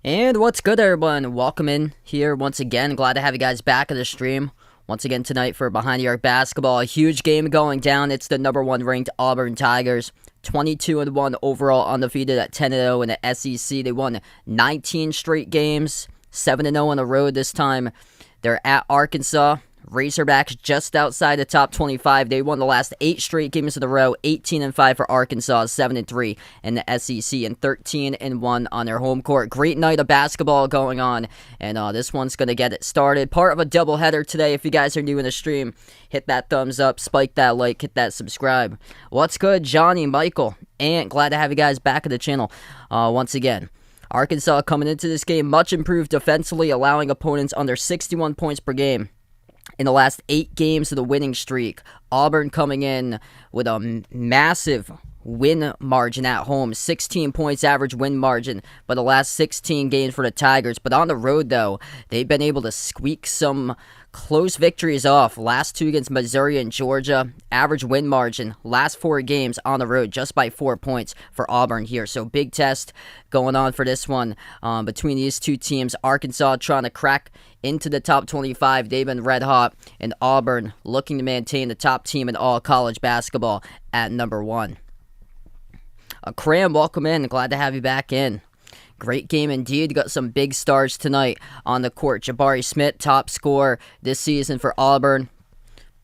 And what's good, everyone? Welcome in here once again. Glad to have you guys back at the stream once again tonight for Behind the Arc Basketball. A huge game going down. It's the number one ranked Auburn Tigers. 22-1 overall, undefeated at 10-0 in the SEC. They won 19 straight games, 7-0 on the road this time. They're at Arkansas. Razorbacks just outside the top 25. They won the last 8 straight games in a row. 18-5 for Arkansas, 7-3 in the SEC, and 13-1 on their home court. Great night of basketball going on, and this one's going to get it started. Part of a doubleheader today. If you guys are new in the stream, hit that thumbs up, spike that like, hit that subscribe. What's good, Johnny, Michael, and glad to have you guys back at the channel once again. Arkansas coming into this game much improved defensively, allowing opponents under 61 points per game in the last 8 games of the winning streak. Auburn coming in with a massive win margin at home, 16 points average win margin, but the last 16 games for the Tigers. But on the road, though, they've been able to squeak some close victories off. Last 2 against Missouri and Georgia, average win margin, last 4 games on the road, just by 4 points for Auburn here. So big test going on for this one between these two teams. Arkansas trying to crack into the top 25. They've been red hot, and Auburn looking to maintain the top team in all college basketball at number 1. Cram, welcome in. Glad to have you back in. Great game indeed. Got some big stars tonight on the court. Jabari Smith, top scorer this season for Auburn.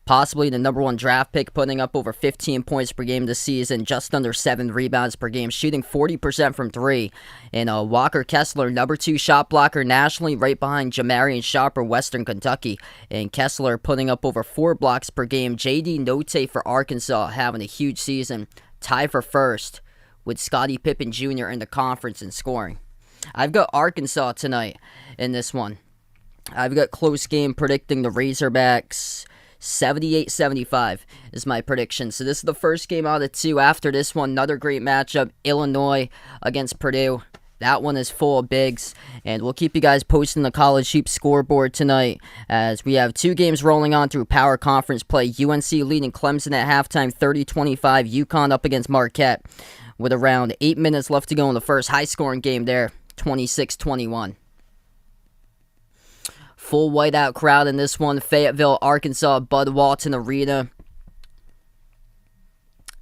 Possibly the number 1 draft pick, putting up over 15 points per game this season, just under 7 rebounds per game, shooting 40% from 3. And Walker Kessler, number 2 shot blocker nationally, right behind Jamarian Shopper, Western Kentucky. And Kessler putting up over 4 blocks per game. J.D. Notae for Arkansas having a huge season, tied for first with Scottie Pippen Jr. in the conference in scoring. I've got Arkansas tonight in this one. I've got close game predicting the Razorbacks. 78-75 is my prediction. So this is the first game out of 2. After this one, another great matchup, Illinois against Purdue. That one is full of bigs, and we'll keep you guys posting the College Sheep scoreboard tonight as we have 2 games rolling on through Power Conference play. UNC leading Clemson at halftime, 30-25. UConn up against Marquette with around 8 minutes left to go in the first. High-scoring game there, 26-21. Full whiteout crowd in this one. Fayetteville, Arkansas, Bud Walton Arena.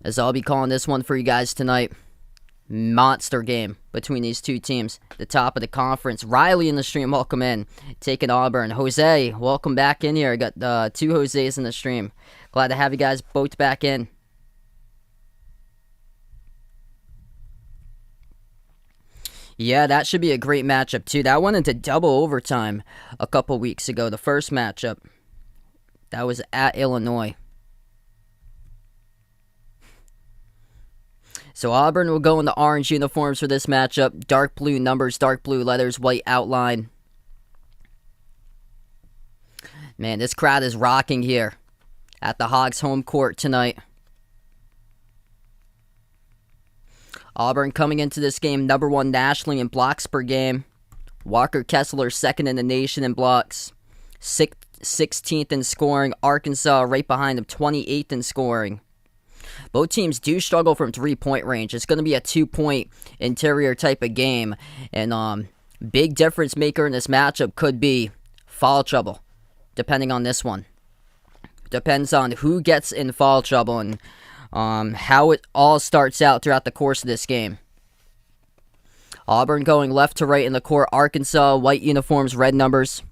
As I'll be calling this one for you guys tonight. Monster game between these two teams. The top of the conference. Riley in the stream, welcome in. Taking Auburn. Jose, welcome back in here. I got 2 Jose's in the stream. Glad to have you guys both back in. Yeah, that should be a great matchup, too. That went into double overtime a couple weeks ago, the first matchup. That was at Illinois. So Auburn will go in the orange uniforms for this matchup. Dark blue numbers, dark blue letters, white outline. Man, this crowd is rocking here at the Hogs home court tonight. Auburn coming into this game number 1 nationally in blocks per game. Walker Kessler second in the nation in blocks. 16th in scoring. Arkansas right behind them, 28th in scoring. Both teams do struggle from 3-point range. It's going to be a 2-point interior type of game. And big difference maker in this matchup could be foul trouble, depending on this one. Depends on who gets in foul trouble and how it all starts out throughout the course of this game. Auburn going left to right in the court. Arkansas, white uniforms, red numbers,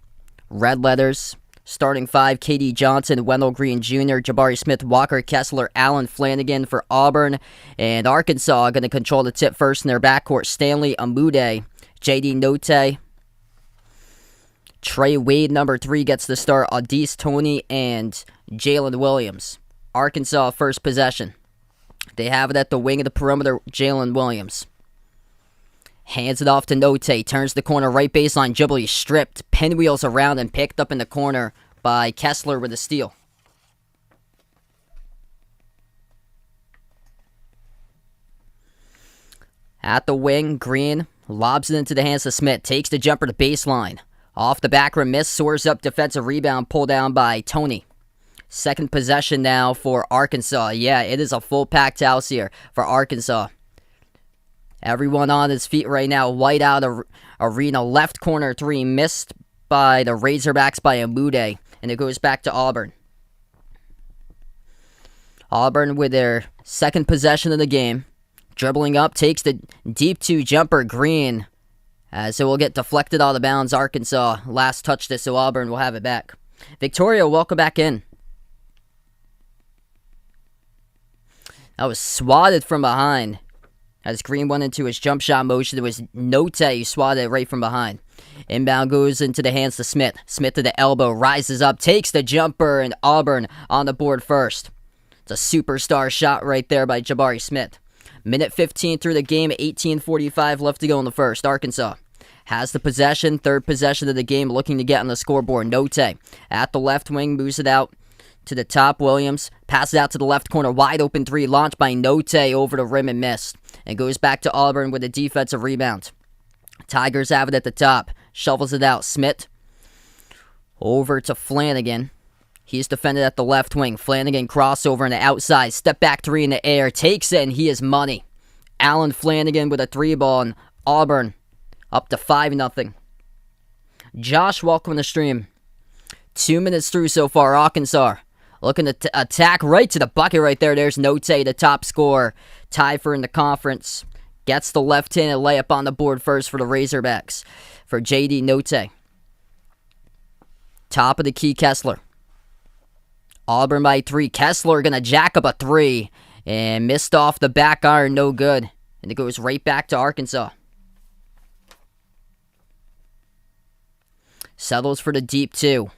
red letters. Starting 5, K.D. Johnson, Wendell Green Jr., Jabari Smith, Walker Kessler, Allen Flanagan for Auburn. And Arkansas going to control the tip first in their backcourt. Stanley Amude, J.D. Notae. Trey Wade, number 3, gets the start. Adise Toney and Jalen Williams. Arkansas first possession. They have it at the wing of the perimeter. Jalen Williams hands it off to Notae. Turns the corner right baseline. Ghibli stripped. Pinwheels around and picked up in the corner by Kessler with a steal. At the wing, Green lobs it into the hands of Smith. Takes the jumper to baseline. Off the back rim miss. Soars up defensive rebound. Pulled down by Toney. Second possession now for Arkansas. Yeah, it is a full packed house here for Arkansas. Everyone on his feet right now. Whiteout Arena left corner three missed by the Razorbacks by Amude, and it goes back to Auburn. Auburn with their second possession of the game. Dribbling up, takes the deep two jumper, Green. As it will get deflected out of bounds. Arkansas last touched it, so Auburn will have it back. Victoria, welcome back in. That was swatted from behind. As Green went into his jump shot motion, it was Note who swatted it right from behind. Inbound goes into the hands to Smith. Smith to the elbow, rises up, takes the jumper, and Auburn on the board first. It's a superstar shot right there by Jabari Smith. Minute 15 through the game, 18:45 left to go in the first. Arkansas has the possession, third possession of the game, looking to get on the scoreboard. Note at the left wing, moves it out to the top. Williams passes out to the left corner, wide open three, launched by Note over the rim and missed. And goes back to Auburn with a defensive rebound. Tigers have it at the top, shovels it out. Smith over to Flanagan. He's defended at the left wing. Flanagan crossover on the outside. Step back three in the air. Takes it, and he is money. Allen Flanagan with a three ball, and Auburn up to 5-0. Josh, welcome to the stream. 2 minutes through so far. Arkansas looking to attack right to the bucket right there. There's Note, the top scorer. Tie for in the conference. Gets the left-handed layup on the board first for the Razorbacks. For J.D. Note. Top of the key, Kessler. Auburn by 3. Kessler going to jack up a 3. And missed off the back iron, no good. And it goes right back to Arkansas. Settles for the deep 2.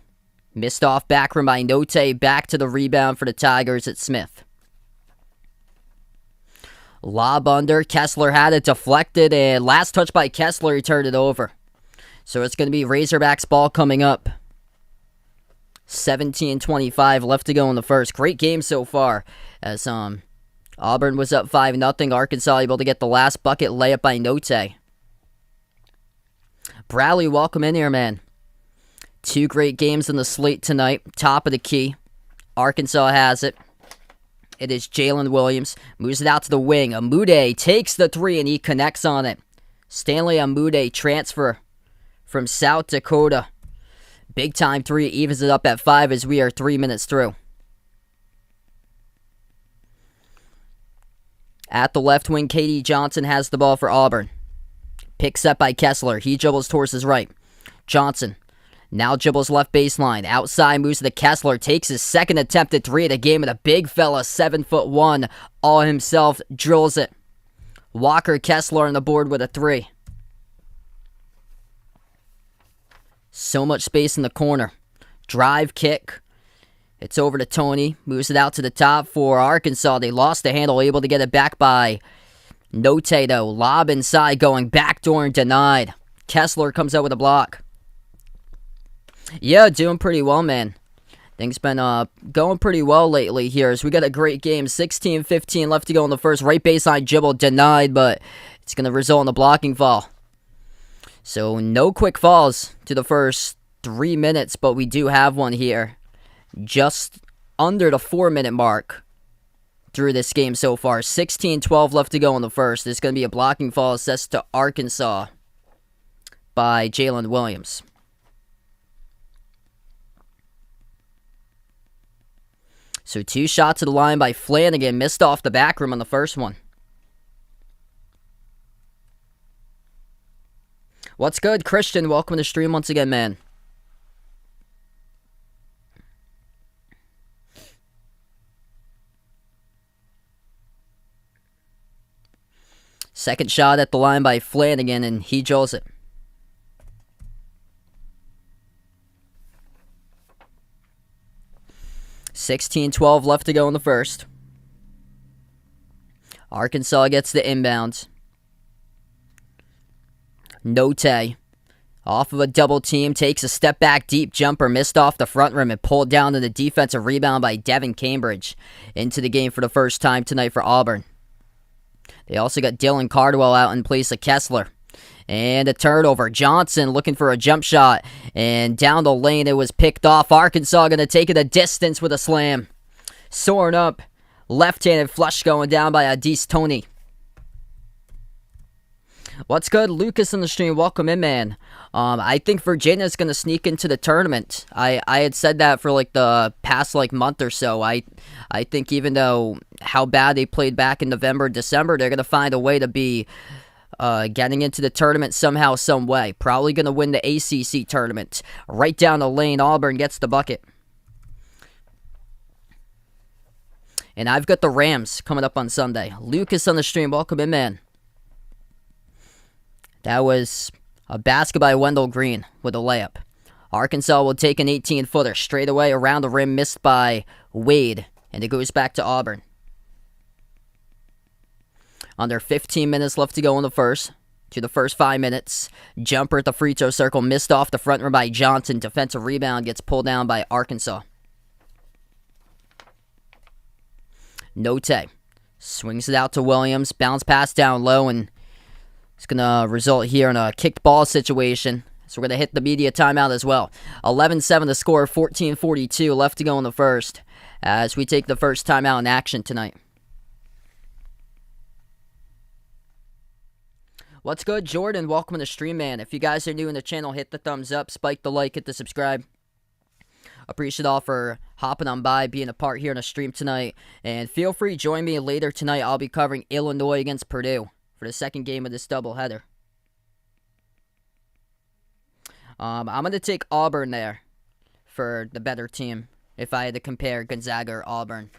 Missed off back rim by Note. Back to the rebound for the Tigers at Smith. Lob under. Kessler had it deflected. And last touch by Kessler, he turned it over. So it's going to be Razorbacks ball coming up. 17:25 left to go in the first. Great game so far. As Auburn was up 5-0. Arkansas able to get the last bucket layup by Note. Bradley, welcome in here, man. 2 great games in the slate tonight. Top of the key. Arkansas has it. It is Jalen Williams. Moves it out to the wing. Amude takes the 3 and he connects on it. Stanley Amude transfer from South Dakota. Big time 3 evens it up at 5 as we are 3 minutes through. At the left wing, K.D. Johnson has the ball for Auburn. Picks up by Kessler. He dribbles towards his right. Johnson now dribbles left baseline. Outside moves to Kessler. Takes his second attempt at 3 of the game. And a big fella, 7'1", all himself, drills it. Walker Kessler on the board with a 3. So much space in the corner. Drive kick. It's over to Tony. Moves it out to the top for Arkansas. They lost the handle. Able to get it back by Note, though. Lob inside going backdoor and denied. Kessler comes out with a block. Yeah, doing pretty well, man. Things been going pretty well lately here. As we got a great game. 16-15 left to go in the first. Right baseline dribble denied, but it's going to result in a blocking foul. So no quick falls to the first 3 minutes, but we do have one here. Just under the 4-minute mark through this game so far. 16-12 left to go in the first. There's going to be a blocking foul assessed to Arkansas by Jalen Williams. So 2 shots to the line by Flanagan. Missed off the back rim on the first one. What's good, Christian? Welcome to the stream once again, man. Second shot at the line by Flanagan, and he drills it. $16-12 left to go in the first. Arkansas gets the inbound. Note, off of a double team, takes a step back deep jumper, missed off the front rim and pulled down to the defensive rebound by Devin Cambridge. Into the game for the first time tonight for Auburn. They also got Dylan Cardwell out in place of Kessler. And a turnover. Johnson looking for a jump shot. And down the lane it was picked off. Arkansas going to take it a distance with a slam. Soaring up. Left-handed flush going down by Adis Tony. What's good, Lucas in the stream? Welcome in, man. I think Virginia's gonna sneak into the tournament. I had said that for like the past like month or so. I think even though how bad they played back in November, December, they're gonna find a way to be getting into the tournament somehow, some way. Probably gonna win the ACC tournament. Right down the lane, Auburn gets the bucket. And I've got the Rams coming up on Sunday. Lucas on the stream, welcome in, man. That was a basket by Wendell Green with a layup. Arkansas will take an 18-footer straight away around the rim, missed by Wade, and it goes back to Auburn. Under 15 minutes left to go in the first. To the first 5 minutes. Jumper at the free throw circle, missed off the front rim by Johnson. Defensive rebound gets pulled down by Arkansas. Note swings it out to Williams. Bounce pass down low, and it's going to result here in a kicked ball situation. So we're going to hit the media timeout as well. 11-7 to score, 14:42 left to go in the first as we take the first timeout in action tonight. What's good, Jordan? Welcome to the stream, man. If you guys are new in the channel, hit the thumbs up, spike the like, hit the subscribe. Appreciate all for hopping on by, being a part here in the stream tonight. And feel free to join me later tonight. I'll be covering Illinois against Purdue for the second game of this doubleheader. I'm going to take Auburn there for the better team if I had to compare Gonzaga or Auburn.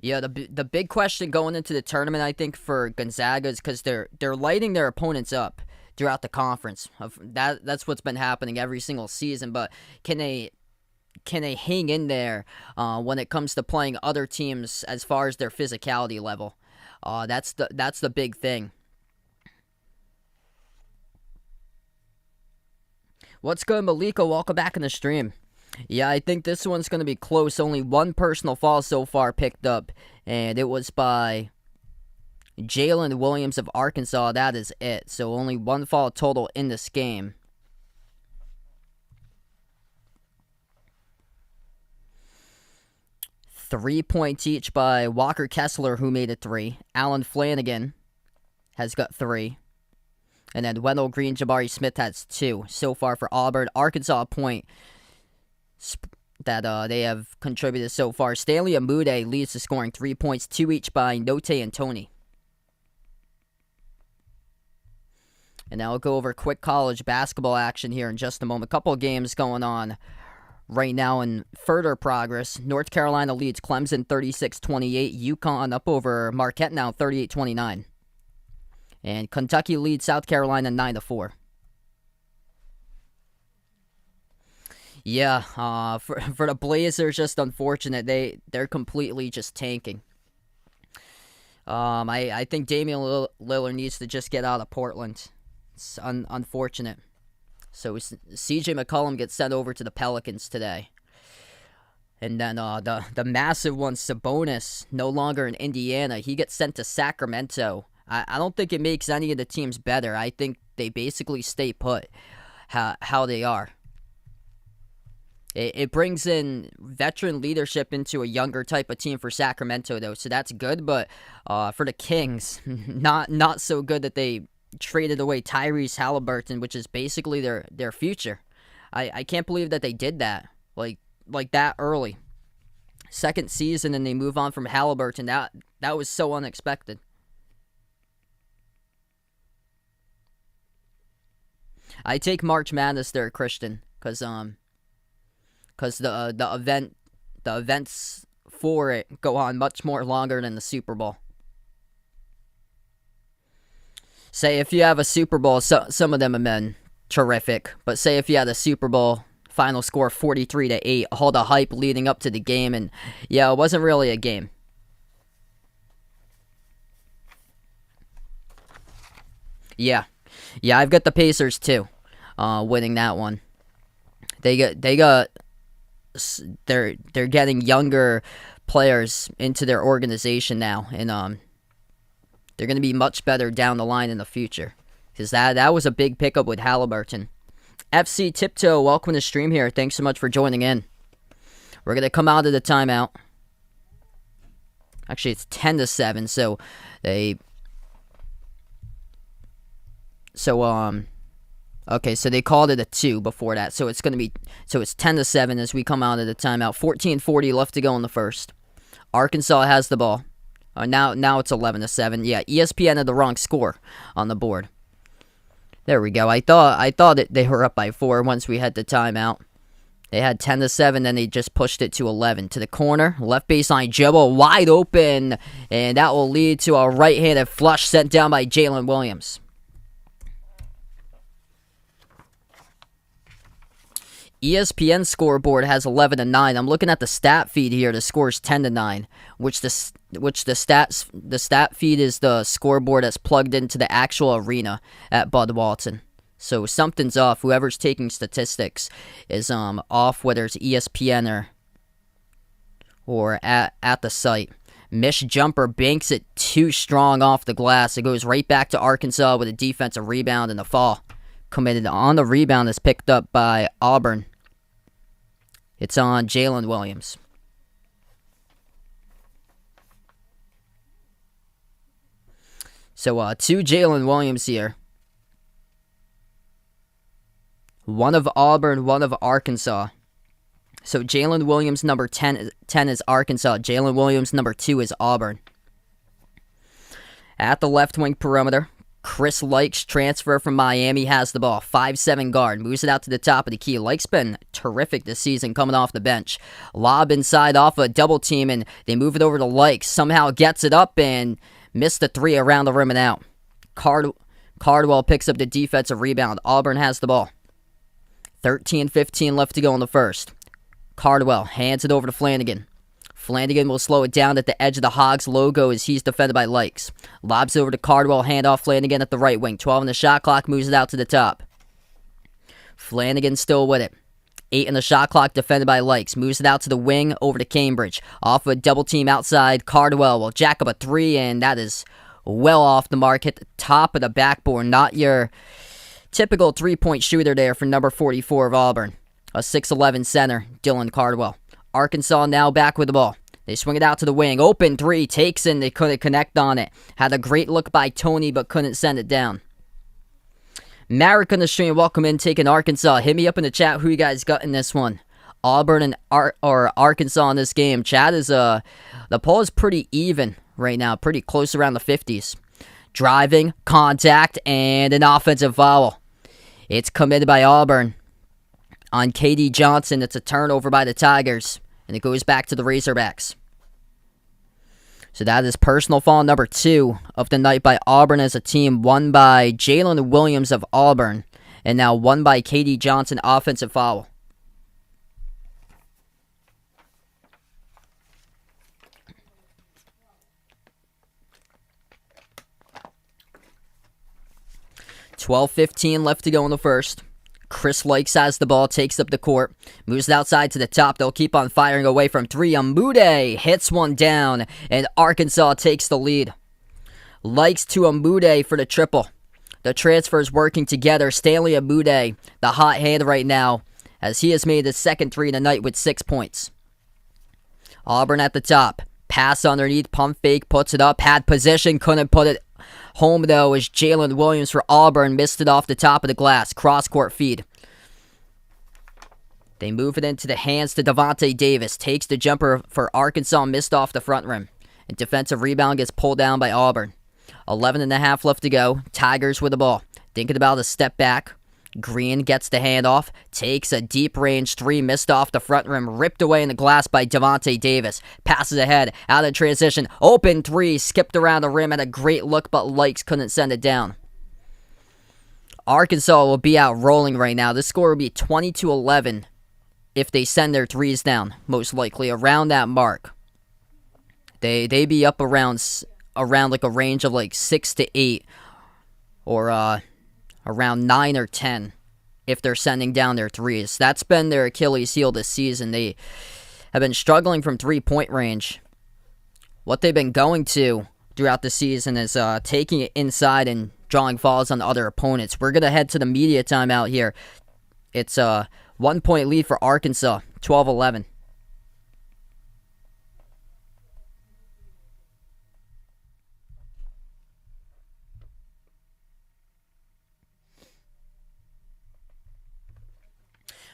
Yeah, the big question going into the tournament, I think, for Gonzaga is because they're lighting their opponents up throughout the conference. That's what's been happening every single season. But can they hang in there when it comes to playing other teams as far as their physicality level? That's the big thing. What's good, Malika? Welcome back in the stream. Yeah, I think this one's going to be close. Only one personal foul so far picked up, and it was by Jalen Williams of Arkansas. That is it. So only one foul total in this game. Three-points each by Walker Kessler, who made a three. Alan Flanagan has got three. And then Wendell Green, Jabari Smith has two so far for Auburn. Arkansas a point that they have contributed so far. Stanley Amude leads to scoring 3 points, two each by Note and Tony. And now we'll go over quick college basketball action here in just a moment. A couple of games going on right now in further progress. North Carolina leads Clemson 36-28. UConn up over Marquette now 38-29. And Kentucky leads South Carolina 9-4. Yeah, for the Blazers, just unfortunate. They're completely just tanking. I think Damian Lillard needs to just get out of Portland. It's unfortunate. So C.J. McCollum gets sent over to the Pelicans today. And then the massive one, Sabonis, no longer in Indiana. He gets sent to Sacramento. I don't think it makes any of the teams better. I think they basically stay put how they are. It brings in veteran leadership into a younger type of team for Sacramento, though, so that's good. But for the Kings, not so good that they traded away Tyrese Halliburton, which is basically their future. I can't believe that they did that like that early. Second season, and they move on from Halliburton. That was so unexpected. I take March Madness there, Christian, because the events for it go on much more longer than the Super Bowl. Say if you have a Super Bowl, some of them have been terrific, but say if you had a Super Bowl final score 43-8, all the hype leading up to the game, and yeah, it wasn't really a game. Yeah, I've got the Pacers too, winning that one. They're getting younger players into their organization now, and they're going to be much better down the line in the future, because that was a big pickup with Halliburton. FC Tiptoe, welcome to the stream here. Thanks so much for joining in. We're going to come out of the timeout. Actually, it's 10-7. So okay, so they called it a 2 before that. So it's 10-7 as we come out of the timeout. 14:40 left to go in the first. Arkansas has the ball. Now it's 11-7. Yeah, ESPN had the wrong score on the board. There we go. I thought that they were up by 4 once we had the timeout. They had 10-7, then they just pushed it to 11. To the corner, left baseline, Jibble wide open, and that will lead to a right-handed flush sent down by Jalen Williams. ESPN scoreboard has 11-9. I'm looking at the stat feed here. The score is 10-9, which the stat feed is the scoreboard that's plugged into the actual arena at Bud Walton. So something's off. Whoever's taking statistics is off, whether it's ESPN or at the site. Missed jumper, banks it too strong off the glass. It goes right back to Arkansas with a defensive rebound and the fall committed on the rebound is picked up by Auburn. It's on Jalen Williams. So two Jalen Williams here. One of Auburn, one of Arkansas. So Jalen Williams, number 10 is Arkansas. Jalen Williams, number 2 is Auburn. At the left wing perimeter, Chris Likes, transfer from Miami, has the ball. 5'7" guard, moves it out to the top of the key. Likes been terrific this season coming off the bench. Lob inside off a double team, and they move it over to Likes. Somehow gets it up and missed the 3 around the rim and out. Cardwell picks up the defensive rebound. Auburn has the ball. 13-15 left to go in the first. Cardwell hands it over to Flanagan. Flanagan will slow it down at the edge of the Hogs logo as he's defended by Likes. Lobs over to Cardwell, handoff Flanagan at the right wing. 12 on the shot clock, moves it out to the top. Flanagan still with it. 8 on the shot clock, defended by Likes. Moves it out to the wing, over to Cambridge. Off a double team outside, Cardwell will jack up a 3, and that is well off the mark. Hit the top of the backboard. Not your typical three-point shooter there for number 44 of Auburn. A 6'11 center, Dylan Cardwell. Arkansas now back with the ball. They swing it out to the wing. Open 3, takes in. They couldn't connect on it. Had a great look by Tony, but couldn't send it down. Marek on the stream, welcome in, taking Arkansas. Hit me up in the chat who you guys got in this one. Auburn and Arkansas in this game. Chat is the poll is pretty even right now, pretty close around the 50s. Driving, contact, and an offensive foul. It's committed by Auburn. On KD Johnson, it's a turnover by the Tigers, and it goes back to the Razorbacks. So that is personal foul number 2 of the night by Auburn as a team, won by Jalen Williams of Auburn, and now won by KD Johnson, offensive foul. $12:15 left to go in the first. Chris Likes has the ball, takes up the court, moves it outside to the top. They'll keep on firing away from 3. Amude hits one down, and Arkansas takes the lead. Likes to Amude for the triple. The transfers working together. Stanley Amude, the hot hand right now, as he has made his second 3 tonight with 6 points. Auburn at the top. Pass underneath, pump fake, puts it up, had position, couldn't put it home, though, as Jalen Williams for Auburn missed it off the top of the glass. Cross-court feed. They move it into the hands to Devontae Davis. Takes the jumper for Arkansas, missed off the front rim. And defensive rebound gets pulled down by Auburn. 11.5 left to go. Tigers with the ball. Thinking about a step back. Green gets the handoff. Takes a deep range 3, missed off the front rim. Ripped away in the glass by Devontae Davis. Passes ahead. Out of transition. Open 3. Skipped around the rim. Had a great look, but Likes couldn't send it down. Arkansas will be out rolling right now. This score will be 20-11 if they send their 3s down. Most likely around that mark. They be up around like a range of like 6 to 8 or around 9 or 10 if they're sending down their 3s. That's been their Achilles heel this season. They have been struggling from 3-point range. What they've been going to throughout the season is taking it inside and drawing fouls on other opponents. We're going to head to the media timeout here. It's a 1-point lead for Arkansas, 12-11.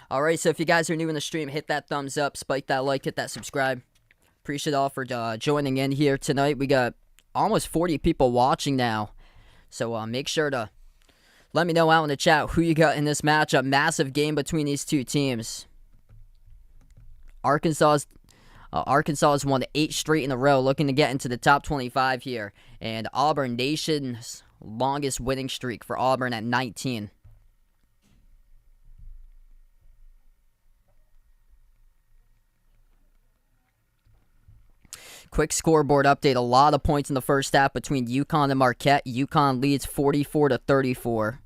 All right, so if you guys are new in the stream, hit that thumbs up, spike that like, hit that subscribe. Appreciate all for joining in here tonight. We got almost 40 people watching now, so make sure to let me know out in the chat who you got in this matchup. Massive game between these two teams. Arkansas has won 8 straight in a row, looking to get into the top 25 here. And Auburn, nation's longest winning streak for Auburn at 19. Quick scoreboard update. A lot of points in the first half between UConn and Marquette. UConn leads 44-34.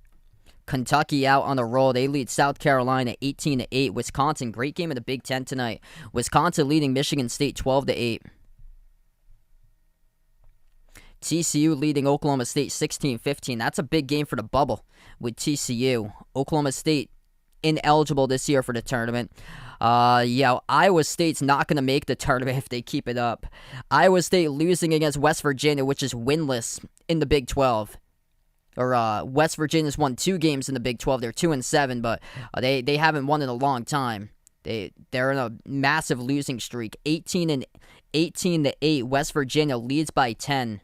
Kentucky out on a roll. They lead South Carolina 18-8. Wisconsin, great game in the Big Ten tonight. Wisconsin leading Michigan State 12-8. TCU leading Oklahoma State 16-15. That's a big game for the bubble with TCU. Oklahoma State ineligible this year for the tournament. Iowa State's not going to make the tournament if they keep it up. Iowa State losing against West Virginia, which is winless in the Big 12. West Virginia's won 2 games in the Big 12. They're 2-7, but they haven't won in a long time. They're in a massive losing streak. 18-8. West Virginia leads by 10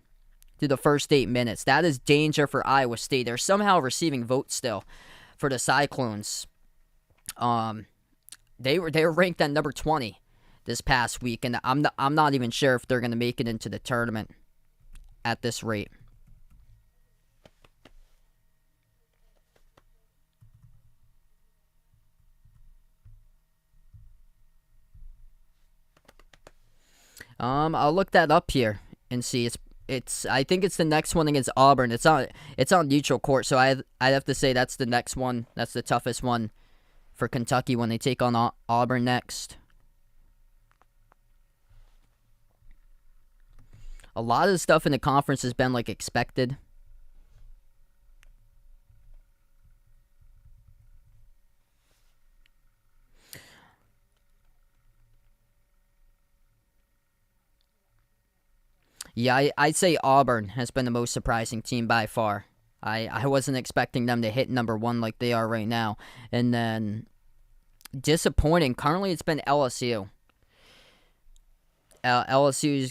through the first 8 minutes. That is danger for Iowa State. They're somehow receiving votes still for the Cyclones. They were ranked at number 20 this past week, and I'm not even sure if they're going to make it into the tournament at this rate. I'll look that up here and see. I think it's the next one against Auburn. It's on neutral court, so I'd have to say that's the next one. That's the toughest one for Kentucky when they take on Auburn next. A lot of the stuff in the conference has been like expected. Yeah, I'd say Auburn has been the most surprising team by far. I wasn't expecting them to hit number 1 like they are right now. And then, disappointing, currently it's been LSU. LSU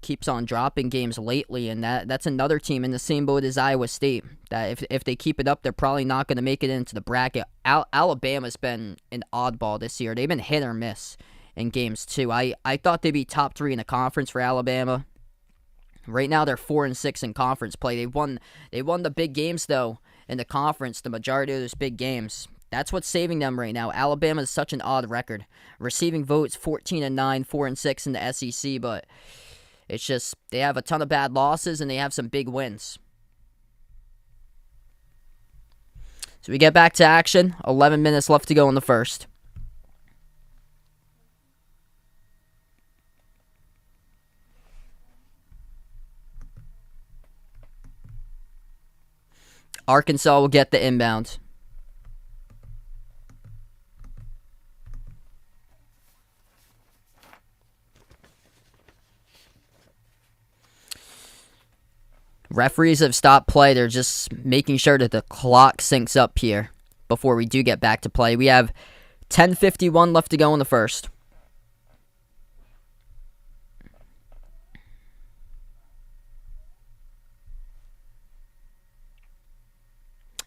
keeps on dropping games lately, and that's another team in the same boat as Iowa State. That if they keep it up, they're probably not going to make it into the bracket. Alabama's been an oddball this year. They've been hit or miss in games too. I thought they'd be top 3 in the conference for Alabama. Right now, they're 4-6 in conference play. They won the big games, though, in the conference, the majority of those big games. That's what's saving them right now. Alabama is such an odd record. Receiving votes, 14-9, 4-6 in the SEC, but it's just they have a ton of bad losses, and they have some big wins. So we get back to action. 11 minutes left to go in the first. Arkansas will get the inbound. Referees have stopped play. They're just making sure that the clock syncs up here before we do get back to play. We have 10:51 left to go in the first.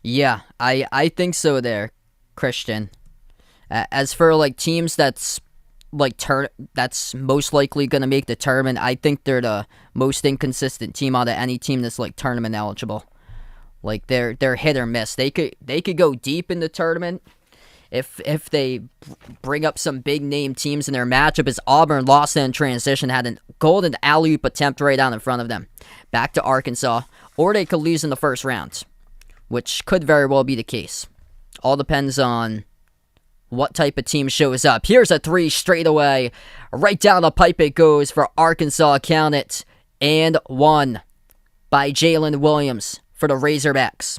Yeah, I think so there, Christian. As for like teams that's most likely going to make the tournament, I think they're the most inconsistent team out of any team that's like tournament eligible. Like they're hit or miss. They could go deep in the tournament if they bring up some big name teams in their matchup. As Auburn lost in transition, had a golden alley-oop attempt right out in front of them. Back to Arkansas, or they could lose in the first round, which could very well be the case. All depends on what type of team shows up. Here's a 3 straight away. Right down the pipe it goes for Arkansas. Count it. And 1 by Jalen Williams for the Razorbacks.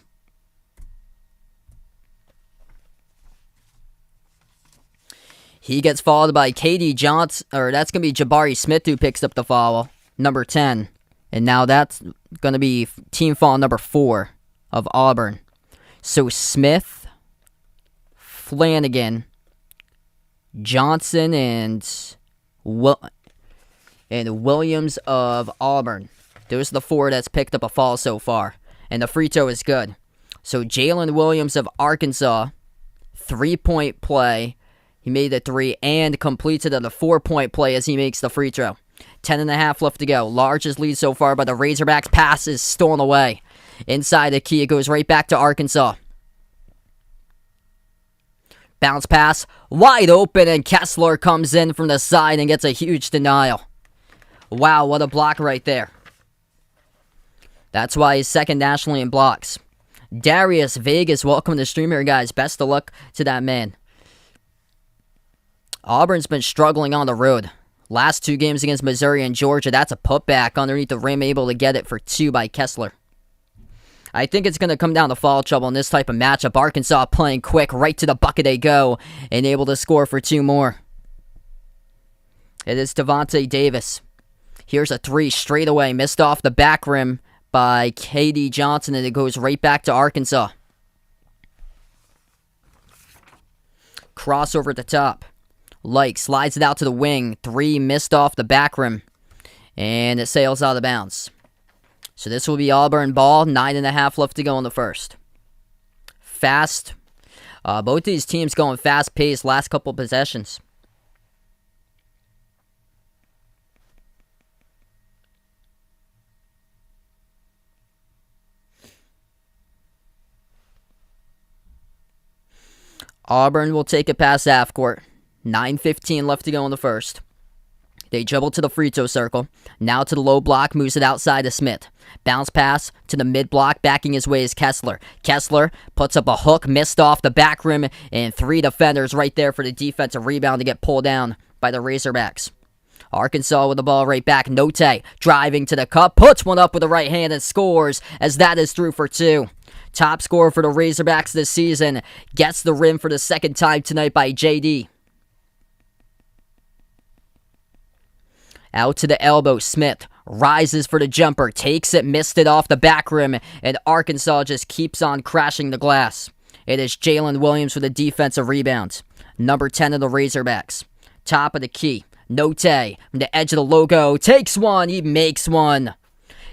He gets followed by KD Johnson, or that's going to be Jabari Smith who picks up the foul, number 10. And now that's going to be team foul number 4 of Auburn. So Smith, Flanagan, Johnson, and Williams of Auburn. Those are the 4 that's picked up a fall so far. And the free throw is good. So Jalen Williams of Arkansas, 3-point play. He made the 3 and completed on the 4-point play as he makes the free throw. 10.5 left to go. Largest lead so far by the Razorbacks. Pass is stolen away. Inside the key, it goes right back to Arkansas. Bounce pass, wide open, and Kessler comes in from the side and gets a huge denial. Wow, what a block right there. That's why he's second nationally in blocks. Darius Vegas, welcome to the stream here, guys. Best of luck to that man. Auburn's been struggling on the road. Last 2 games against Missouri and Georgia, that's a putback underneath the rim, able to get it for 2 by Kessler. I think it's going to come down to foul trouble in this type of matchup. Arkansas playing quick, right to the bucket they go, and able to score for 2 more. It is Devontae Davis. Here's a 3 straight away, missed off the back rim by K.D. Johnson, and it goes right back to Arkansas. Crossover at the top. Like slides it out to the wing. 3 missed off the back rim, and it sails out of bounds. So this will be Auburn ball. 9.5 left to go in the first. Fast. Both these teams going fast-paced last couple possessions. Auburn will take it past half court. 9:15 left to go in the first. They dribble to the free throw circle. Now to the low block, moves it outside to Smith. Bounce pass to the mid block, backing his way is Kessler. Kessler puts up a hook, missed off the back rim, and 3 defenders right there for the defensive rebound to get pulled down by the Razorbacks. Arkansas with the ball right back. Note driving to the cup, puts one up with the right hand and scores, as that is through for 2. Top scorer for the Razorbacks this season. Gets the rim for the second time tonight by JD. Out to the elbow, Smith rises for the jumper, takes it, missed it off the back rim, and Arkansas just keeps on crashing the glass. It is Jalen Williams with a defensive rebound. Number 10 of the Razorbacks. Top of the key. Note from the edge of the logo. Takes one. He makes one.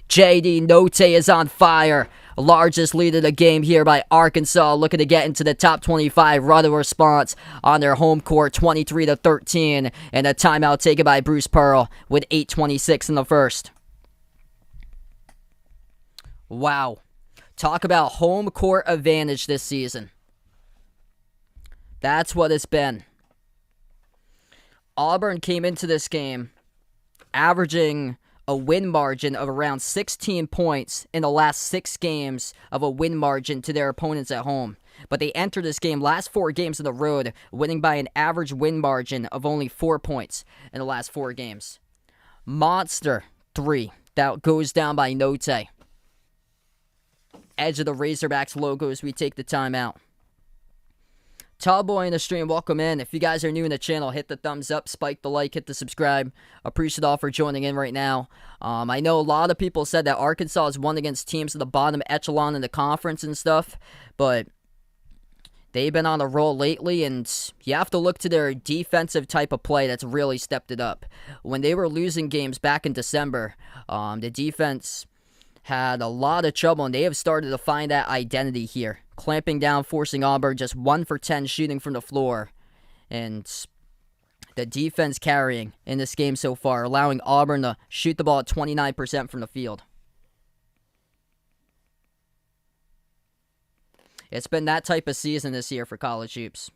JD Note is on fire. Largest lead of the game here by Arkansas, looking to get into the top 25. Run a response on their home court, 23-13, and a timeout taken by Bruce Pearl with 8:26 in the first. Wow. Talk about home court advantage this season. That's what it's been. Auburn came into this game averaging a win margin of around 16 points in the last 6 games of a win margin to their opponents at home. But they entered this game last 4 games on the road, winning by an average win margin of only 4 points in the last 4 games. Monster 3. That goes down by Note. Edge of the Razorbacks logo as we take the timeout. Tallboy in the stream, welcome in. If you guys are new in the channel, hit the thumbs up, spike the like, hit the subscribe. Appreciate all for joining in right now. I know a lot of people said that Arkansas has won against teams at the bottom echelon in the conference and stuff, but they've been on a roll lately, and you have to look to their defensive type of play that's really stepped it up. When they were losing games back in December, the defense had a lot of trouble, and they have started to find that identity here. Clamping down, forcing Auburn just 1 for 10 shooting from the floor. And the defense carrying in this game so far, allowing Auburn to shoot the ball at 29% from the field. It's been that type of season this year for college hoops.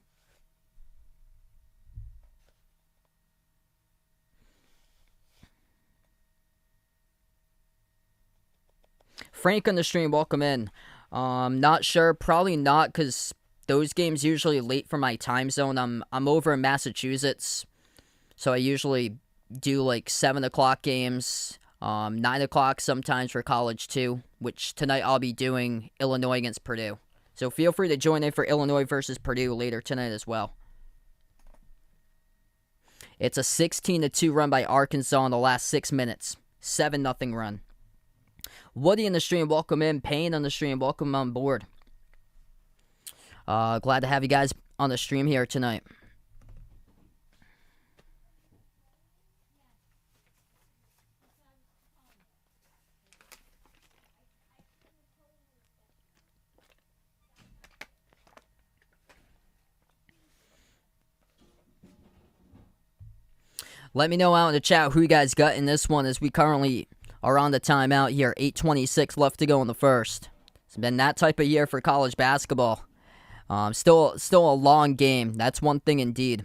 Frank on the stream, welcome in. Not sure, probably not, because those games usually late for my time zone. I'm over in Massachusetts, so I usually do like 7 o'clock games, 9 o'clock sometimes for college too, which tonight I'll be doing Illinois against Purdue. So feel free to join in for Illinois versus Purdue later tonight as well. It's a 16-2 run by Arkansas in the last 6 minutes. 7-0 run. Woody in the stream, welcome in. Payne on the stream, welcome on board. Glad to have you guys on the stream here tonight. Let me know out in the chat who you guys got in this one, as we currently are on the timeout here. 8:26 left to go in the first. It's been that type of year for college basketball. Still a long game. That's one thing indeed.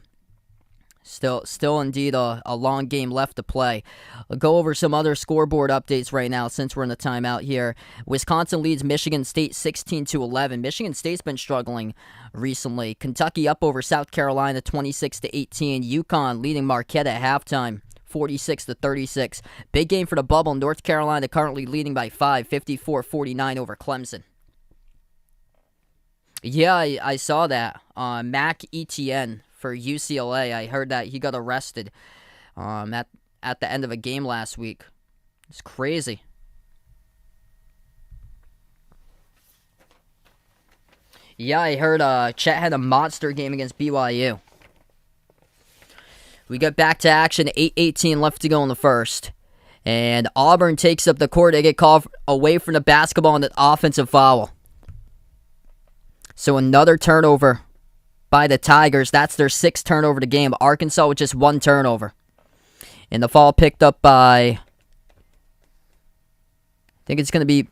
Still indeed a long game left to play. I'll go over some other scoreboard updates right now since we're in the timeout here. Wisconsin leads Michigan State 16-11. Michigan State's been struggling recently. Kentucky up over South Carolina 26-18. UConn leading Marquette at halftime 46-36. Big game for the bubble. North Carolina currently leading by 5, 54-49 over Clemson. Yeah, I saw that. Mac Etienne for UCLA. I heard that he got arrested at the end of a game last week. It's crazy. Yeah, I heard Chet had a monster game against BYU. We get back to action. 8:18 left to go in the first. And Auburn takes up the court. They get called away from the basketball on an offensive foul. So another turnover by the Tigers. That's their 6th turnover of the game. Arkansas with just 1 turnover. And the foul picked up by, I think it's going to be,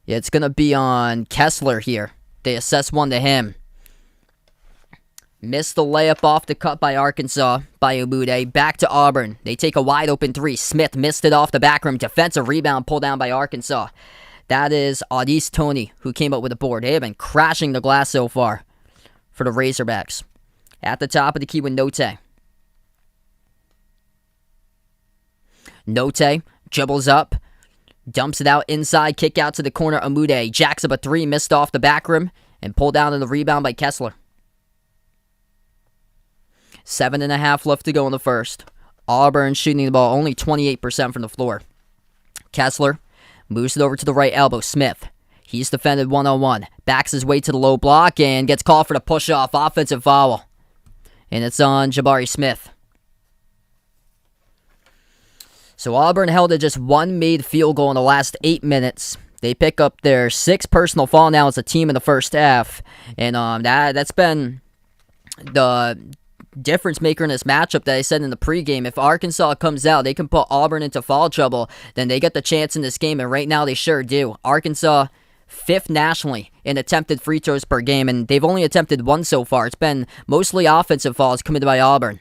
it's going to be on Kessler here. They assess 1 to him. Missed the layup off the cut by Arkansas by Umude. Back to Auburn. They take a wide open 3. Smith missed it off the back rim. Defensive rebound pulled down by Arkansas. That is Audice Toney who came up with the board. They have been crashing the glass so far for the Razorbacks. At the top of the key with Note. Note dribbles up, dumps it out inside, kick out to the corner. Umude jacks up a 3, missed off the back rim, and pulled down in the rebound by Kessler. 7.5 left to go in the first. Auburn shooting the ball only 28% from the floor. Kessler moves it over to the right elbow. Smith. He's defended one-on-one. Backs his way to the low block and gets called for the push-off offensive foul. And it's on Jabari Smith. So Auburn held to just 1 made field goal in the last 8 minutes. They pick up their 6th personal foul now as a team in the first half. And that's been the difference maker in this matchup that I said in the pregame. If Arkansas comes out, they can put Auburn into foul trouble, then they get the chance in this game, and right now they sure do. Arkansas 5th nationally in attempted free throws per game, and they've only attempted 1 so far. It's been mostly offensive fouls committed by Auburn.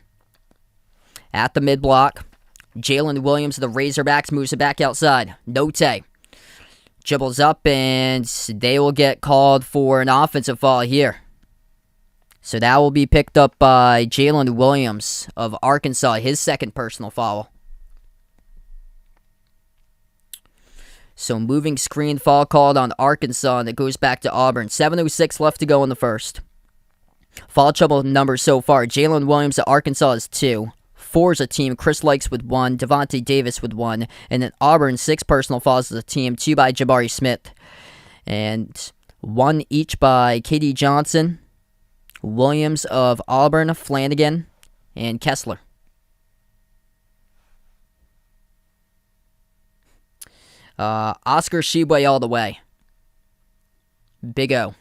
At the mid-block, Jalen Williams of the Razorbacks moves it back outside. Note dribbles up, and they will get called for an offensive foul here. So that will be picked up by Jalen Williams of Arkansas, his 2nd personal foul. So moving screen foul called on Arkansas, and it goes back to Auburn. 7:06 left to go in the first. Foul trouble numbers so far. Jalen Williams at Arkansas is 2. 4 is a team. Chris Likes with 1. Devontae Davis with 1. And then Auburn 6 personal fouls as a team. 2 by Jabari Smith. And 1 each by K.D. Johnson, Williams of Auburn, Flanagan, and Kessler. Oscar Tshiebwe all the way. Big O.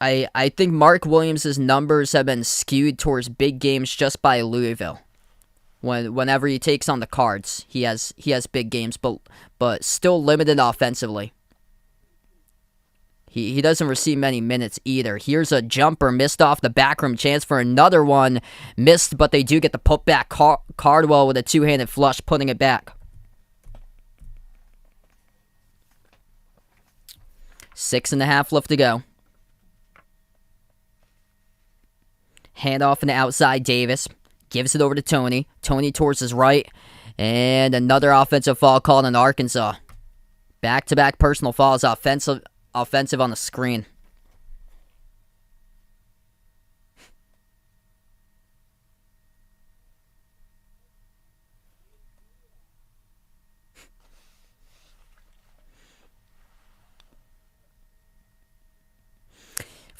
I think Mark Williams' numbers have been skewed towards big games just by Louisville. Whenever he takes on the Cards, he has big games, but still limited offensively. He doesn't receive many minutes either. Here's a jumper missed off the back rim. Chance for another one. Missed, but they do get the putback. Cardwell with a 2-handed flush, putting it back. 6.5 left to go. Handoff in the outside. Davis gives it over to Toney. Toney towards his right. And another offensive foul called on Arkansas. Back-to-back personal fouls. Offensive on the screen.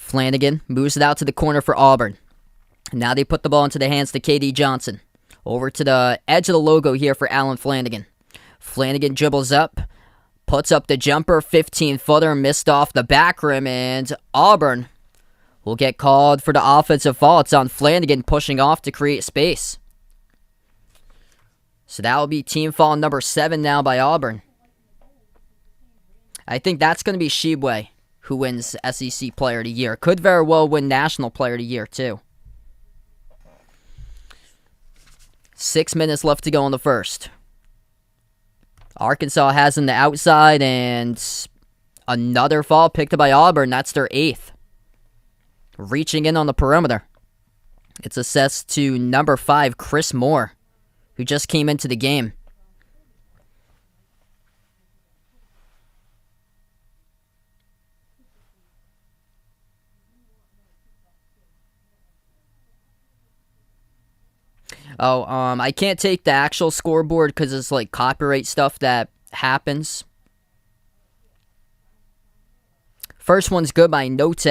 Flanagan moves it out to the corner for Auburn. Now they put the ball into the hands to KD Johnson. Over to the edge of the logo here for Allen Flanagan. Flanagan dribbles up, puts up the jumper, 15-footer, missed off the back rim, and Auburn will get called for the offensive foul. It's on Flanagan pushing off to create space. So that will be team foul number 7 now by Auburn. I think that's going to be Shibwe who wins SEC Player of the Year. Could very well win National Player of the Year too. 6 minutes left to go in the first. Arkansas has in the outside, and another foul picked up by Auburn. That's their 8th. Reaching in on the perimeter. It's assessed to number 5, Chris Moore, who just came into the game. I can't take the actual scoreboard because it's like copyright stuff that happens. First one's good by Note.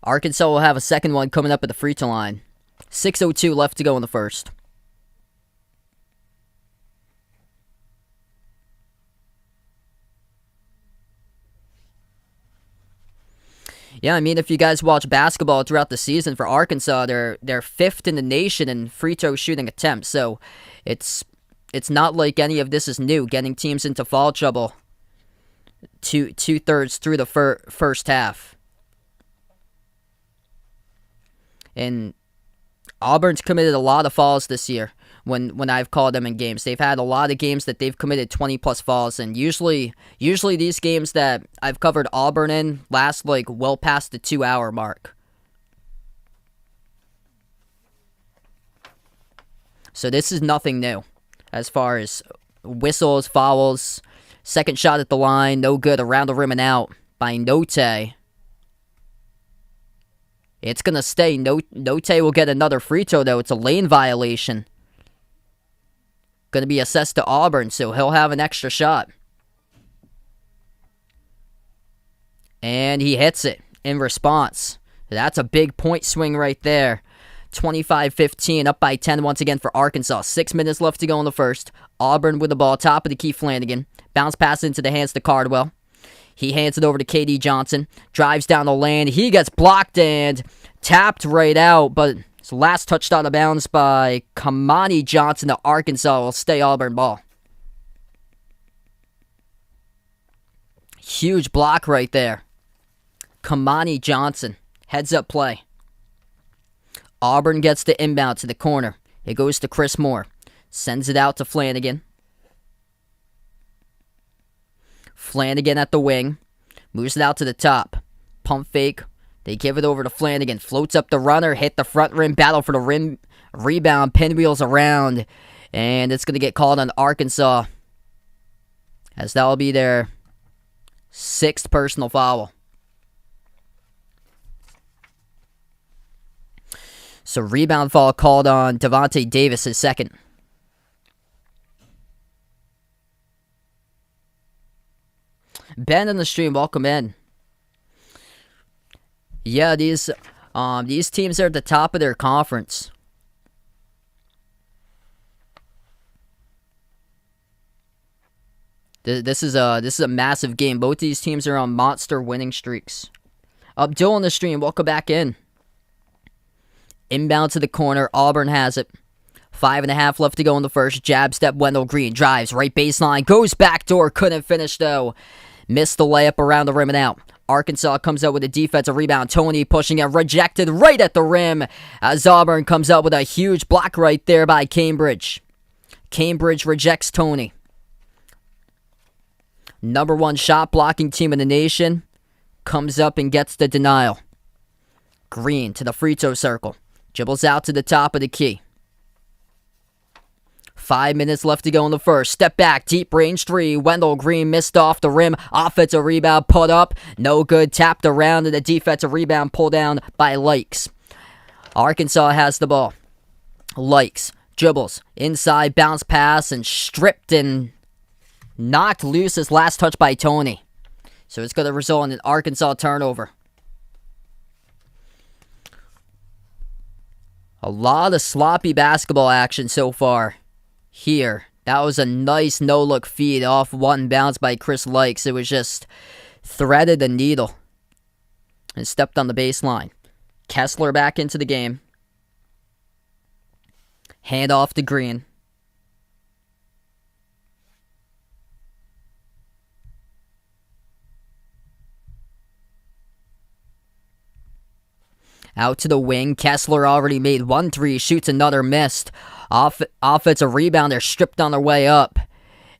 Arkansas will have a second one coming up at the free throw line. 6:02 left to go in the first. Yeah, I mean, if you guys watch basketball throughout the season for Arkansas, they're 5th in the nation in free throw shooting attempts. So it's not like any of this is new, getting teams into foul trouble two-thirds through the first half. And Auburn's committed a lot of fouls this year when I've called them in games. They've had a lot of games that they've committed 20-plus fouls, and usually these games that I've covered Auburn in last like well past the 2-hour mark. So this is nothing new as far as whistles, fouls. Second shot at the line, no good, around the rim and out by Note. It's going to stay. Note will get another free throw, though. It's a lane violation. Going to be assessed to Auburn, so he'll have an extra shot. And he hits it in response. That's a big point swing right there. 25-15, up by 10 once again for Arkansas. 6 minutes left to go in the first. Auburn with the ball, top of the key, Flanagan. Bounce pass into the hands to Cardwell. He hands it over to KD Johnson. Drives down the lane. He gets blocked and tapped right out, but his last touched out of bounds by Kamani Johnson to Arkansas will stay Auburn ball. Huge block right there. Kamani Johnson. Heads up play. Auburn gets the inbound to the corner. It goes to Chris Moore. Sends it out to Flanagan. Flanagan at the wing. Moves it out to the top. Pump fake. They give it over to Flanagan. Floats up the runner. Hit the front rim. Battle for the rim. Rebound. Pinwheels around. And it's going to get called on Arkansas, as that will be their 6th personal foul. So rebound foul called on Devontae Davis, his 2nd. Ben on the stream, welcome in. Yeah, these teams are at the top of their conference. This is a massive game. Both these teams are on monster winning streaks. Abdul on the stream, welcome back in. Inbound to the corner. Auburn has it. 5.5 left to go in the first. Jab step. Wendell Green drives right baseline. Goes backdoor. Couldn't finish though. Missed the layup around the rim and out. Arkansas comes out with a defensive rebound. Tony pushing it. Rejected right at the rim as Auburn comes out with a huge block right there by Cambridge. Cambridge rejects Tony. Number 1 shot blocking team in the nation comes up and gets the denial. Green to the free throw circle. Dribbles out to the top of the key. 5 minutes left to go in the first. Step back, deep range 3. Wendell Green missed off the rim. Offensive rebound put up. No good. Tapped around and the defensive rebound pulled down by Lakes. Arkansas has the ball. Likes, dribbles, inside, bounce pass, and stripped and knocked loose his last touch by Tony. So it's going to result in an Arkansas turnover. A lot of sloppy basketball action so far here. That was a nice no-look feed off one bounce by Chris Likes. It was just threaded the needle and stepped on the baseline. Kessler back into the game. Hand off to Green. Out to the wing. Kessler already made 1 3. Shoots another, missed. Offensive rebound. They're stripped on their way up.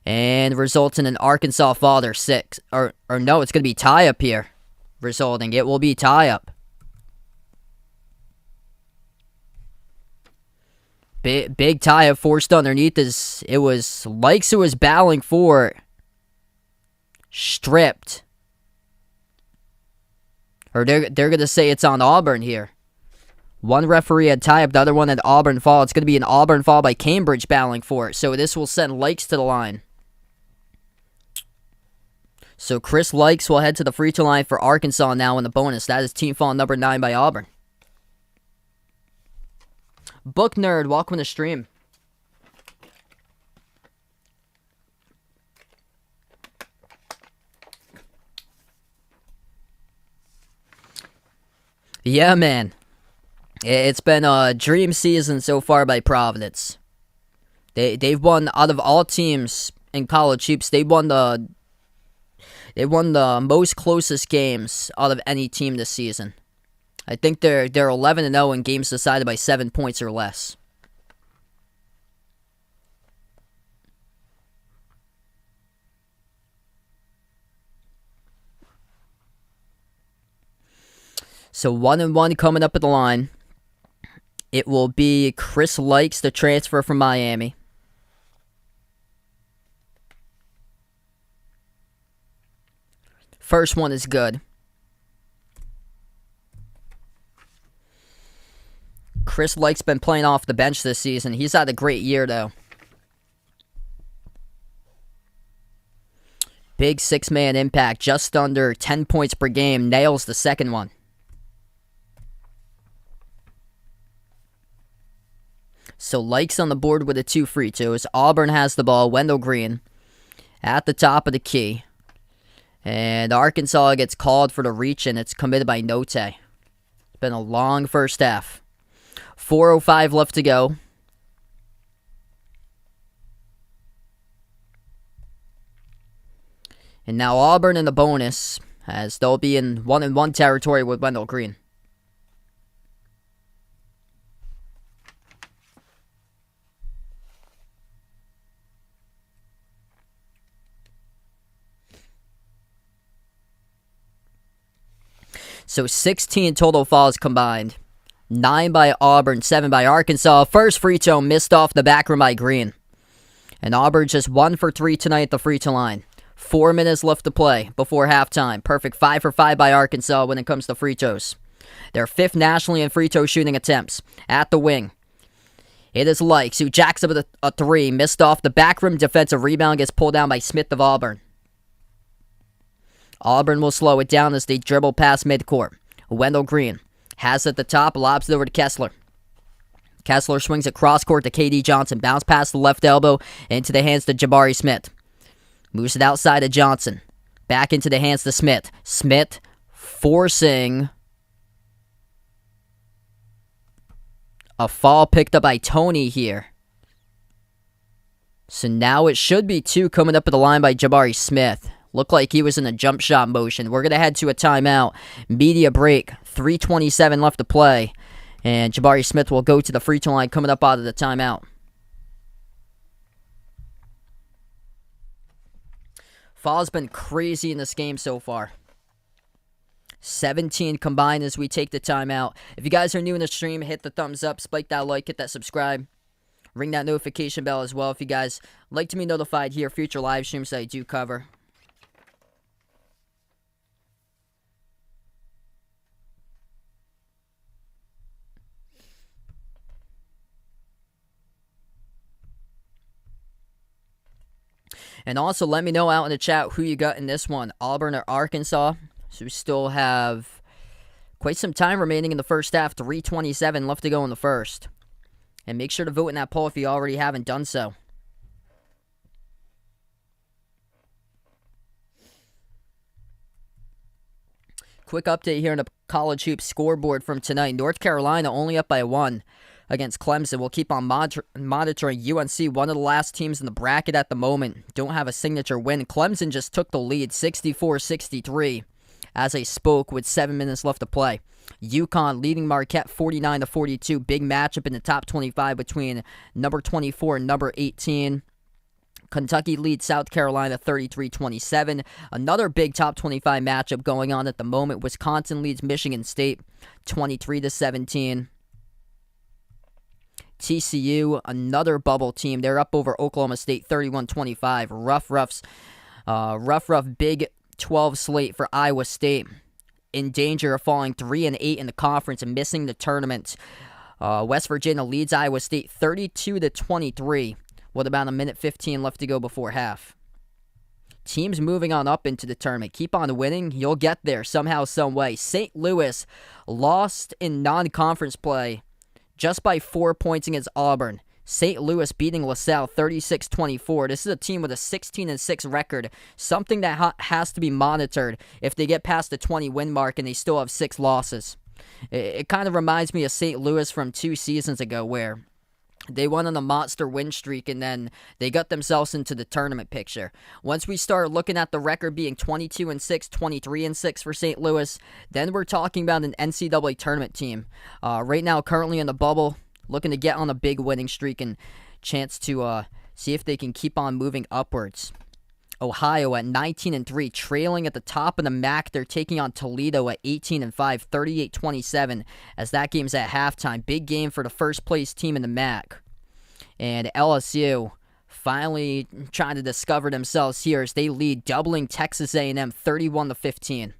And results in an Arkansas fall. They're 6. Or no, it's going to be tie up here. Resulting. It will be tie up. Big tie up forced underneath. It was Likes who was battling for it. Stripped. Or they're going to say it's on Auburn here. One referee had tie up, the other one had Auburn fall. It's going to be an Auburn fall by Cambridge battling for it. So this will send Likes to the line. So Chris Likes will head to the free throw line for Arkansas now in the bonus. That is team foul number 9 by Auburn. Book Nerd, welcome to the stream. Yeah, man. It's been a dream season so far by Providence. They've won out of all teams in college hoops. They won the most closest games out of any team this season. I think they're 11-0 in games decided by 7 points or less. So 1-1 coming up at the line. It will be Chris Likes, the transfer from Miami. First one is good. Chris Likes been playing off the bench this season. He's had a great year, though. Big 6-man impact, just under 10 points per game. Nails the second one. So Likes on the board with a 2 free throws. Auburn has the ball. Wendell Green at the top of the key. And Arkansas gets called for the reach, and it's committed by Note. It's been a long first half. 4:05 left to go. And now Auburn in the bonus, as they'll be in 1-1 territory with Wendell Green. So 16 total fouls combined. 9 by Auburn, 7 by Arkansas. First free throw missed off the back rim by Green. And Auburn just 1 for 3 tonight at the free throw line. 4 minutes left to play before halftime. Perfect 5 for 5 by Arkansas when it comes to free throws. They're 5th nationally in free throw shooting attempts. At the wing, it is Likes who jacks up a 3. Missed off the back rim. Defensive rebound gets pulled down by Smith of Auburn. Auburn will slow it down as they dribble past midcourt. Wendell Green has it at the top, lobs it over to Kessler. Kessler swings it cross court to KD Johnson. Bounce past the left elbow into the hands to Jabari Smith. Moves it outside to Johnson. Back into the hands to Smith. Smith forcing a fall picked up by Tony here. So now it should be 2 coming up at the line by Jabari Smith. Looked like he was in a jump shot motion. We're going to head to a timeout. Media break. 3:27 left to play. And Jabari Smith will go to the free throw line coming up out of the timeout. Fouls been crazy in this game so far. 17 combined as we take the timeout. If you guys are new in the stream, hit the thumbs up, spike that like, hit that subscribe. Ring that notification bell as well if you guys like to be notified here, future live streams that I do cover. And also, let me know out in the chat who you got in this one, Auburn or Arkansas. So we still have quite some time remaining in the first half, 3:27 left to go in the first. And make sure to vote in that poll if you already haven't done so. Quick update here on the college hoops scoreboard from tonight. North Carolina only up by 1 against Clemson. We'll keep on monitoring UNC, one of the last teams in the bracket at the moment. Don't have a signature win. Clemson just took the lead, 64-63, as I spoke with 7 minutes left to play. UConn leading Marquette 49-42. Big matchup in the top 25 between number 24 and number 18. Kentucky leads South Carolina 33-27. Another big top 25 matchup going on at the moment. Wisconsin leads Michigan State 23-17. TCU, another bubble team. They're up over Oklahoma State 31-25. Rough Big 12 slate for Iowa State. In danger of falling 3-8 in the conference and missing the tournament. West Virginia leads Iowa State 32-23. With about 1:15 left to go before half. Teams moving on up into the tournament. Keep on winning. You'll get there somehow, some way. St. Louis lost in non-conference play just by 4 points against Auburn. St. Louis beating LaSalle 36-24. This is a team with a 16-6 record. Something that has to be monitored if they get past the 20-win mark and they still have 6 losses. It kind of reminds me of St. Louis from 2 seasons ago where they went on a monster win streak, and then they got themselves into the tournament picture. Once we start looking at the record being 22-6, 23-6 for St. Louis, then we're talking about an NCAA tournament team. Right now, currently in the bubble, looking to get on a big winning streak and chance to see if they can keep on moving upwards. Ohio at 19-3, trailing at the top of the MAC. They're taking on Toledo at 18-5, 38-27, as that game's at halftime. Big game for the first place team in the MAC. And LSU finally trying to discover themselves here as they lead, doubling Texas A&M 31-15.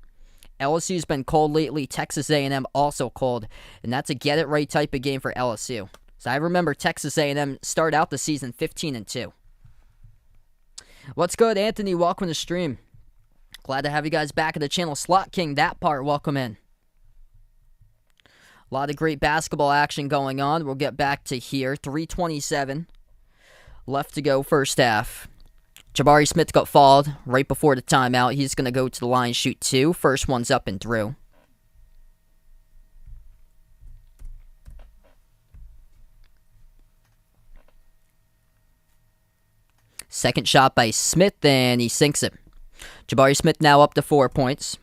LSU's been cold lately. Texas A&M also cold, and that's a get-it-right type of game for LSU. So I remember Texas A&M start out the season 15-2. What's good, Anthony? Welcome to the stream. Glad to have you guys back at the channel. Slot King, that part, welcome in. A lot of great basketball action going on. We'll get back to here. 3:27 left to go first half. Jabari Smith got fouled right before the timeout. He's going to go to the line, shoot 2. First one's up and through. Second shot by Smith, and he sinks it. Jabari Smith now up to 4 points.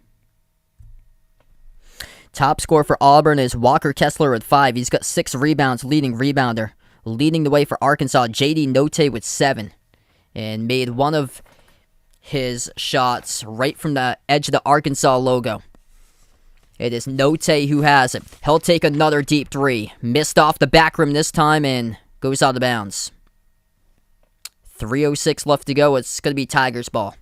Top scorer for Auburn is Walker Kessler with 5. He's got 6 rebounds, leading rebounder. Leading the way for Arkansas, J.D. Notae with 7. And made one of his shots right from the edge of the Arkansas logo. It is Notae who has it. He'll take another deep 3. Missed off the back rim this time and goes out of bounds. 3:06 left to go. It's going to be Tigers ball.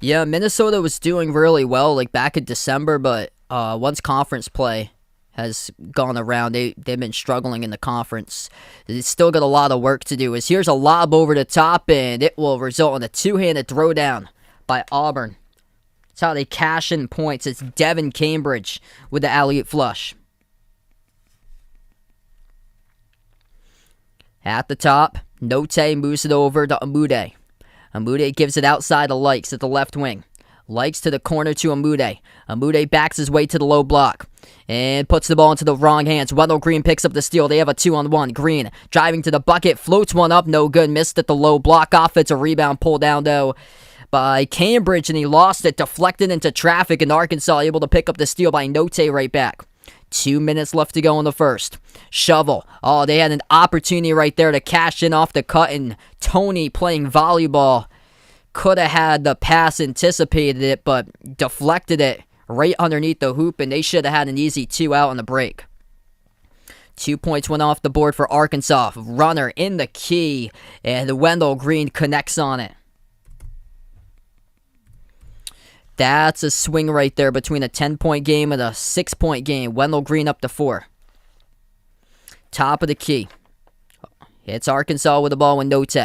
Yeah, Minnesota was doing really well like back in December, but once conference play has gone around, they've been struggling in the conference. They still got a lot of work to do. As here's a lob over the top, and it will result in a two-handed throwdown by Auburn. That's how they cash in points. It's Devin Cambridge with the alley-oop flush. At the top, Notae moves it over to Amude. Amude gives it outside to Likes at the left wing. Likes to the corner to Amude. Amude backs his way to the low block and puts the ball into the wrong hands. Wendell Green picks up the steal. They have a 2-on-1. Green driving to the bucket, floats one up, no good. Missed at the low block. Offensive rebound pulled down though by Cambridge, and he lost it, deflected into traffic, and Arkansas able to pick up the steal by Notae right back. 2 minutes left to go in the first. Shovel. Oh, they had an opportunity right there to cash in off the cut, and Tony playing volleyball could have had the pass, anticipated it, but deflected it right underneath the hoop, and they should have had an easy 2 out on the break. 2 points went off the board for Arkansas. Runner in the key, and Wendell Green connects on it. That's a swing right there between a 10-point game and a 6-point game. Wendell Green up to 4. Top of the key. It's Arkansas with the ball with Note.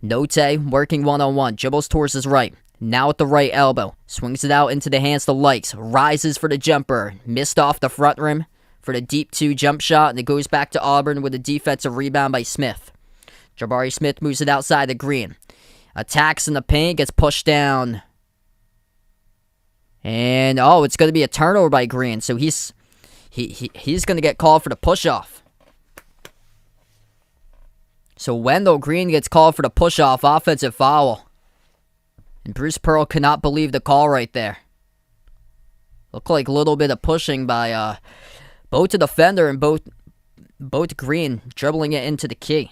Note working one-on-one. Dribbles towards his right. Now at the right elbow. Swings it out into the hands to Likes. Rises for the jumper. Missed off the front rim for the deep 2 jump shot. And it goes back to Auburn with a defensive rebound by Smith. Jabari Smith moves it outside the Green. Attacks in the paint. Gets pushed down. And, it's going to be a turnover by Green. So he's going to get called for the push-off. So Wendell Green gets called for the push-off offensive foul. And Bruce Pearl could not believe the call right there. Looked like a little bit of pushing by both the defender and both Green dribbling it into the key.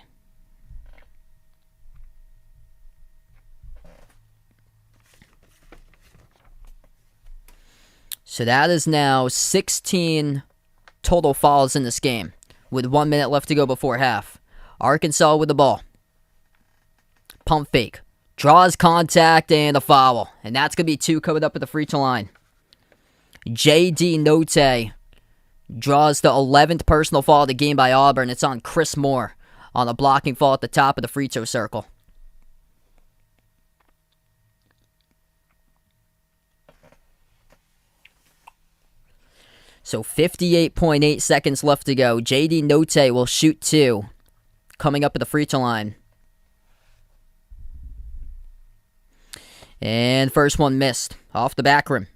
So that is now 16 total fouls in this game, with 1 minute left to go before half. Arkansas with the ball. Pump fake. Draws contact and a foul. And that's going to be 2 coming up at the free throw line. J.D. Note draws the 11th personal foul of the game by Auburn. It's on Chris Moore on a blocking foul at the top of the free throw circle. So 58.8 seconds left to go. J.D. Note will shoot 2 coming up at the free throw line. And first one missed off the back rim.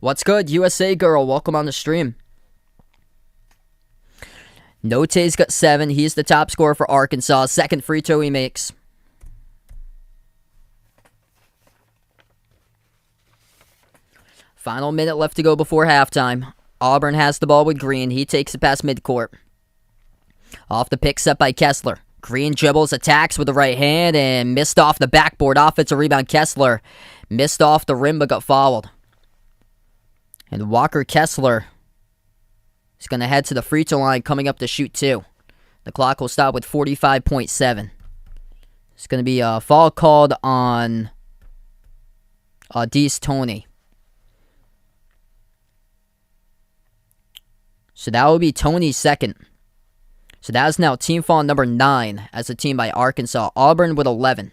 What's good, USA girl? Welcome on the stream. Note's got 7. He's the top scorer for Arkansas. Second free throw he makes. Final minute left to go before halftime. Auburn has the ball with Green. He takes it past midcourt. Off the pick set by Kessler. Green dribbles, attacks with the right hand, and missed off the backboard. Offensive rebound, Kessler. Missed off the rim, but got fouled. And Walker Kessler is going to head to the free throw line, coming up to shoot 2. The clock will stop with 45.7. It's going to be a foul called on Dees Tony. So that will be Tony's second. So that is now team foul number 9 as a team by Arkansas. Auburn with 11.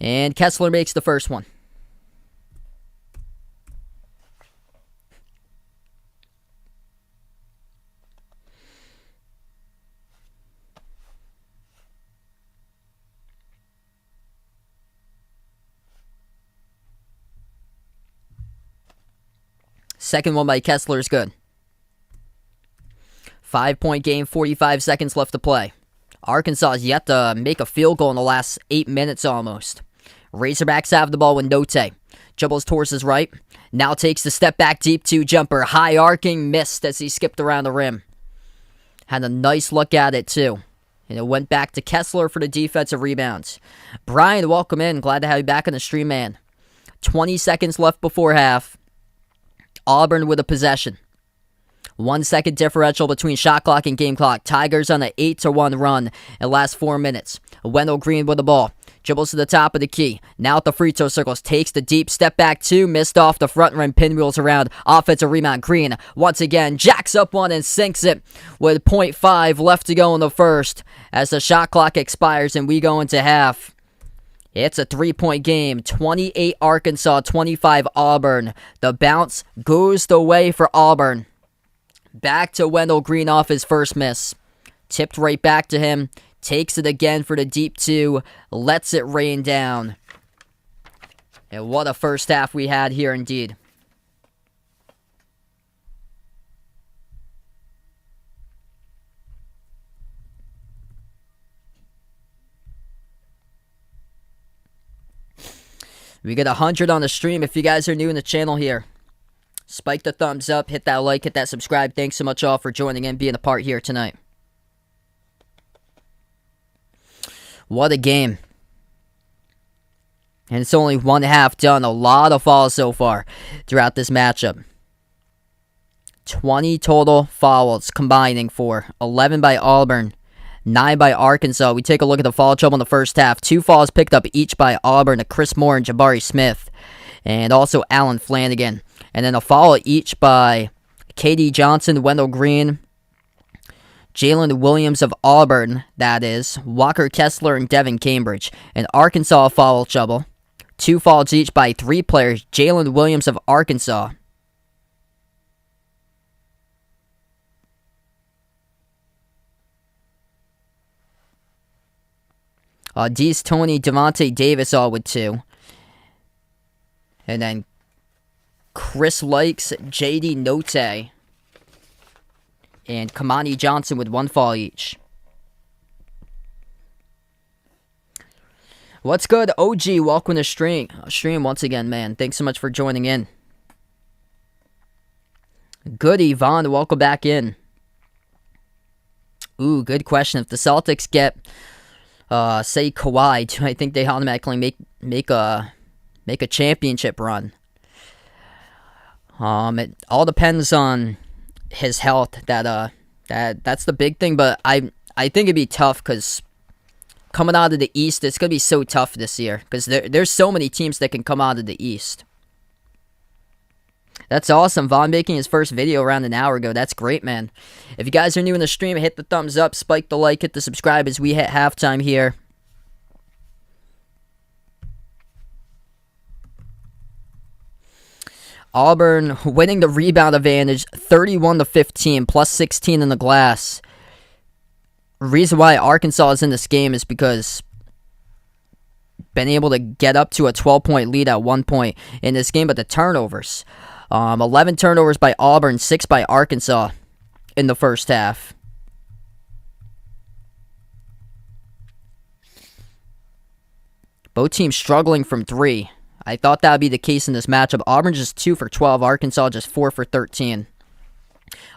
And Kessler makes the first one. Second one by Kessler is good. 5-point game, 45 seconds left to play. Arkansas has yet to make a field goal in the last 8 minutes almost. Razorbacks have the ball with Note. Dribbles towards his right. Now takes the step back deep 2 jumper. High arcing, missed as he skipped around the rim. Had a nice look at it too. And it went back to Kessler for the defensive rebounds. Brian, welcome in. Glad to have you back on the stream, man. 20 seconds left before half. Auburn with a possession. 1 second differential between shot clock and game clock. Tigers on an 8-1 run in the last 4 minutes. Wendell Green with the ball. Dribbles to the top of the key. Now at the free throw circles. Takes the deep step back 2. Missed off the front rim. Pinwheels around. Offensive rebound. Green once again jacks up one and sinks it with 0.5 left to go in the first as the shot clock expires and we go into half. It's a 3-point game. 28 Arkansas, 25 Auburn. The bounce goes the way for Auburn. Back to Wendell Green off his first miss. Tipped right back to him. Takes it again for the deep 2. Lets it rain down. And what a first half we had here indeed. We get 100 on the stream. If you guys are new in the channel here, spike the thumbs up, hit that like, hit that subscribe. Thanks so much all for joining in, being a part here tonight. What a game. And it's only 1 half done. A lot of falls so far throughout this matchup. 20 total fouls combining for 11 by Auburn, 9 by Arkansas. We take a look at the foul trouble in the first half. 2 fouls picked up each by Auburn to Chris Moore and Jabari Smith, and also Alan Flanagan. And then a foul each by K.D. Johnson, Wendell Green, Jalen Williams of Auburn, that is, Walker Kessler, and Devin Cambridge. And Arkansas foul trouble. 2 fouls each by 3 players. Jalen Williams of Arkansas, Dees Tony, Devontae Davis all with 2. And then Chris Likes, J.D. Note, and Kamani Johnson with 1 foul each. What's good, OG? Welcome to stream once again, man. Thanks so much for joining in. Good, Yvonne. Welcome back in. Ooh, good question. If the Celtics get, say, Kawhi, do I think they automatically make a championship run? It all depends on his health. That's the big thing. But I think it'd be tough because coming out of the East, it's gonna be so tough this year because there's so many teams that can come out of the East. That's awesome. Vaughn making his first video around an hour ago. That's great, man. If you guys are new in the stream, hit the thumbs up, spike the like, hit the subscribe as we hit halftime here. Auburn winning the rebound advantage 31-15, plus 16 in the glass. Reason why Arkansas is in this game is because been able to get up to a 12-point lead at one point in this game, but the turnovers. 11 turnovers by Auburn, 6 by Arkansas in the first half. Both teams struggling from 3. I thought that would be the case in this matchup. Auburn just 2 for 12. Arkansas just 4 for 13.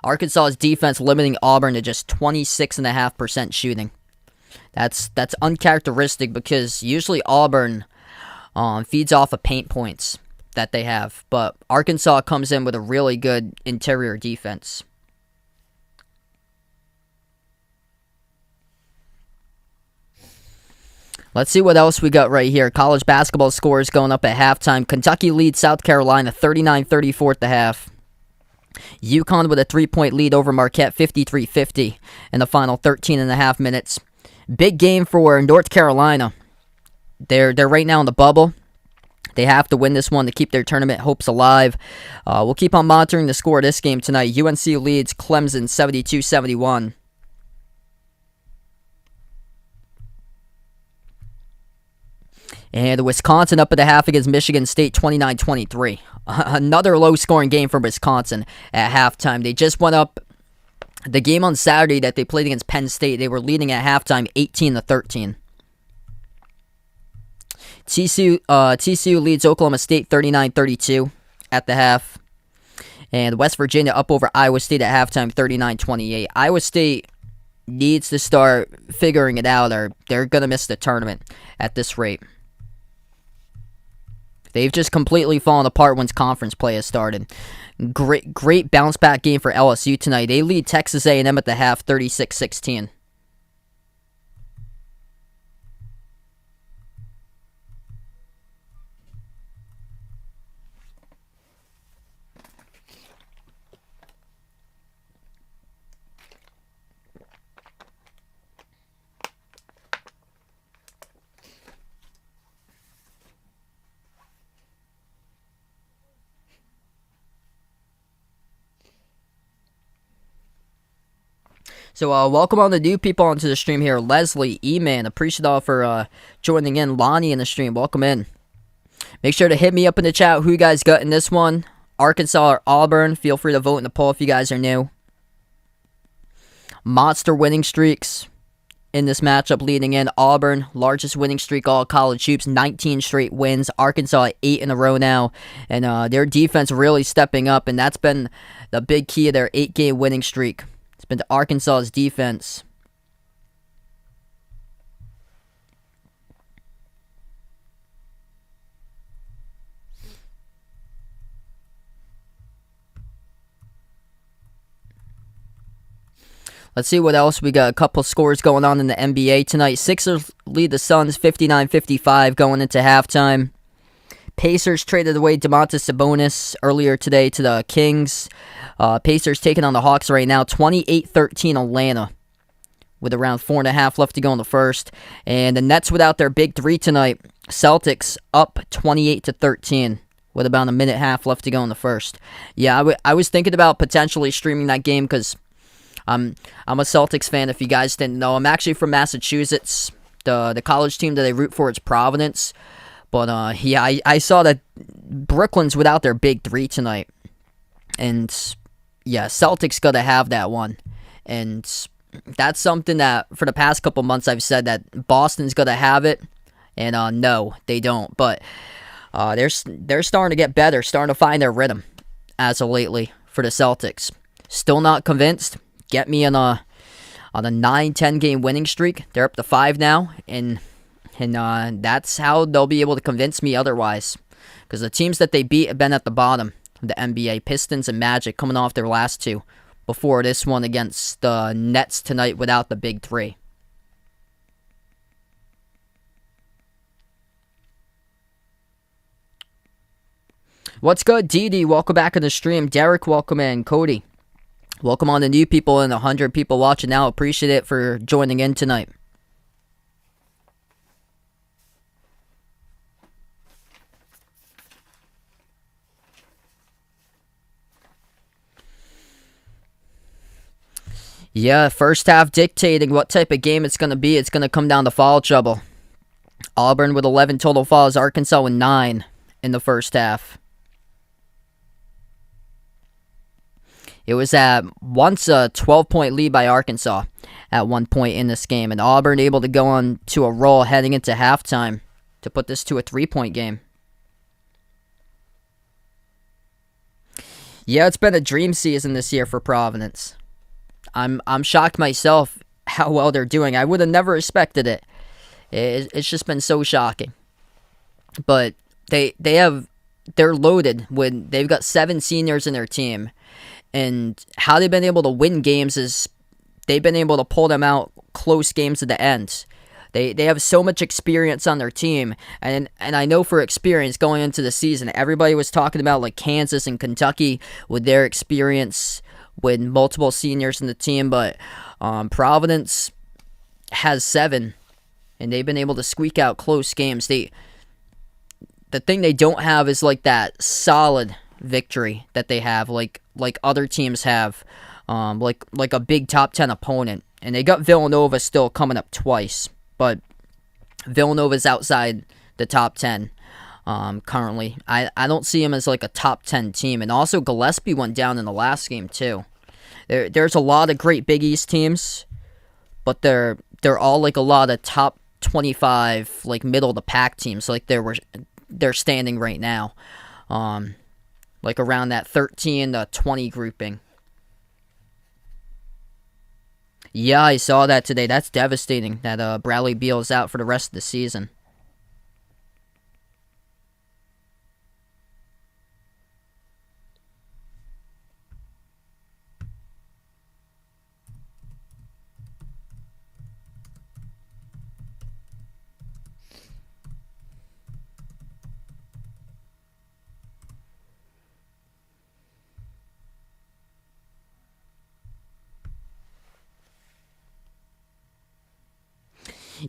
Arkansas's defense limiting Auburn to just 26.5% shooting. That's uncharacteristic because usually Auburn feeds off of paint points that they have. But Arkansas comes in with a really good interior defense. Let's see what else we got right here. College basketball scores going up at halftime. Kentucky leads South Carolina 39-34 at the half. UConn with a 3-point lead over Marquette 53-50 in the final 13.5 minutes. Big game for North Carolina. They're right now in the bubble. They have to win this one to keep their tournament hopes alive. We'll keep on monitoring the score of this game tonight. UNC leads Clemson 72-71. And Wisconsin up at the half against Michigan State 29-23. Another low-scoring game for Wisconsin at halftime. They just went up the game on Saturday that they played against Penn State. They were leading at halftime 18-13. TCU leads Oklahoma State 39-32 at the half. And West Virginia up over Iowa State at halftime 39-28. Iowa State needs to start figuring it out or they're going to miss the tournament at this rate. They've just completely fallen apart once conference play has started. Great bounce back game for LSU tonight. They lead Texas A&M at the half 36-16. So welcome all the new people onto the stream here. Leslie, E-Man, appreciate all for joining in. Lonnie in the stream, welcome in. Make sure to hit me up in the chat who you guys got in this one. Arkansas or Auburn. Feel free to vote in the poll if you guys are new. Monster winning streaks in this matchup leading in. Auburn, largest winning streak all college hoops. 19 straight wins. Arkansas 8 in a row now. And their defense really stepping up. And that's been the big key of their 8-game winning streak. It's been to Arkansas's defense. Let's see what else. We got a couple scores going on in the NBA tonight. Sixers lead the Suns 59-55 going into halftime. Pacers traded away Domantas Sabonis earlier today to the Kings. Pacers taking on the Hawks right now, 28-13 Atlanta, with around 4.5 left to go in the first. And the Nets without their big three tonight. Celtics up 28-13 with about a minute and a half left to go in the first. Yeah, I was thinking about potentially streaming that game because I'm a Celtics fan, if you guys didn't know. I'm actually from Massachusetts. The college team that I root for is Providence. But, yeah, I saw that Brooklyn's without their big three tonight. And, yeah, Celtics got to have that one. And that's something that for the past couple months I've said that Boston's got to have it. And, no, they don't. But they're starting to get better, starting to find their rhythm as of lately for the Celtics. Still not convinced. Get me on a 9-10 game winning streak. They're up to 5 now. And that's how they'll be able to convince me otherwise. Because the teams that they beat have been at the bottom of the NBA. Pistons and Magic coming off their last two. Before this one against the Nets tonight without the big three. What's good, Dee? Welcome back in the stream. Derek, welcome in. Cody, welcome on the new people and 100 people watching now. Appreciate it for joining in tonight. Yeah, first half dictating what type of game it's going to be. It's going to come down to foul trouble. Auburn with 11 total fouls. Arkansas with 9 in the first half. It was at once a 12-point lead by Arkansas at one point in this game. And Auburn able to go on to a roll heading into halftime to put this to a 3-point game. Yeah, it's been a dream season this year for Providence. I'm shocked myself how well they're doing. I would have never expected it. It's just been so shocking. But they're loaded when they've got 7 seniors in their team. And how they've been able to win games is they've been able to pull them out close games at the end. They have so much experience on their team. And I know for experience going into the season, everybody was talking about like Kansas and Kentucky with their experience with multiple seniors in the team. But Providence has 7, and they've been able to squeak out close games. The thing they don't have is like that solid victory that they have, like other teams have, like a big top 10 opponent. And they got Villanova still coming up twice, but Villanova's outside the top 10 currently. I don't see them as like a top 10 team. And also Gillespie went down in the last game too. There's a lot of great Big East teams, but they're all like a lot of top 25, like middle of the pack teams, like they're standing right now. Like around that 13 to 20 grouping. Yeah, I saw that today. That's devastating that Bradley Beal is out for the rest of the season.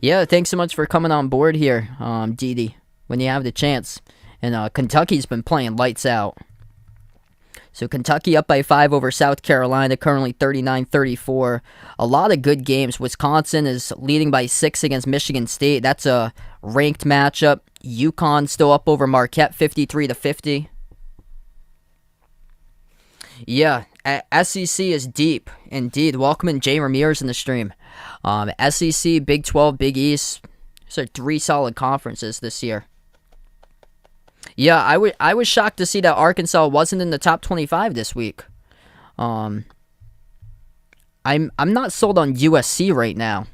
Yeah, thanks so much for coming on board here, Dee, when you have the chance. And Kentucky's been playing lights out. So Kentucky up by 5 over South Carolina, currently 39-34. A lot of good games. Wisconsin is leading by 6 against Michigan State. That's a ranked matchup. UConn still up over Marquette, 53-50. Yeah, SEC is deep, indeed. Welcome in Jay Ramirez in the stream. SEC, Big 12, Big East. Those are 3 solid conferences this year. Yeah, I was shocked to see that Arkansas wasn't in the top 25 this week. I'm not sold on USC right now.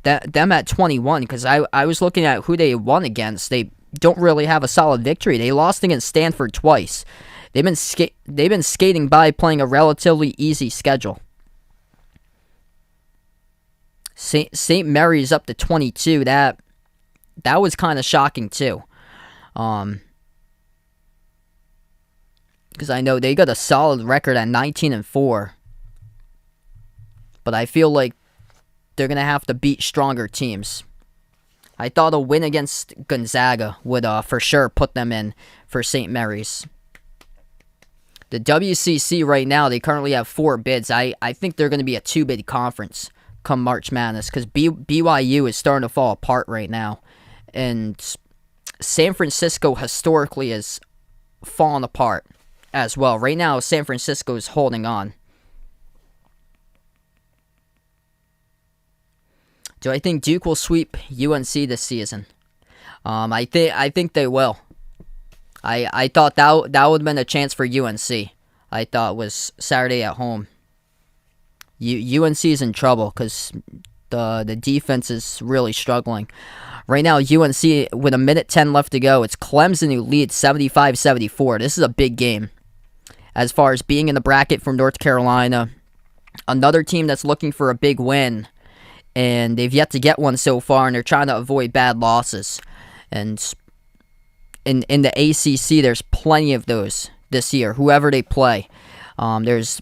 Them at 21, because I was looking at who they won against. They don't really have a solid victory. They lost against Stanford twice. They've been skating by, playing a relatively easy schedule. St. Mary's up to 22. That was kind of shocking too. Because I know they got a solid record at 19-4. But I feel like they're going to have to beat stronger teams. I thought a win against Gonzaga would for sure put them in for St. Mary's. The WCC right now, they currently have 4 bids. I think they're going to be a 2-bid conference come March Madness because BYU is starting to fall apart right now. And San Francisco historically has fallen apart as well. Right now, San Francisco is holding on. Do I think Duke will sweep UNC this season? I think they will. I thought that would have been a chance for UNC. I thought it was Saturday at home. UNC is in trouble because the defense is really struggling. Right now, UNC, with 1:10 left to go, it's Clemson who leads 75-74. This is a big game. As far as being in the bracket from North Carolina, another team that's looking for a big win, and they've yet to get one so far, and they're trying to avoid bad losses. And in the ACC, there's plenty of those this year, whoever they play. There's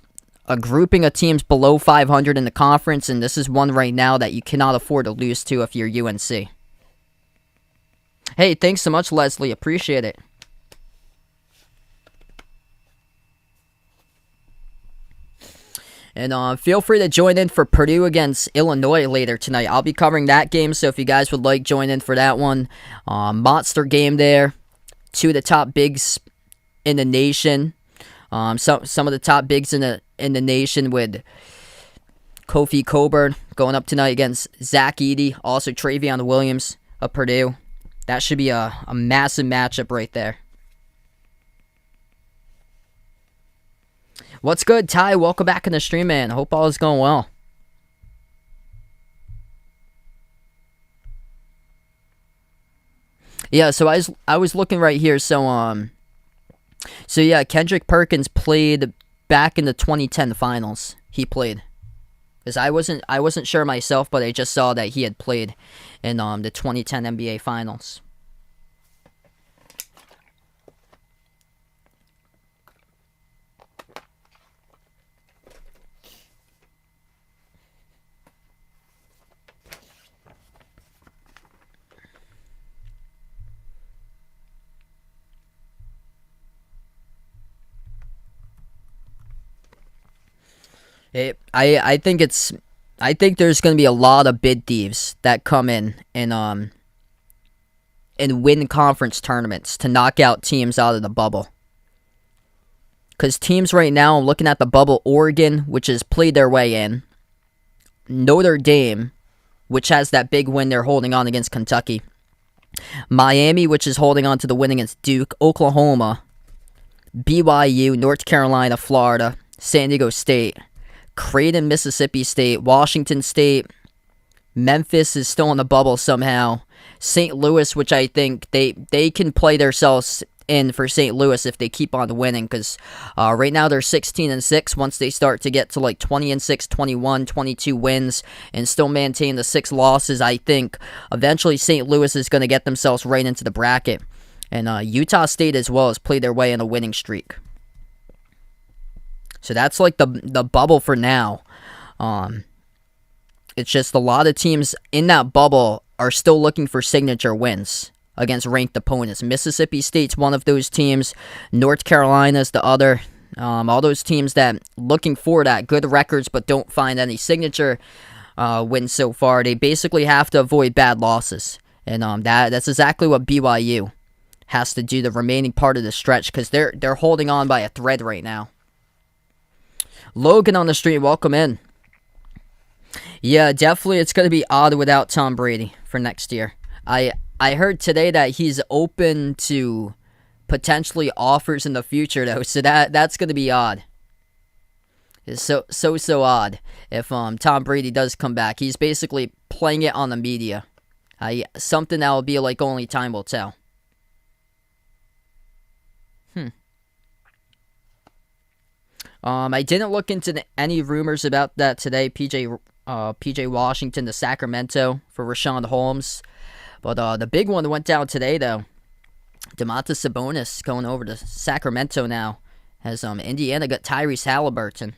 a grouping of teams below 500 in the conference, and this is one right now that you cannot afford to lose to if you're UNC. Hey, thanks so much, Leslie. Appreciate it. And feel free to join in for Purdue against Illinois later tonight. I'll be covering that game, so if you guys would like, join in for that one. Monster game there. 2 of the top bigs in the nation. Some of the top bigs in the nation with Kofi Cockburn going up tonight against Zach Edey. Also Travion Williams of Purdue. That should be a massive matchup right there. What's good, Ty? Welcome back in the stream, man. Hope all is going well. Yeah, so I was looking right here. So yeah, Kendrick Perkins played back in the 2010 finals. He played. Because I wasn't sure myself, but I just saw that he had played in the 2010 NBA finals. I think there's going to be a lot of bid thieves that come in and win conference tournaments to knock out teams out of the bubble. Because teams right now, I'm looking at the bubble, Oregon, which has played their way in, Notre Dame, which has that big win they're holding on against Kentucky, Miami, which is holding on to the win against Duke, Oklahoma, BYU, North Carolina, Florida, San Diego State, Creighton, Mississippi State, Washington State, Memphis is still in the bubble somehow, St. Louis, which I think they can play themselves in for St. Louis if they keep on winning, because right now they're 16-6. Once they start to get to like 20-6, 21, 22 wins, and still maintain the 6 losses, I think eventually St. Louis is going to get themselves right into the bracket. And Utah State as well has played their way in a winning streak. So that's like the bubble for now. It's just a lot of teams in that bubble are still looking for signature wins against ranked opponents. Mississippi State's one of those teams. North Carolina's the other. All those teams that looking for that good records but don't find any signature wins so far. They basically have to avoid bad losses. And that's exactly what BYU has to do the remaining part of the stretch, because they're holding on by a thread right now. Logan on the street, welcome in. Yeah, definitely it's going to be odd without Tom Brady for next year. I heard today that he's open to potentially offers in the future, though, so that's going to be odd. It's so odd if Tom Brady does come back. He's basically playing it on the media. Something that will be like only time will tell. I didn't look into any rumors about that today. PJ PJ Washington to Sacramento for Rashawn Holmes. But the big one that went down today, though, Domantas Sabonis going over to Sacramento now, as Indiana got Tyrese Halliburton.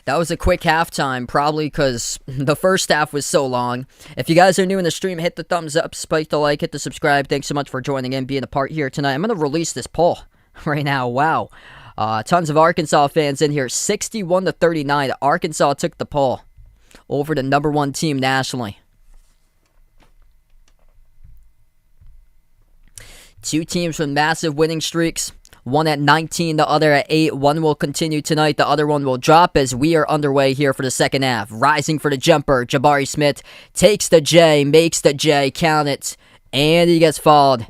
That was a quick halftime, probably because the first half was so long. If you guys are new in the stream, hit the thumbs up, spike the like, hit the subscribe. Thanks so much for joining in, being a part here tonight. I'm going to release this poll right now. Wow. Tons of Arkansas fans in here. 61-39. Arkansas took the poll over the number one team nationally. Two teams with massive winning streaks. One at 19, the other at 8. One will continue tonight. The other one will drop as we are underway here for the second half. Rising for the jumper, Jabari Smith takes the J, makes the J, count it, and he gets fouled.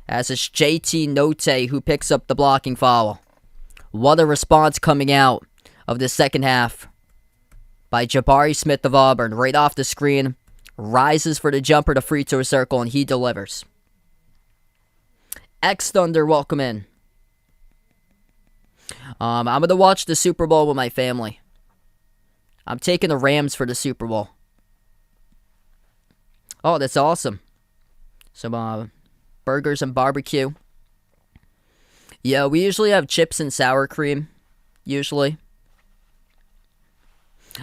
As it's JT Note who picks up the blocking foul. What a response coming out of the second half by Jabari Smith of Auburn. Right off the screen, rises for the jumper to free throw circle, and he delivers. X-Thunder, welcome in. I'm going to watch the Super Bowl with my family. I'm taking the Rams for the Super Bowl. Oh, that's awesome. Some burgers and barbecue. Yeah, we usually have chips and sour cream. Usually.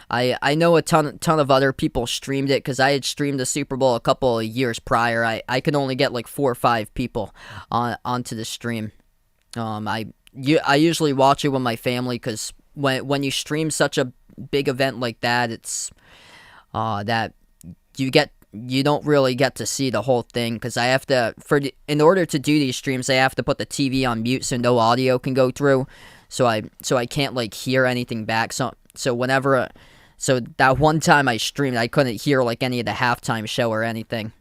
I know a ton of other people streamed it because I had streamed the Super Bowl a couple of years prior. I could only get like 4 or 5 people onto the stream. I usually watch it with my family because when you stream such a big event like that, it's that you don't really get to see the whole thing because I have to in order to do these streams I have to put the TV on mute so no audio can go through, so I can't like hear anything back. So that one time I streamed, I couldn't hear like any of the halftime show or anything.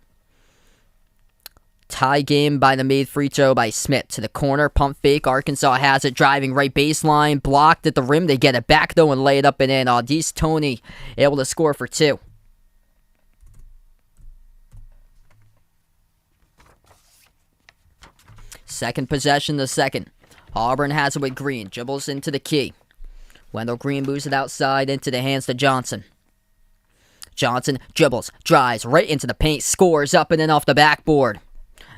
Tie game by the made free throw by Smith to the corner. Pump fake. Arkansas has it. Driving right baseline. Blocked at the rim. They get it back though and lay it up and in. Audice Toney able to score for 2. Second possession, the second. Auburn has it with Green. Dribbles into the key. Wendell Green moves it outside into the hands to Johnson. Johnson dribbles. Drives right into the paint. Scores up and in off the backboard.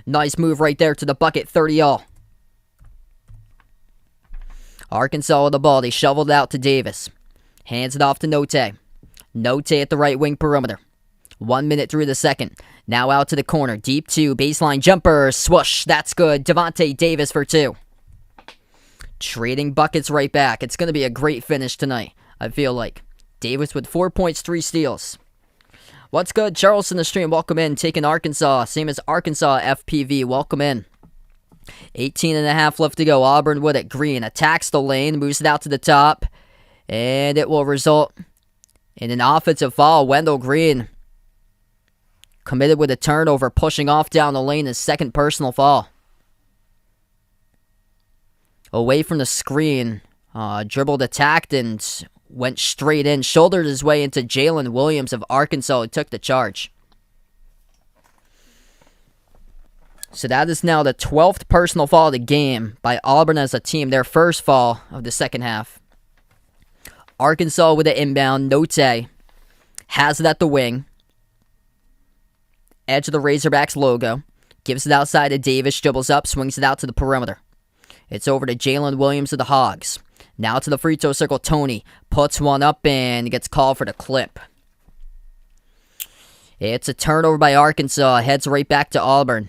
Nice move right there to the bucket, 30-all. Arkansas with the ball. They shoveled it out to Davis. Hands it off to Note. Note at the right wing perimeter. 1 minute through the second. Now out to the corner. Deep 2. Baseline jumper. Swoosh. That's good. Devontae Davis for 2. Trading buckets right back. It's going to be a great finish tonight, I feel like. Davis with 4 points, 3 steals. What's good? Charles in the stream. Welcome in. Taking Arkansas. Same as Arkansas FPV. Welcome in. 18.5 left to go. Auburn with it. Green attacks the lane. Moves it out to the top. And it will result in an offensive foul. Wendell Green committed with a turnover. Pushing off down the lane. His second personal foul. Away from the screen. Dribbled, attacked, and went straight in, shouldered his way into Jalen Williams of Arkansas, who took the charge. So that is now the 12th personal foul of the game by Auburn as a team, their first foul of the second half. Arkansas with the inbound. Note has it at the wing. Edge of the Razorbacks logo. Gives it outside to Davis, dribbles up, swings it out to the perimeter. It's over to Jalen Williams of the Hogs. Now to the free throw circle, Toney puts one up and gets called for the clip. It's a turnover by Arkansas, heads right back to Auburn.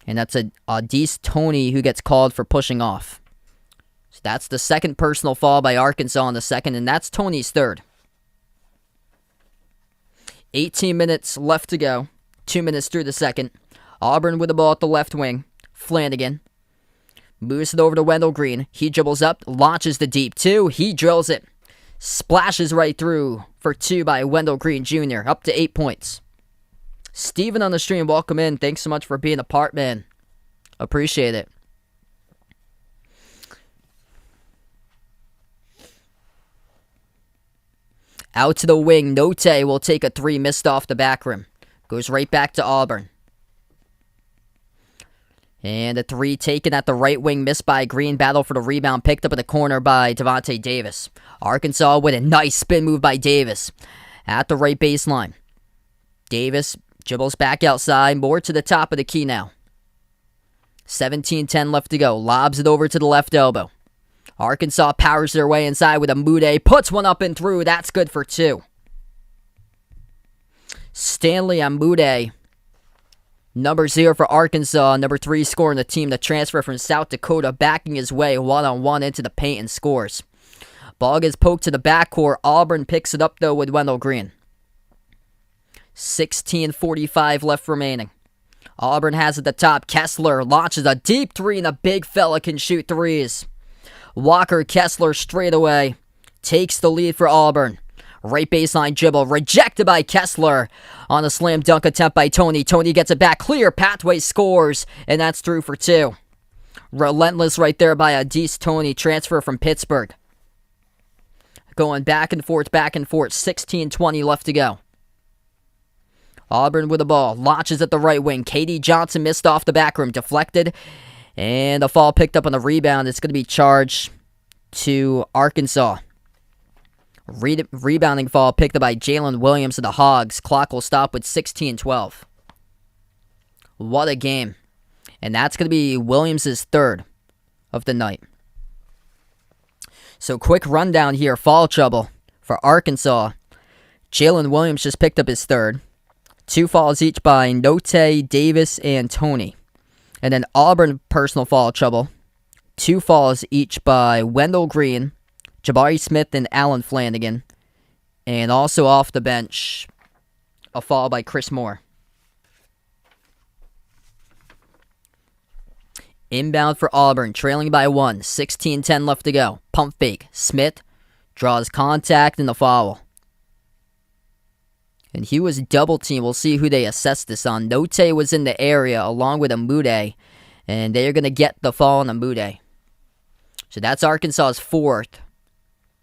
And that's Audice Toney who gets called for pushing off. So that's the second personal foul by Arkansas in the second, and that's Toney's third. 18 minutes left to go. 2 minutes through the second. Auburn with the ball at the left wing. Flanagan moves it over to Wendell Green. He dribbles up, launches the deep 2. He drills it. Splashes right through for 2 by Wendell Green Jr. Up to 8 points. Steven on the stream, welcome in. Thanks so much for being a part, man. Appreciate it. Out to the wing. Note will take a 3 missed off the back rim. Goes right back to Auburn. And the three taken at the right wing, missed by Green. Battle for the rebound, picked up in the corner by Devontae Davis. Arkansas with a nice spin move by Davis at the right baseline. Davis dribbles back outside, more to the top of the key now. 17-10 left to go. Lobs it over to the left elbow. Arkansas powers their way inside with a Mude. Puts one up and through. That's good for two. Stanley Amude, number 0 for Arkansas, number 3 scoring the team. The transfer from South Dakota backing his way one-on-one into the paint and scores. Ball gets poked to the backcourt. Auburn picks it up, though, with Wendell Green. 16:45 left remaining. Auburn has at the top. Kessler launches a deep three, and a big fella can shoot threes. Walker Kessler straight away takes the lead for Auburn. Right baseline dribble, rejected by Kessler on a slam dunk attempt by Tony. Tony gets it back, clear pathway, scores, and that's through for two. Relentless right there by Adise Tony, transfer from Pittsburgh. Going back and forth, 16:20 left to go. Auburn with the ball, launches at the right wing. Katie Johnson missed off the back rim, deflected, and the fall picked up on the rebound. It's going to be charged to Arkansas. Rebounding fall picked up by Jalen Williams of the Hogs. Clock will stop with 16:12. What a game. And that's going to be Williams' third of the night. So quick rundown here. Foul trouble for Arkansas. Jalen Williams just picked up his third. 2 fouls each by Note, Davis, and Tony. And then Auburn personal foul trouble. 2 fouls each by Wendell Green, Jabari Smith, and Alan Flanagan. And also off the bench, a foul by Chris Moore. Inbound for Auburn, trailing by 1. 16:10 left to go. Pump fake. Smith draws contact and the foul. And he was double teamed. We'll see who they assess this on. Note was in the area along with Amude. And they are going to get the foul on Amude. So that's Arkansas's fourth.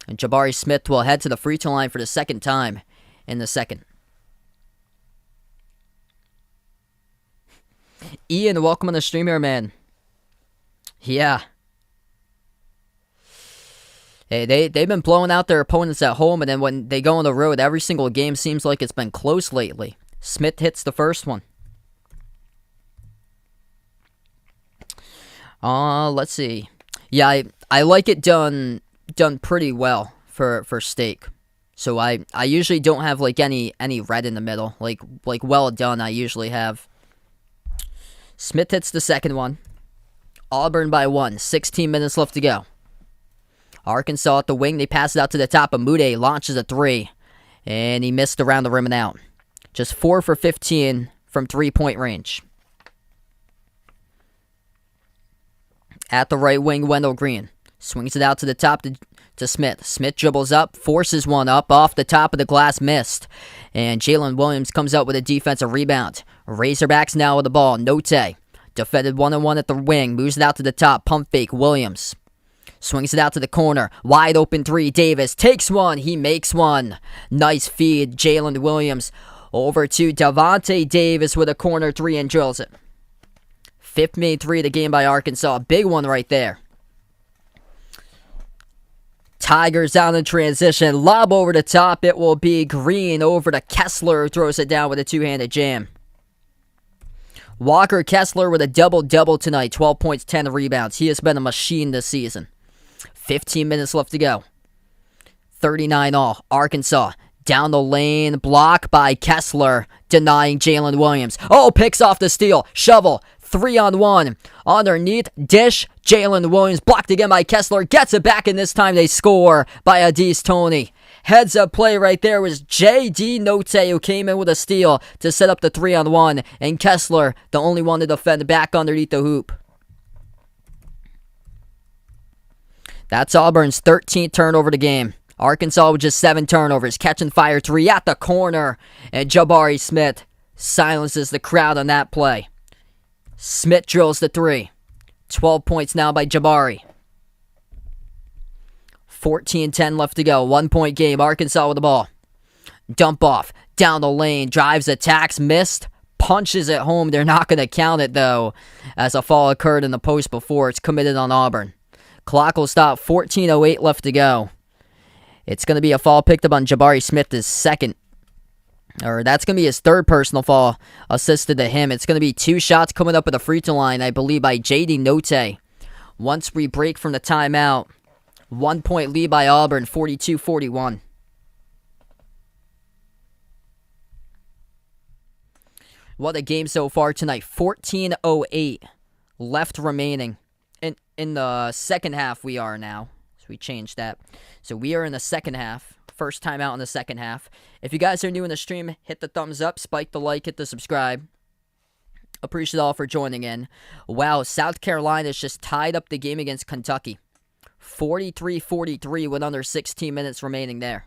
And Jabari Smith will head to the free throw line for the second time in the second. Ian, welcome on the stream here, man. Yeah. Hey, they've been blowing out their opponents at home, and then when they go on the road, every single game seems like it's been close lately. Smith hits the first one. Let's see. Yeah, I like it done pretty well for steak. So I usually don't have like any red in the middle. Like well done I usually have. Smith hits the second one. Auburn by 1. 16 minutes left to go. Arkansas at the wing. They pass it out to the top. Amude launches a 3. And he missed around the rim and out. Just 4 for 15 from 3-point range. At the right wing, Wendell Green. Swings it out to the top to Smith. Smith dribbles up, forces one up, off the top of the glass, missed. And Jalen Williams comes out with a defensive rebound. Razorbacks now with the ball. Note defended 1-on-1 at the wing. Moves it out to the top. Pump fake. Williams swings it out to the corner. Wide open 3. Davis takes one. He makes one. Nice feed. Jalen Williams over to Devontae Davis with a corner 3 and drills it. 5th made 3 of the game by Arkansas. Big one right there. Tigers down in transition. Lob over the top. It will be Green over to Kessler. Throws it down with a 2-handed jam. Walker Kessler with a double-double tonight. 12 points, 10 rebounds. He has been a machine this season. 15 minutes left to go. 39 all. Arkansas down the lane. Block by Kessler. Denying Jalen Williams. Oh, picks off the steal. Shovel. 3-on-1. Underneath. Dish. Jalen Williams blocked again by Kessler. Gets it back, and this time they score by Adise Tony. Heads up play right there was J.D. Note, who came in with a steal to set up the 3-on-1. And Kessler, the only one to defend, back underneath the hoop. That's Auburn's 13th turnover of the game. Arkansas with just 7 turnovers. Catch and fire 3 at the corner. And Jabari Smith silences the crowd on that play. Smith drills the 3. 12 points now by Jabari. 14-10 left to go. 1-point game. Arkansas with the ball. Dump off. Down the lane. Drives, attacks, missed. punches it home. They're not going to count it, though, as a foul occurred in the post before. It's committed on Auburn. Clock will stop. 14:08 left to go. It's going to be a foul picked up on Jabari Smith, his second. Or that's going to be his third personal foul assisted to him. It's going to be 2 shots coming up at the free throw line, I believe, by J.D. Note. Once we break from the timeout, 1 point lead by Auburn, 42-41. What a game so far tonight. 14:08 left remaining. In the second half we are now. So we changed that. So we are in the second half. First time out in the second half. If you guys are new in the stream, hit the thumbs up, spike the like, hit the subscribe. Appreciate all for joining in. Wow, South Carolina's just tied up the game against Kentucky. 43-43 with under 16 minutes remaining there.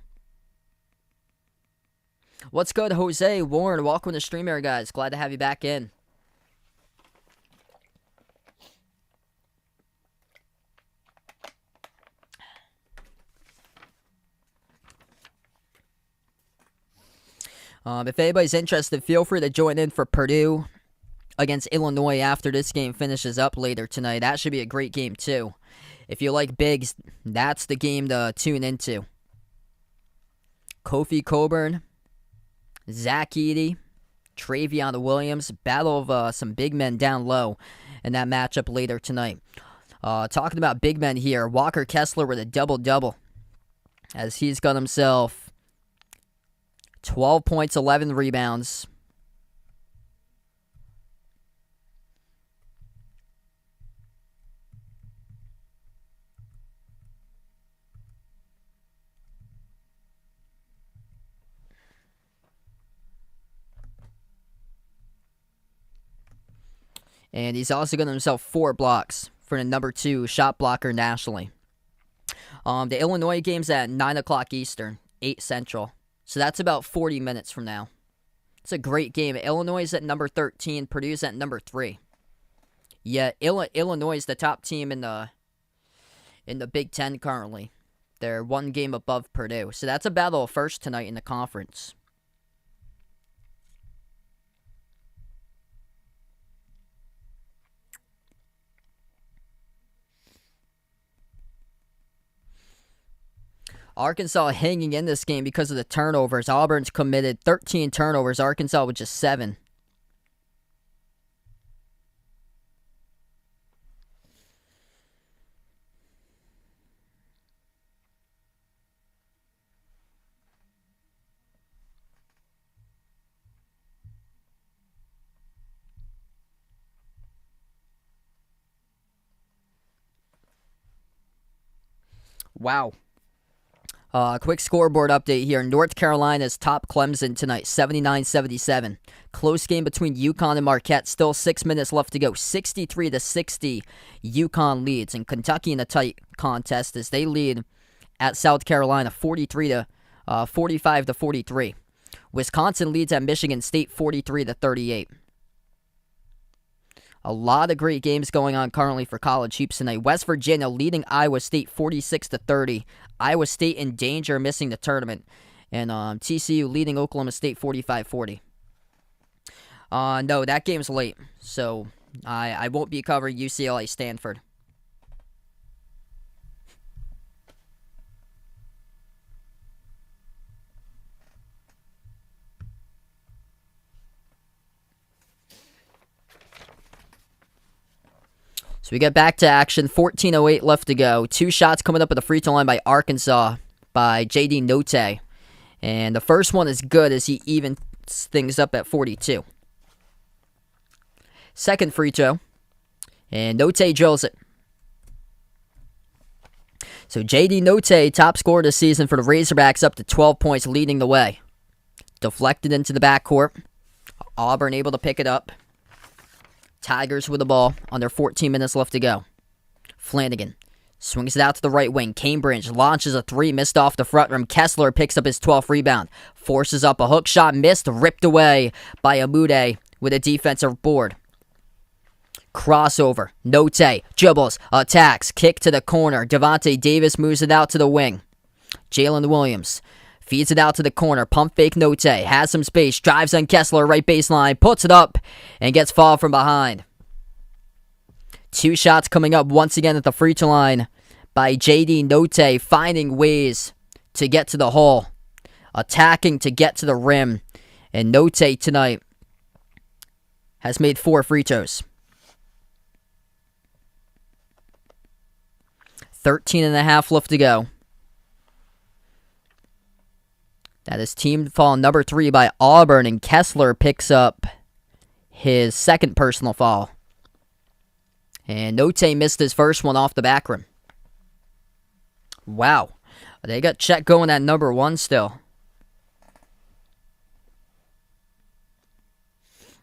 What's good, Jose, Warren? Welcome to the stream here, guys. Glad to have you back in. If anybody's interested, feel free to join in for Purdue against Illinois after this game finishes up later tonight. That should be a great game, too. If you like bigs, that's the game to tune into. Kofi Cockburn, Zach Edey, Travion Williams, battle of some big men down low in that matchup later tonight. Talking about big men here, Walker Kessler with a double-double as he's got himself 12 points, 11 rebounds. And he's also got himself 4 blocks for the number 2 shot blocker nationally. The Illinois game's at 9 o'clock Eastern, 8 Central. So that's about 40 minutes from now. It's a great game. Illinois is at number 13. Purdue's at number 3. Yet Illinois is the top team in the Big Ten currently. They're 1 game above Purdue. So that's a battle of first tonight in the conference. Arkansas hanging in this game because of the turnovers. Auburn's committed 13 turnovers. Arkansas with just 7. Wow. Quick scoreboard update here. North Carolina's top Clemson tonight, 79-77. Close game between UConn and Marquette. Still 6 minutes left to go. 63-60, UConn leads. And Kentucky in a tight contest as they lead at South Carolina, 45-43. Wisconsin leads at Michigan State, 43-38. A lot of great games going on currently for college hoops tonight. West Virginia leading Iowa State 46-30. Iowa State in danger, missing the tournament. And TCU leading Oklahoma State 45-40. No, that game's late. So I won't be covering UCLA Stanford. So we get back to action. 14:08 left to go. 2 shots coming up at the free throw line by Arkansas by J.D. Note. And the first one is good as he evens things up at 42. Second free throw. And Note drills it. So J.D. Note, top scorer this season for the Razorbacks, up to 12 points, leading the way. Deflected into the backcourt. Auburn able to pick it up. Tigers with the ball under 14 minutes left to go. Flanagan swings it out to the right wing. Cambridge launches a 3, missed off the front rim. Kessler picks up his 12th rebound. Forces up a hook shot, missed, ripped away by Amude with a defensive board. Crossover. Note dribbles, attacks, kick to the corner. Devontae Davis moves it out to the wing. Jalen Williams Feeds it out to the corner. Pump fake Note. Has some space. Drives on Kessler. Right baseline. Puts it up. And gets fouled from behind. 2 shots coming up once again at the free throw line by J.D. Note. Finding ways to get to the hole. Attacking to get to the rim. And Note tonight has made 4 free throws. 13.5 left to go. That is team foul number 3 by Auburn, and Kessler picks up his second personal foul. And Note missed his first one off the back rim. Wow. They got Chet going at number 1 still.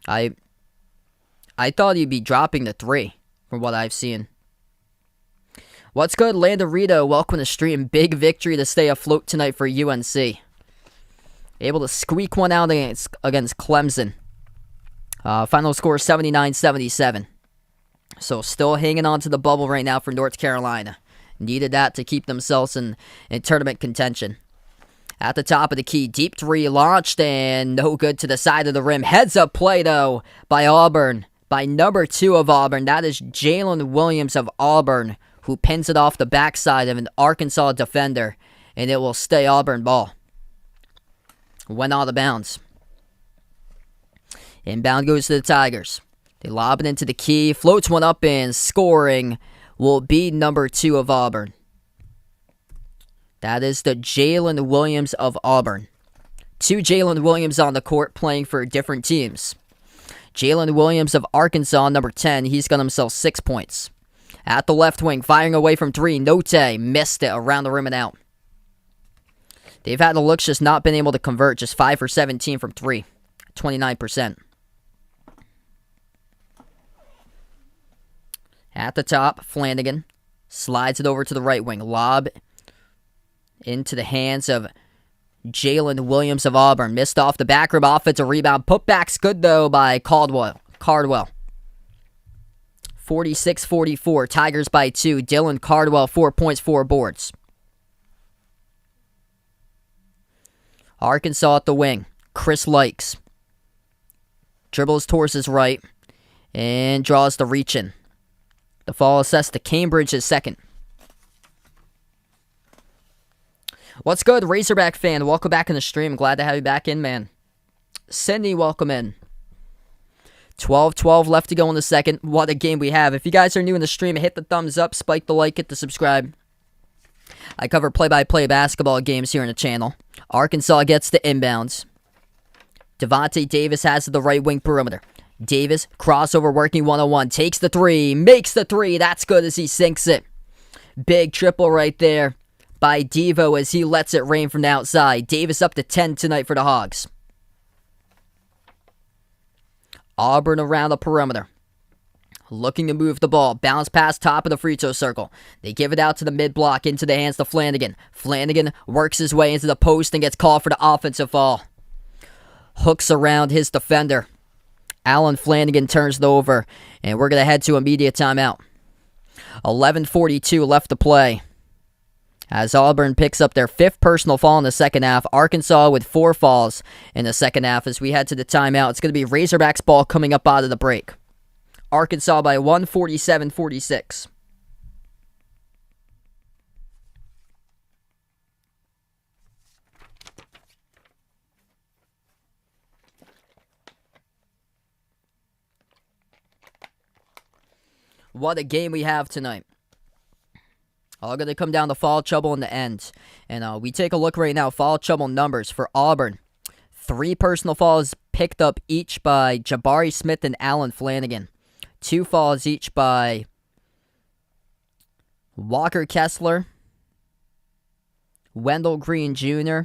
I thought he'd be dropping the 3 from what I've seen. What's good, Landorito? Welcome to the stream. Big victory to stay afloat tonight for UNC. Able to squeak one out against Clemson. Final score 79-77. So still hanging on to the bubble right now for North Carolina. Needed that to keep themselves in tournament contention. At the top of the key, deep 3 launched and no good to the side of the rim. Heads up play though by Auburn. By number 2 of Auburn. That is Jalen Williams of Auburn, who pins it off the backside of an Arkansas defender. And it will stay Auburn ball. Went out of bounds. Inbound goes to the Tigers. They lob it into the key. Floats one up and scoring will be number 2 of Auburn. That is the Jalen Williams of Auburn. 2 Jalen Williams on the court playing for different teams. Jalen Williams of Arkansas, number 10. He's got himself 6 points. At the left wing, firing away from 3. Note missed it around the rim and out. They've had the looks, just not been able to convert. Just 5 for 17 from 3. 29%. At the top, Flanagan slides it over to the right wing. Lob into the hands of Jalen Williams of Auburn. Missed off the back rim. Offensive rebound. Putback's good, though, by Cardwell. 46-44. Tigers by 2. Dylan Cardwell, 4 points, 4 boards. Arkansas at the wing. Chris Likes. Dribbles towards his right. And draws the reach in. The foul assessed to Cambridge, his second. What's good, Razorback fan? Welcome back in the stream. Glad to have you back in, man. Cindy, welcome in. 12-12 left to go in the second. What a game we have. If you guys are new in the stream, hit the thumbs up, spike the like, hit the subscribe. I cover play-by-play basketball games here on the channel. Arkansas gets the inbounds. Devontae Davis has the right wing perimeter. Davis, crossover working 1-on-1, takes the 3, makes the 3. That's good as he sinks it. Big triple right there by Devo as he lets it rain from the outside. Davis up to 10 tonight for the Hogs. Auburn around the perimeter. Looking to move the ball. Bounce pass top of the free throw circle. They give it out to the mid-block into the hands of Flanagan. Flanagan works his way into the post and gets called for the offensive foul. Hooks around his defender. Alan Flanagan turns it over, and we're going to head to immediate timeout. 11:42 left to play. As Auburn picks up their 5th personal foul in the second half. Arkansas with 4 fouls in the second half as we head to the timeout. It's going to be Razorbacks ball coming up out of the break. Arkansas by 1, 47-46. What a game we have tonight. All going to come down to foul trouble in the end. And we take a look right now. Foul trouble numbers for Auburn. 3 personal fouls picked up each by Jabari Smith and Alan Flanagan. 2 fouls each by Walker Kessler, Wendell Green Jr.,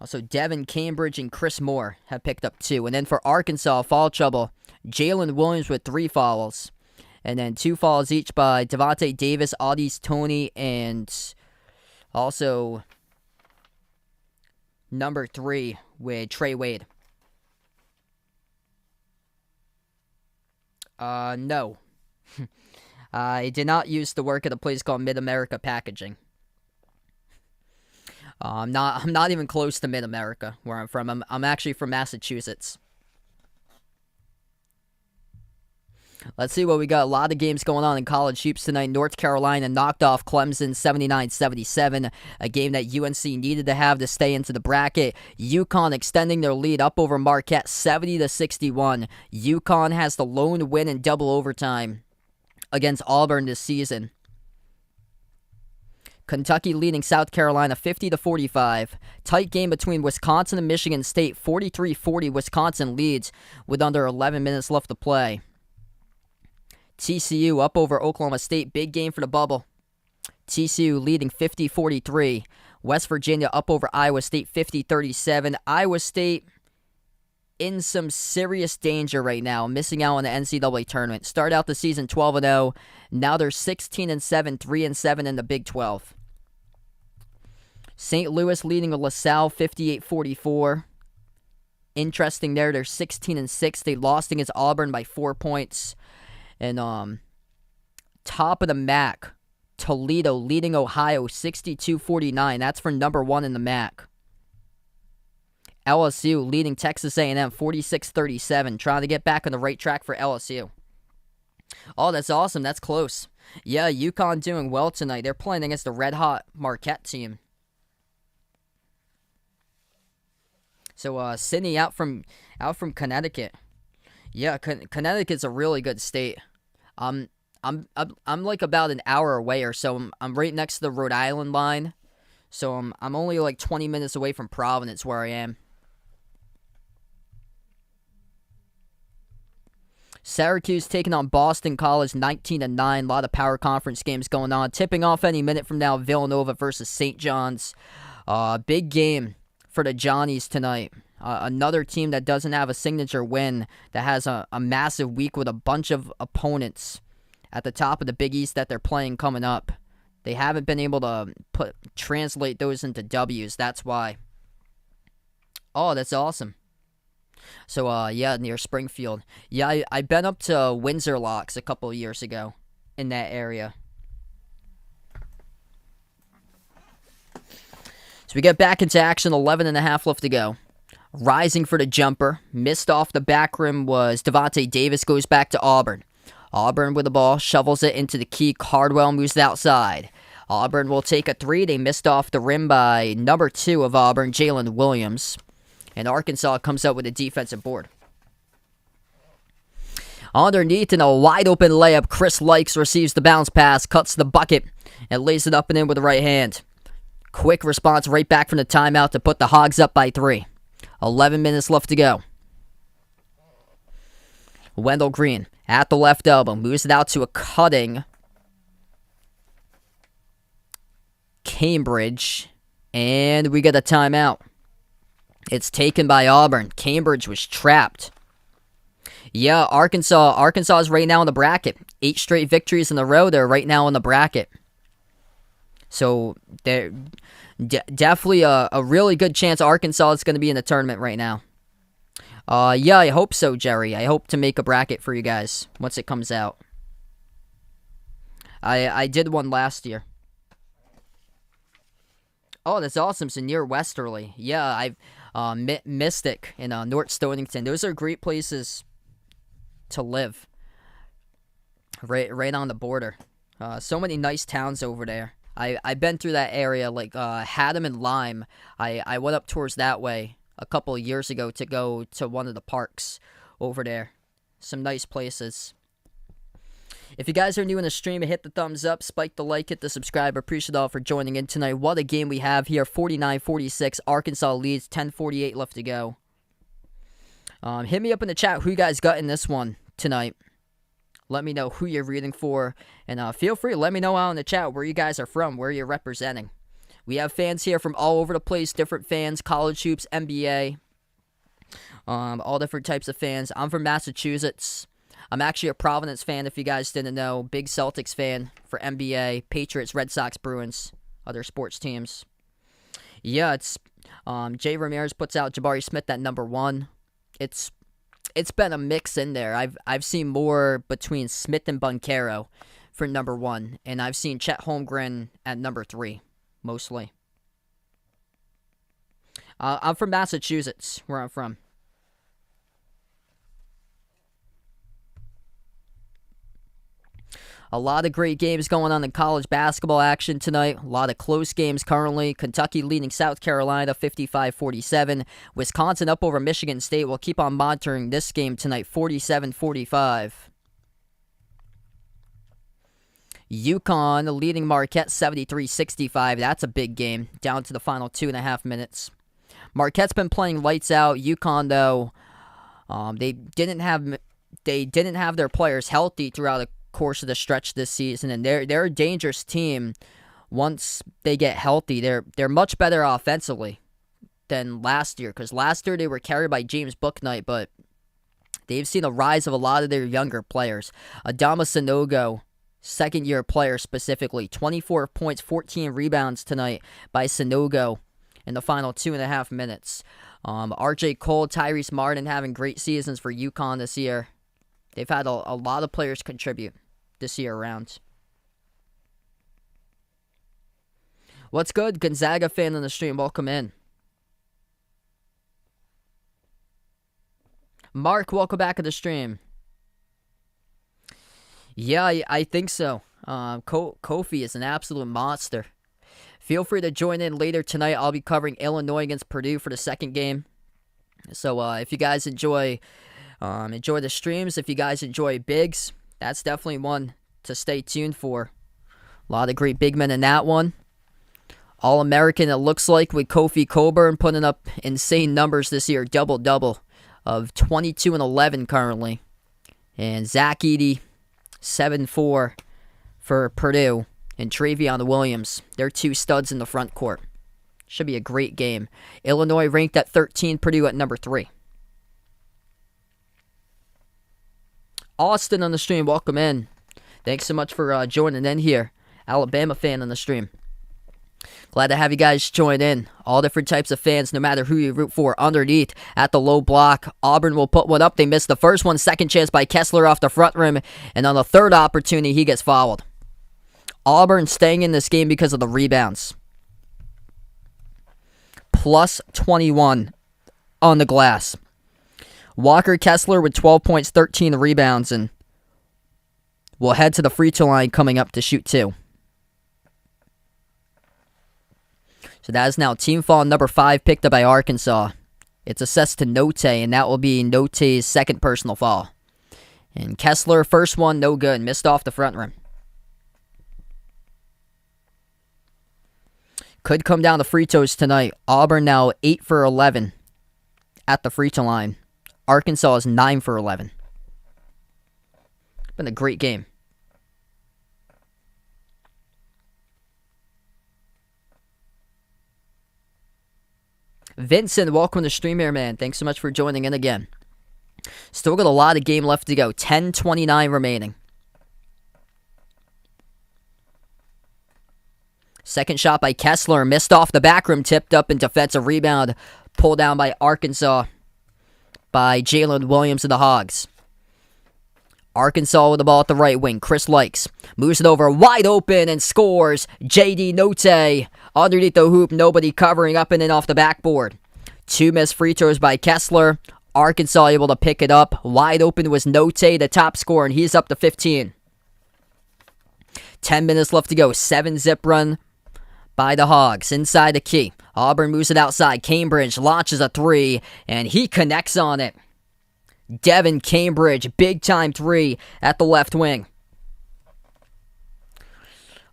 also Devin Cambridge and Chris Moore have picked up 2. And then for Arkansas, foul trouble, Jalen Williams with 3 fouls. And then 2 fouls each by Devontae Davis, Audis Tony, and also number 3 with Trey Wade. No. I did not use the work at a place called Mid-America Packaging. I'm not even close to Mid-America where I'm from. I'm actually from Massachusetts. Let's see what we got. A lot of games going on in college hoops tonight. North Carolina knocked off Clemson 79-77, a game that UNC needed to have to stay into the bracket. UConn extending their lead up over Marquette 70-61. UConn has the lone win in double overtime against Auburn this season. Kentucky leading South Carolina 50-45. Tight game between Wisconsin and Michigan State. 43-40 Wisconsin leads with under 11 minutes left to play. TCU up over Oklahoma State. Big game for the bubble. TCU leading 50-43. West Virginia up over Iowa State 50-37. Iowa State in some serious danger right now, missing out on the NCAA tournament. Start out the season 12-0. Now they're 16-7, 3-7 in the Big 12. St. Louis leading LaSalle 58-44. Interesting there, they're 16-6. They lost against Auburn by 4 points. And top of the MAC, Toledo leading Ohio 62-49. That's for number 1 in the MAC. LSU leading Texas A&M 46-37. Trying to get back on the right track for LSU. Oh, that's awesome. That's close. Yeah, UConn doing well tonight. They're playing against the red-hot Marquette team. So Sydney out from Connecticut. Yeah, Connecticut's a really good state. I'm like about an hour away or so. I'm right next to the Rhode Island line, so I'm only like 20 minutes away from Providence where I am. Syracuse taking on Boston College 19-9. A lot of power conference games going on. Tipping off any minute from now, Villanova versus St. John's. Big game for the Johnnies tonight. Another team that doesn't have a signature win, that has a massive week with a bunch of opponents at the top of the Big East that they're playing coming up. They haven't been able to translate those into W's. That's why. Oh, that's awesome. So, yeah, near Springfield. Yeah, I've been up to Windsor Locks a couple of years ago in that area. So we get back into action, 11.5 left to go. Rising for the jumper. Missed off the back rim was Devontae Davis, goes back to Auburn. Auburn with the ball, shovels it into the key. Cardwell moves it outside. Auburn will take a three. They missed off the rim by number 2 of Auburn, Jalen Williams. And Arkansas comes out with a defensive board. Underneath in a wide open layup, Chris Likes receives the bounce pass, cuts the bucket, and lays it up and in with the right hand. Quick response right back from the timeout to put the Hogs up by 3. 11 minutes left to go. Wendell Green at the left elbow. Moves it out to a cutting Cambridge. And we get a timeout. It's taken by Auburn. Cambridge was trapped. Yeah, Arkansas is right now in the bracket. 8 straight victories in a row. They're right now in the bracket. So they're definitely a really good chance Arkansas is going to be in the tournament right now. Yeah, I hope so, Jerry. I hope to make a bracket for you guys once it comes out. I did one last year. Oh, that's awesome. So near Westerly. Yeah, I've Mystic and North Stonington. Those are great places to live. Right on the border. So many nice towns over there. I've been through that area, like Haddam and Lyme. I went up towards that way a couple of years ago to go to one of the parks over there. Some nice places. If you guys are new in the stream, hit the thumbs up, spike the like, hit the subscribe. Appreciate all for joining in tonight. What a game we have here. 49-46. Arkansas leads. 10:48 left to go. Hit me up in the chat who you guys got in this one tonight. Let me know who you're rooting for. And feel free to let me know out in the chat where you guys are from, where you're representing. We have fans here from all over the place, different fans, college hoops, NBA, all different types of fans. I'm from Massachusetts. I'm actually a Providence fan, if you guys didn't know. Big Celtics fan for NBA, Patriots, Red Sox, Bruins, other sports teams. Yeah, it's Jay Ramirez puts out Jabari Smith at number 1. It's been a mix in there. I've seen more between Smith and Bunkero for number 1, and I've seen Chet Holmgren at number 3, mostly. I'm from Massachusetts, where I'm from. A lot of great games going on in college basketball action tonight. A lot of close games currently. Kentucky leading South Carolina 55-47. Wisconsin up over Michigan State. We'll keep on monitoring this game tonight, 47-45. UConn leading Marquette 73-65. That's a big game, down to the final 2.5 minutes. Marquette's been playing lights out. UConn, though, they didn't have their players healthy throughout the course of the stretch this season, and they're a dangerous team once they get healthy. They're much better offensively than last year, because last year they were carried by James Bouknight, but they've seen a rise of a lot of their younger players. Adama Sanogo, second-year player specifically, 24 points, 14 rebounds tonight by Sanogo in the final 2.5 minutes. RJ Cole, Tyrese Martin having great seasons for UConn this year. They've had a lot of players contribute this year around. What's good? Gonzaga fan on the stream. Welcome in. Mark, welcome back to the stream. Yeah, I think so. Kofi is an absolute monster. Feel free to join in later tonight. I'll be covering Illinois against Purdue for the second game. So if you guys enjoy the streams, if you guys enjoy bigs, that's definitely one to stay tuned for. A lot of great big men in that one. All-American, it looks like, with Kofi Coburn putting up insane numbers this year. Double-double of 22 and 11 currently. And Zach Edey, 7-4 for Purdue. And Travion Williams. They're two studs in the front court. Should be a great game. Illinois ranked at 13, Purdue at number 3. Austin on the stream, welcome in. Thanks so much for joining in here. Alabama fan on the stream. Glad to have you guys join in. All different types of fans, no matter who you root for. Underneath at the low block, Auburn will put one up. They missed the first one. Second chance by Kessler off the front rim. And on the third opportunity, he gets fouled. Auburn staying in this game because of the rebounds. Plus 21 on the glass. Walker Kessler with 12 points, 13 rebounds, and will head to the free throw line coming up to shoot 2. So that is now team foul number 5 picked up by Arkansas. It's assessed to Note, and that will be Note's second personal foul. And Kessler, first one, no good. Missed off the front rim. Could come down to free throws tonight. Auburn now 8 for 11 at the free throw line. Arkansas is 9 for 11. Been a great game. Vincent, welcome to the stream here, man. Thanks so much for joining in again. Still got a lot of game left to go. 10:29 remaining. Second shot by Kessler. Missed off the back rim. Tipped up and defensive rebound. Pulled down by Arkansas. By Jalen Williams of the Hogs. Arkansas with the ball at the right wing. Chris Likes moves it over wide open and scores. J.D. Note underneath the hoop. Nobody covering up and in off the backboard. 2 missed free throws by Kessler. Arkansas able to pick it up. Wide open was Note, the top scorer, and he's up to 15. 10 minutes left to go. 7-zip run by the Hogs inside the key. Auburn moves it outside. Cambridge launches a 3, and he connects on it. Devin Cambridge, big-time 3 at the left wing.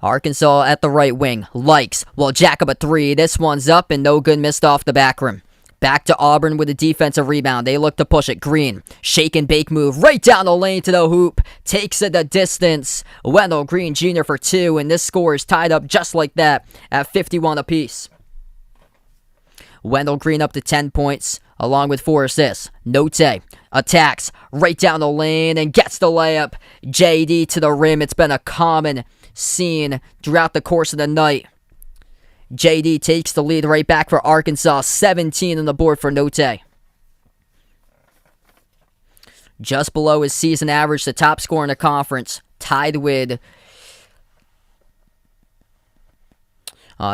Arkansas at the right wing. Likes will jack up a 3. This one's up and no good, missed off the back rim. Back to Auburn with a defensive rebound. They look to push it. Green, shake and bake move right down the lane to the hoop. Takes it the distance. Wendell Green Jr. for 2, and this score is tied up just like that at 51 apiece. Wendell Green up to 10 points, along with 4 assists. Note attacks right down the lane and gets the layup. JD to the rim. It's been a common scene throughout the course of the night. JD takes the lead right back for Arkansas. 17 on the board for Note. Just below his season average, the top scorer in the conference, tied with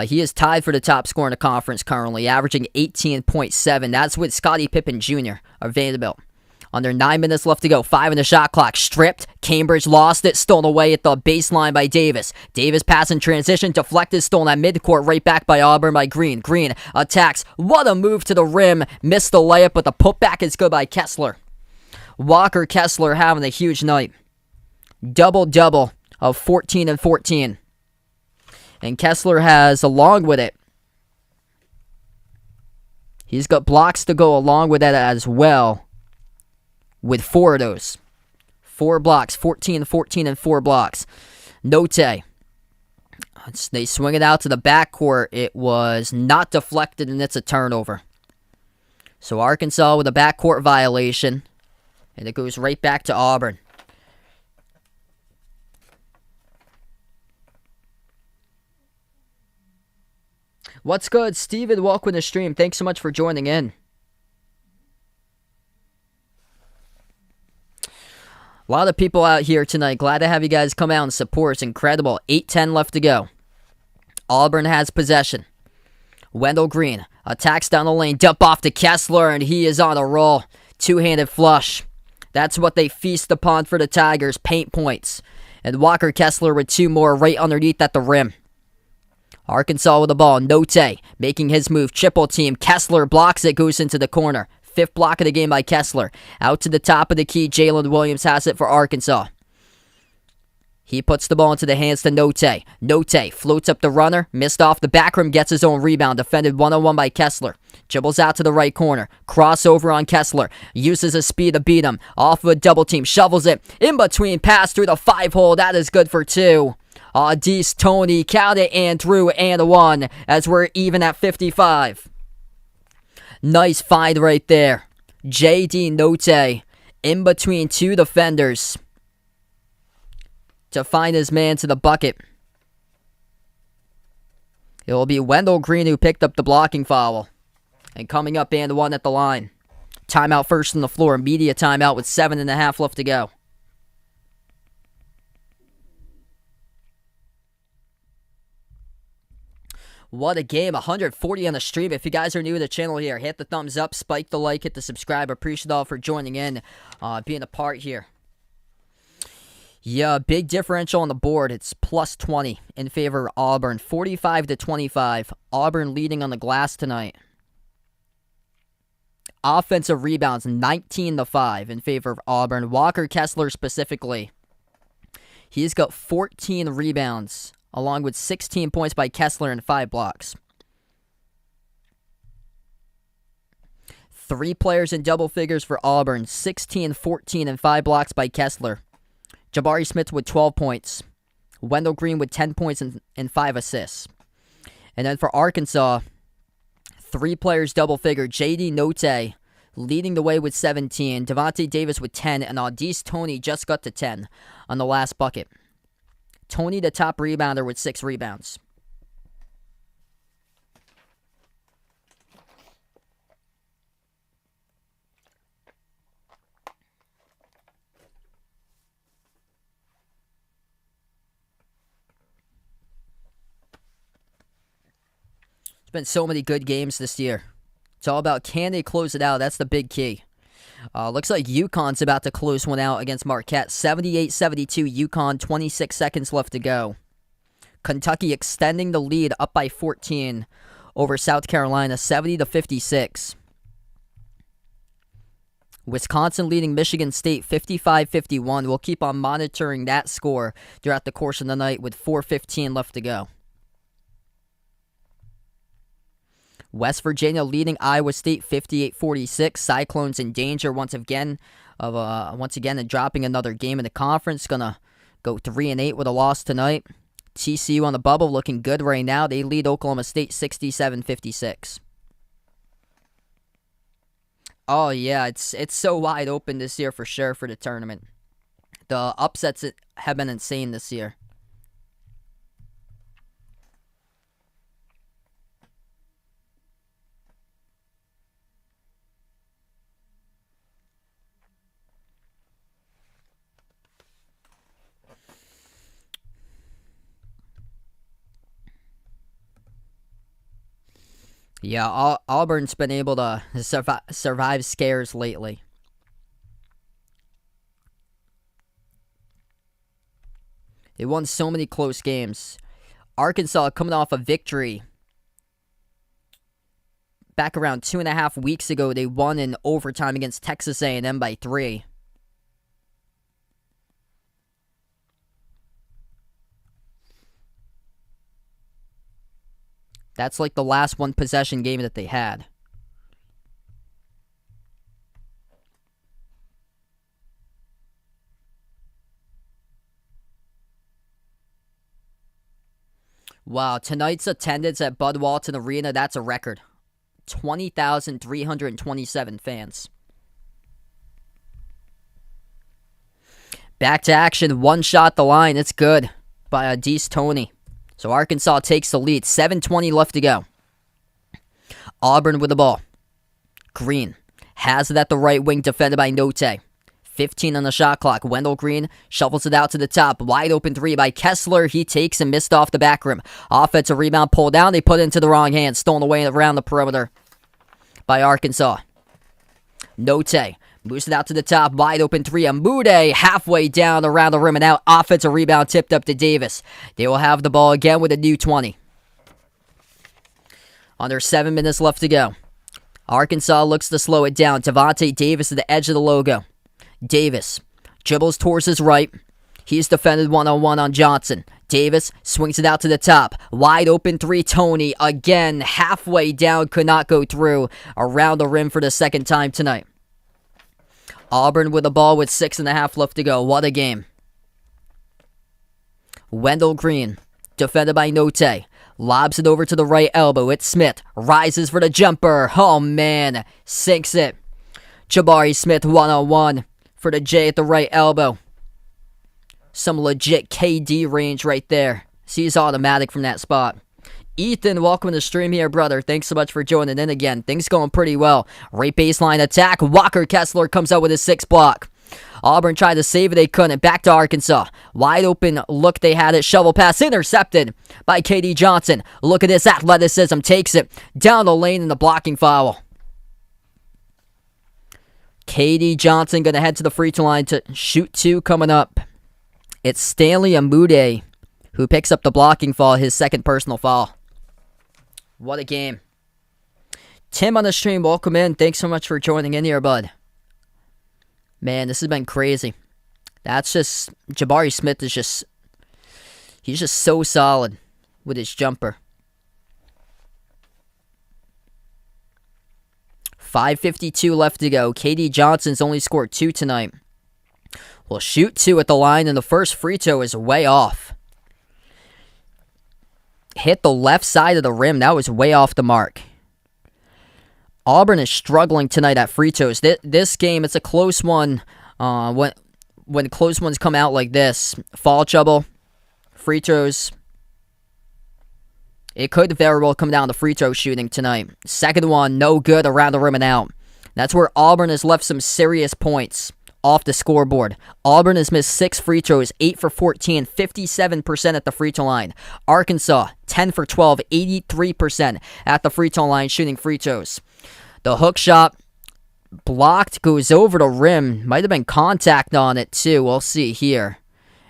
He is tied for the top scorer in the conference currently, averaging 18.7. That's with Scottie Pippen Jr. of Vanderbilt. Under 9 minutes left to go. 5 in the shot clock. Stripped. Cambridge lost it. Stolen away at the baseline by Davis. Davis pass in transition. Deflected. Stolen at midcourt. Right back by Auburn by Green. Green attacks. What a move to the rim. Missed the layup, but the putback is good by Kessler. Walker Kessler having a huge night. Double-double of 14 and 14. And Kessler has, along with it, he's got blocks to go along with that as well. With 4 of those. 4 blocks. 14, 14, and 4 blocks. Note. They swing it out to the backcourt. It was not deflected, and it's a turnover. So Arkansas with a backcourt violation. And it goes right back to Auburn. What's good, Steven? Welcome to the stream. Thanks so much for joining in. A lot of people out here tonight. Glad to have you guys come out and support. It's incredible. 8:10 left to go. Auburn has possession. Wendell Green attacks down the lane. Dump off to Kessler, and he is on a roll. Two-handed flush. That's what they feast upon for the Tigers. Paint points. And Walker Kessler with 2 more right underneath at the rim. Arkansas with the ball. Note making his move. Triple team. Kessler blocks it. Goes into the corner. 5th block of the game by Kessler. Out to the top of the key. Jalen Williams has it for Arkansas. He puts the ball into the hands to Note. Note floats up the runner. Missed off the back rim. Gets his own rebound. Defended 1-on-1 by Kessler. Dribbles out to the right corner. Crossover on Kessler. Uses his speed to beat him. Off of a double team. Shovels it. In between. Pass through the 5-hole. That is good for 2. Audice Tony counted and through and 1 as we're even at 55. Nice find right there. J.D. Note in between 2 defenders to find his man to the bucket. It will be Wendell Green who picked up the blocking foul. And coming up and 1 at the line. Timeout first on the floor. Media timeout with 7.5 left to go. What a game. 140 on the stream. If you guys are new to the channel here, hit the thumbs up, spike the like, hit the subscribe. Appreciate all for joining in, being a part here. Yeah, big differential on the board. It's plus 20 in favor of Auburn. 45-25. Auburn leading on the glass tonight. Offensive rebounds, 19-5 in favor of Auburn. Walker Kessler specifically. He's got 14 rebounds, along with 16 points by Kessler and 5 blocks. 3 players in double figures for Auburn. 16, 14, and 5 blocks by Kessler. Jabari Smith with 12 points. Wendell Green with 10 points and 5 assists. And then for Arkansas, 3 players double figure. J.D. Note leading the way with 17. Devontae Davis with 10. And Audice Tony just got to 10 on the last bucket. Tony the top rebounder with 6 rebounds. Been so many good games this year. It's all about, can they close it out? That's the big key. Looks like UConn's about to close one out against Marquette. 78-72 UConn, 26 seconds left to go. Kentucky extending the lead up by 14 over South Carolina, 70-56. Wisconsin leading Michigan State 55-51. We'll keep on monitoring that score throughout the course of the night with 4:15 left to go. West Virginia leading Iowa State 58-46. Cyclones in danger once again and dropping another game in the conference. Gonna go 3-8 with a loss tonight. TCU on the bubble looking good right now. They lead Oklahoma State 67-56. Oh yeah, it's so wide open this year for sure for the tournament. The upsets have been insane this year. Yeah, Auburn's been able to survive scares lately. They won so many close games. Arkansas coming off a victory. Back around 2.5 weeks ago, they won in overtime against Texas A&M by 3. That's like the last one possession game that they had. Wow, tonight's attendance at Bud Walton Arena, that's a record. 20,327 fans. Back to action, one shot the line, it's good by Dees Tony. So Arkansas takes the lead, 7:20 left to go. Auburn with the ball. Green has it at the right wing, defended by Note. 15 on the shot clock. Wendell Green shovels it out to the top. Wide open three by Kessler. He takes and missed off the back rim. Offensive rebound pulled down. They put it into the wrong hands. Stolen away around the perimeter by Arkansas. Note moves it out to the top. Wide open three. Amude halfway down around the rim and out. Offensive rebound tipped up to Davis. They will have the ball again with a new 20. Under 7 minutes left to go. Arkansas looks to slow it down. Tavante Davis at the edge of the logo. Davis dribbles towards his right. He's defended one-on-one on Johnson. Davis swings it out to the top. Wide open three, Tony. Again, halfway down, could not go through. Around the rim for the second time tonight. Auburn with the ball with 6.5 left to go. What a game. Wendell Green, defended by Note. Lobs it over to the right elbow. It's Smith. Rises for the jumper. Oh, man. Sinks it. Jabari Smith one-on-one for the J at the right elbow. Some legit KD range right there. Sees automatic from that spot. Ethan, welcome to the stream here, brother. Thanks so much for joining in again. Things going pretty well. Right baseline attack. Walker Kessler comes out with his 6th block. Auburn tried to save it. They couldn't. Back to Arkansas. Wide open look. They had it. Shovel pass intercepted by KD Johnson. Look at this athleticism. Takes it down the lane in the blocking foul. KD Johnson going to head to the free throw line to shoot 2 coming up. It's Stanley Amude who picks up the blocking foul, his 2nd personal foul. What a game. Tim on the stream, welcome in. Thanks so much for joining in here, bud. Man, this has been crazy. That's just, Jabari Smith is just, he's just so solid with his jumper. 5:52 left to go. KD Johnson's only scored 2 tonight. Will shoot 2 at the line, and the first free throw is way off. Hit the left side of the rim. That was way off the mark. Auburn is struggling tonight at free throws. This game, it's a close one. When close ones come out like this, foul trouble, free throws, it could very well come down to free throw shooting tonight. Second one, no good around the rim and out. That's where Auburn has left some serious points off the scoreboard. Auburn has missed 6 free throws, 8 for 14, 57% at the free throw line. Arkansas, 10 for 12, 83% at the free throw line shooting free throws. The hook shot blocked, goes over the rim. Might have been contact on it too. We'll see here.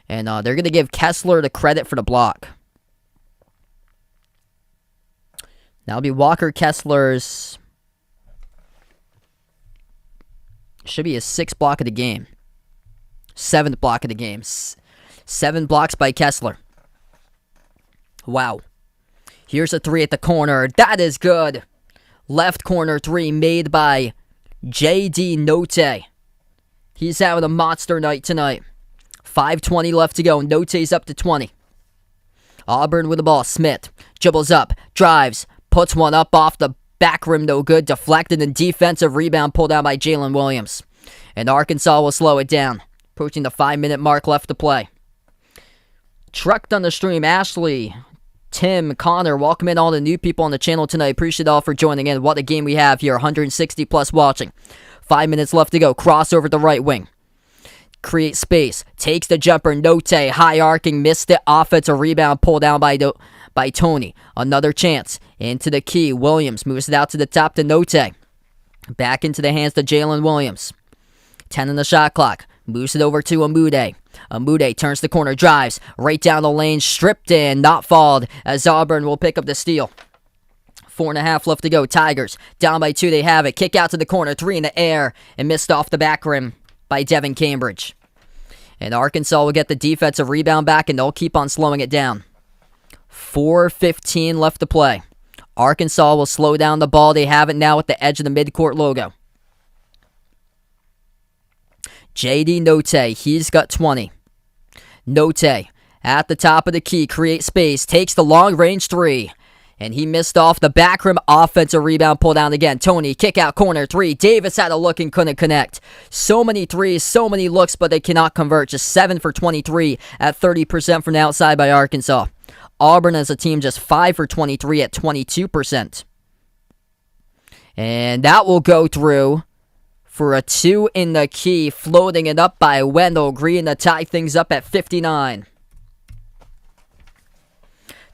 And they're going to give Kessler the credit for the block. That'll be Walker Kessler's, should be his 6th block of the game. 7th block of the game. 7 blocks by Kessler. Wow. Here's a 3 at the corner. That is good. Left corner 3 made by J.D. Note. He's having a monster night tonight. 5:20 left to go. Note's up to 20. Auburn with the ball. Smith dribbles up, drives, puts one up off the back rim, no good. Deflected and defensive rebound pulled down by Jalen Williams. And Arkansas will slow it down. Approaching the 5-minute mark left to play. Trucked on the stream, Ashley, Tim, Connor, welcome in all the new people on the channel tonight. Appreciate all for joining in. What a game we have here. 160 plus watching. 5 minutes left to go. Crossover the right wing. Create space. Takes the jumper. Note. High arcing. Missed it. Offensive rebound pulled down by Tony. Another chance. Into the key. Williams moves it out to the top to Note. Back into the hands to Jalen Williams. 10 in the shot clock. Moves it over to Amude. Amude turns the corner, drives right down the lane, stripped in, not fouled, as Auburn will pick up the steal. 4.5 left to go. Tigers down by 2. They have it. Kick out to the corner. 3 in the air and missed off the back rim by Devin Cambridge. And Arkansas will get the defensive rebound back, and they'll keep on slowing it down. 4:15 left to play. Arkansas will slow down the ball. They have it now at the edge of the midcourt logo. J.D. Note, he's got 20. Note, at the top of the key, creates space, takes the long-range 3. And he missed off the back rim. Offensive rebound, pull down again. Tony, kick out, corner 3. Davis had a look and couldn't connect. So many threes, so many looks, but they cannot convert. Just 7 for 23 at 30% from the outside by Arkansas. Auburn as a team just 5 for 23 at 22%. And that will go through for a 2 in the key, floating it up by Wendell Green to tie things up at 59.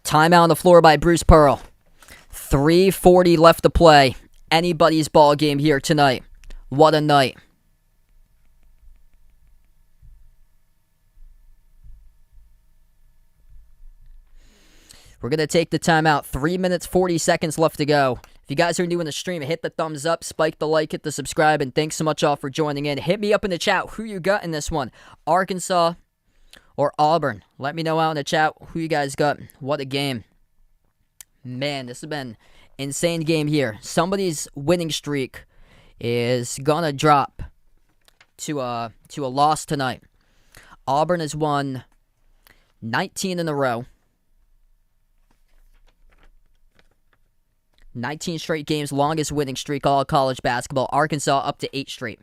Timeout on the floor by Bruce Pearl. 3:40 left to play. Anybody's ball game here tonight. What a night. We're going to take the timeout. 3 minutes, 40 seconds left to go. If you guys are new in the stream, hit the thumbs up, spike the like, hit the subscribe, and thanks so much all for joining in. Hit me up in the chat who you got in this one. Arkansas or Auburn. Let me know out in the chat who you guys got. What a game. Man, this has been an insane game here. Somebody's winning streak is going to drop to a loss tonight. Auburn has won 19 in a row. 19 straight games, longest winning streak all college basketball. Arkansas up to 8 straight.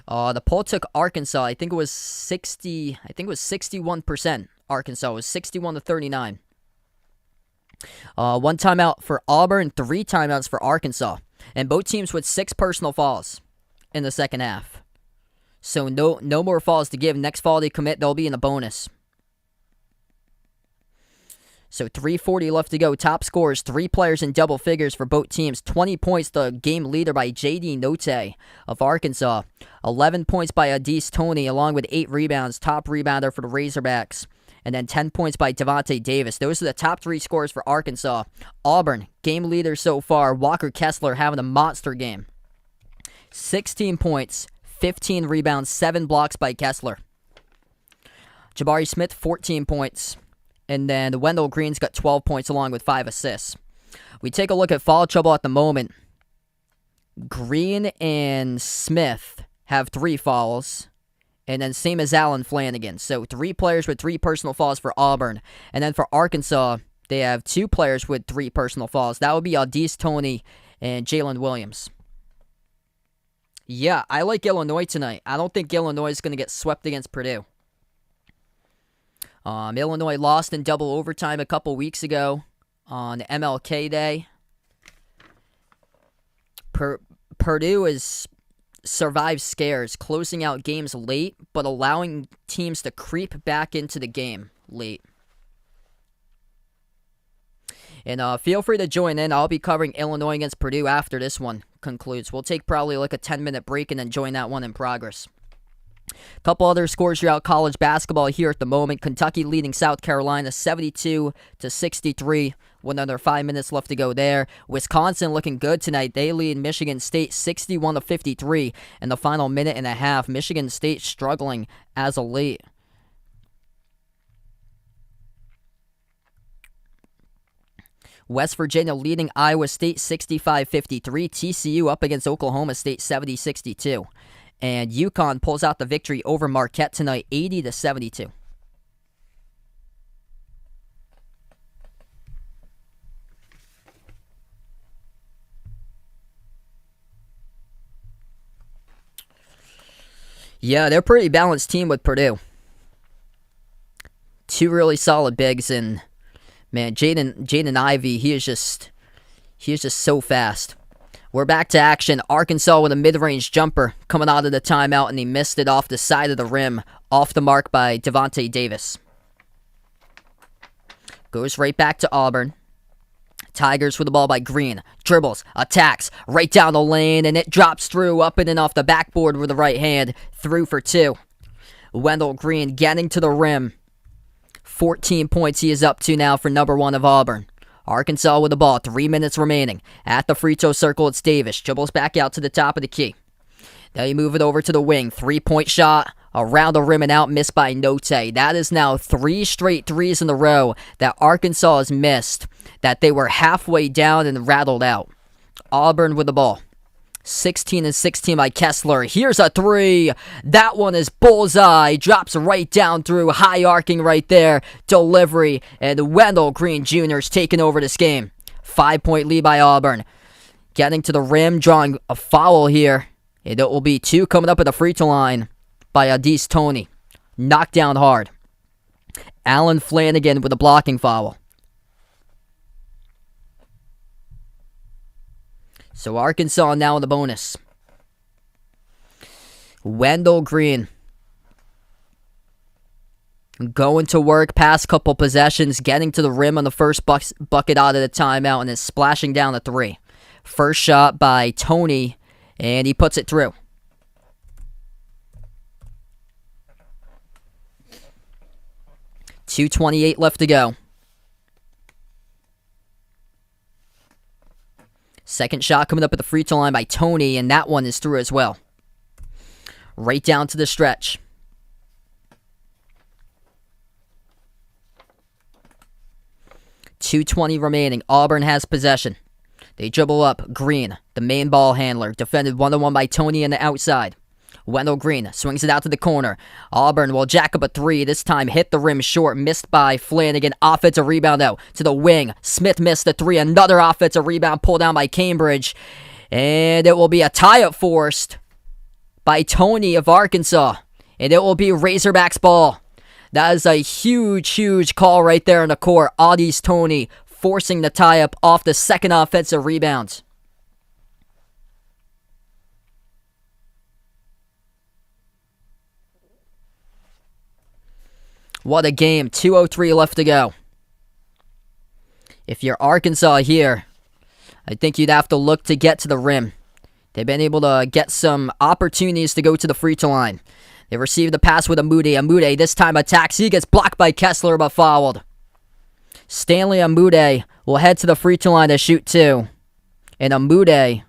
The poll took Arkansas. I think it was 61%. Arkansas it was 61 to 39. 1 timeout for Auburn, 3 timeouts for Arkansas, and both teams with 6 personal fouls in the second half. So no more fouls to give. Next foul they commit, they'll be in the bonus. So 3:40 left to go. Top scores, 3 players in double figures for both teams. 20 points, the game leader by J.D. Note of Arkansas. 11 points by Adise Toney, along with 8 rebounds. Top rebounder for the Razorbacks. And then 10 points by Devontae Davis. Those are the top 3 scores for Arkansas. Auburn, game leader so far. Walker Kessler having a monster game. 16 points, 15 rebounds, 7 blocks by Kessler. Jabari Smith, 14 points. And then Wendell Green's got 12 points along with 5 assists. We take a look at foul trouble at the moment. Green and Smith have 3 fouls. And then same as Allen Flanagan. So 3 players with 3 personal fouls for Auburn. And then for Arkansas, they have 2 players with 3 personal fouls. That would be Adise Toney and Jalen Williams. Yeah, I like Illinois tonight. I don't think Illinois is going to get swept against Purdue. Illinois lost in double overtime a couple weeks ago on MLK Day. Purdue has survived scares, closing out games late, but allowing teams to creep back into the game late. And feel free to join in. I'll be covering Illinois against Purdue after this one concludes. We'll take probably like a 10-minute break and then join that one in progress. A couple other scores throughout college basketball here at the moment. Kentucky leading South Carolina 72-63 with another 5 minutes left to go there. Wisconsin looking good tonight. They lead Michigan State 61-53 in the final minute and a half. Michigan State struggling as of late. West Virginia leading Iowa State 65-53. TCU up against Oklahoma State 70-62. And UConn pulls out the victory over Marquette tonight, 80-72. Yeah, they're a pretty balanced team with Purdue. 2 really solid bigs, and man, Jaden Ivey, he is just so fast. We're back to action. Arkansas with a mid-range jumper coming out of the timeout, and he missed it off the side of the rim, off the mark by Devontae Davis. Goes right back to Auburn. Tigers with the ball by Green. Dribbles, attacks, right down the lane, and it drops through, up in and off the backboard with the right hand. Through for 2. Wendell Green getting to the rim. 14 points he is up to now for number 1 of Auburn. Arkansas with the ball, 3 minutes remaining. At the free throw circle, it's Davis. Dribbles back out to the top of the key. Now you move it over to the wing. 3-point shot, around the rim and out, missed by Note. That is now 3 straight threes in a row that Arkansas has missed, that they were halfway down and rattled out. Auburn with the ball. 16-16 by Kessler. Here's a 3. That one is bullseye. Drops right down through. High arcing right there. Delivery. And Wendell Green Jr. is taking over this game. 5-point lead by Auburn. Getting to the rim. Drawing a foul here. And it will be 2 coming up at the free throw line by Adise Toney. Knocked down hard. Alan Flanagan with a blocking foul. So Arkansas now in the bonus. Wendell Green going to work past couple possessions, getting to the rim on the first bucket out of the timeout, and then splashing down the 3. First shot by Toney, and he puts it through. .228 left to go. Second shot coming up at the free throw line by Toney, and that one is through as well. Right down to the stretch. .220 remaining. Auburn has possession. They dribble up. Green, the main ball handler, defended 1-on-1 by Toney on the outside. Wendell Green swings it out to the corner. Auburn will jack up a 3. This time hit the rim short. Missed by Flanagan. Offensive rebound out to the wing. Smith missed the 3. Another offensive rebound pulled down by Cambridge. And it will be a tie-up forced by Toney of Arkansas. And it will be Razorbacks ball. That is a huge, huge call right there in the court. Adise Toney forcing the tie-up off the second offensive rebound. What a game. 2:03 left to go. If you're Arkansas here, I think you'd have to look to get to the rim. They've been able to get some opportunities to go to the free throw line. They receive the pass with Amude. Amude this time attacks. He gets blocked by Kessler but fouled. Stanley Amude will head to the free throw line to shoot 2. And Amude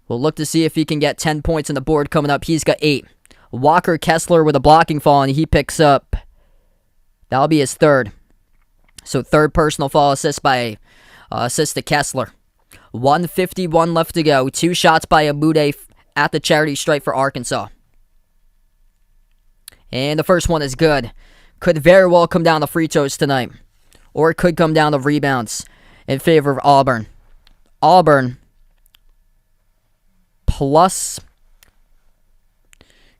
will look to see if he can get 10 points on the board coming up. He's got 8. Walker Kessler with a blocking foul, and he picks up. That'll be his 3rd. So 3rd personal foul assist to Kessler. 1:51 left to go. 2 shots by Amude at the charity stripe for Arkansas. And the first one is good. Could very well come down to free throws tonight. Or it could come down to rebounds in favor of Auburn. Auburn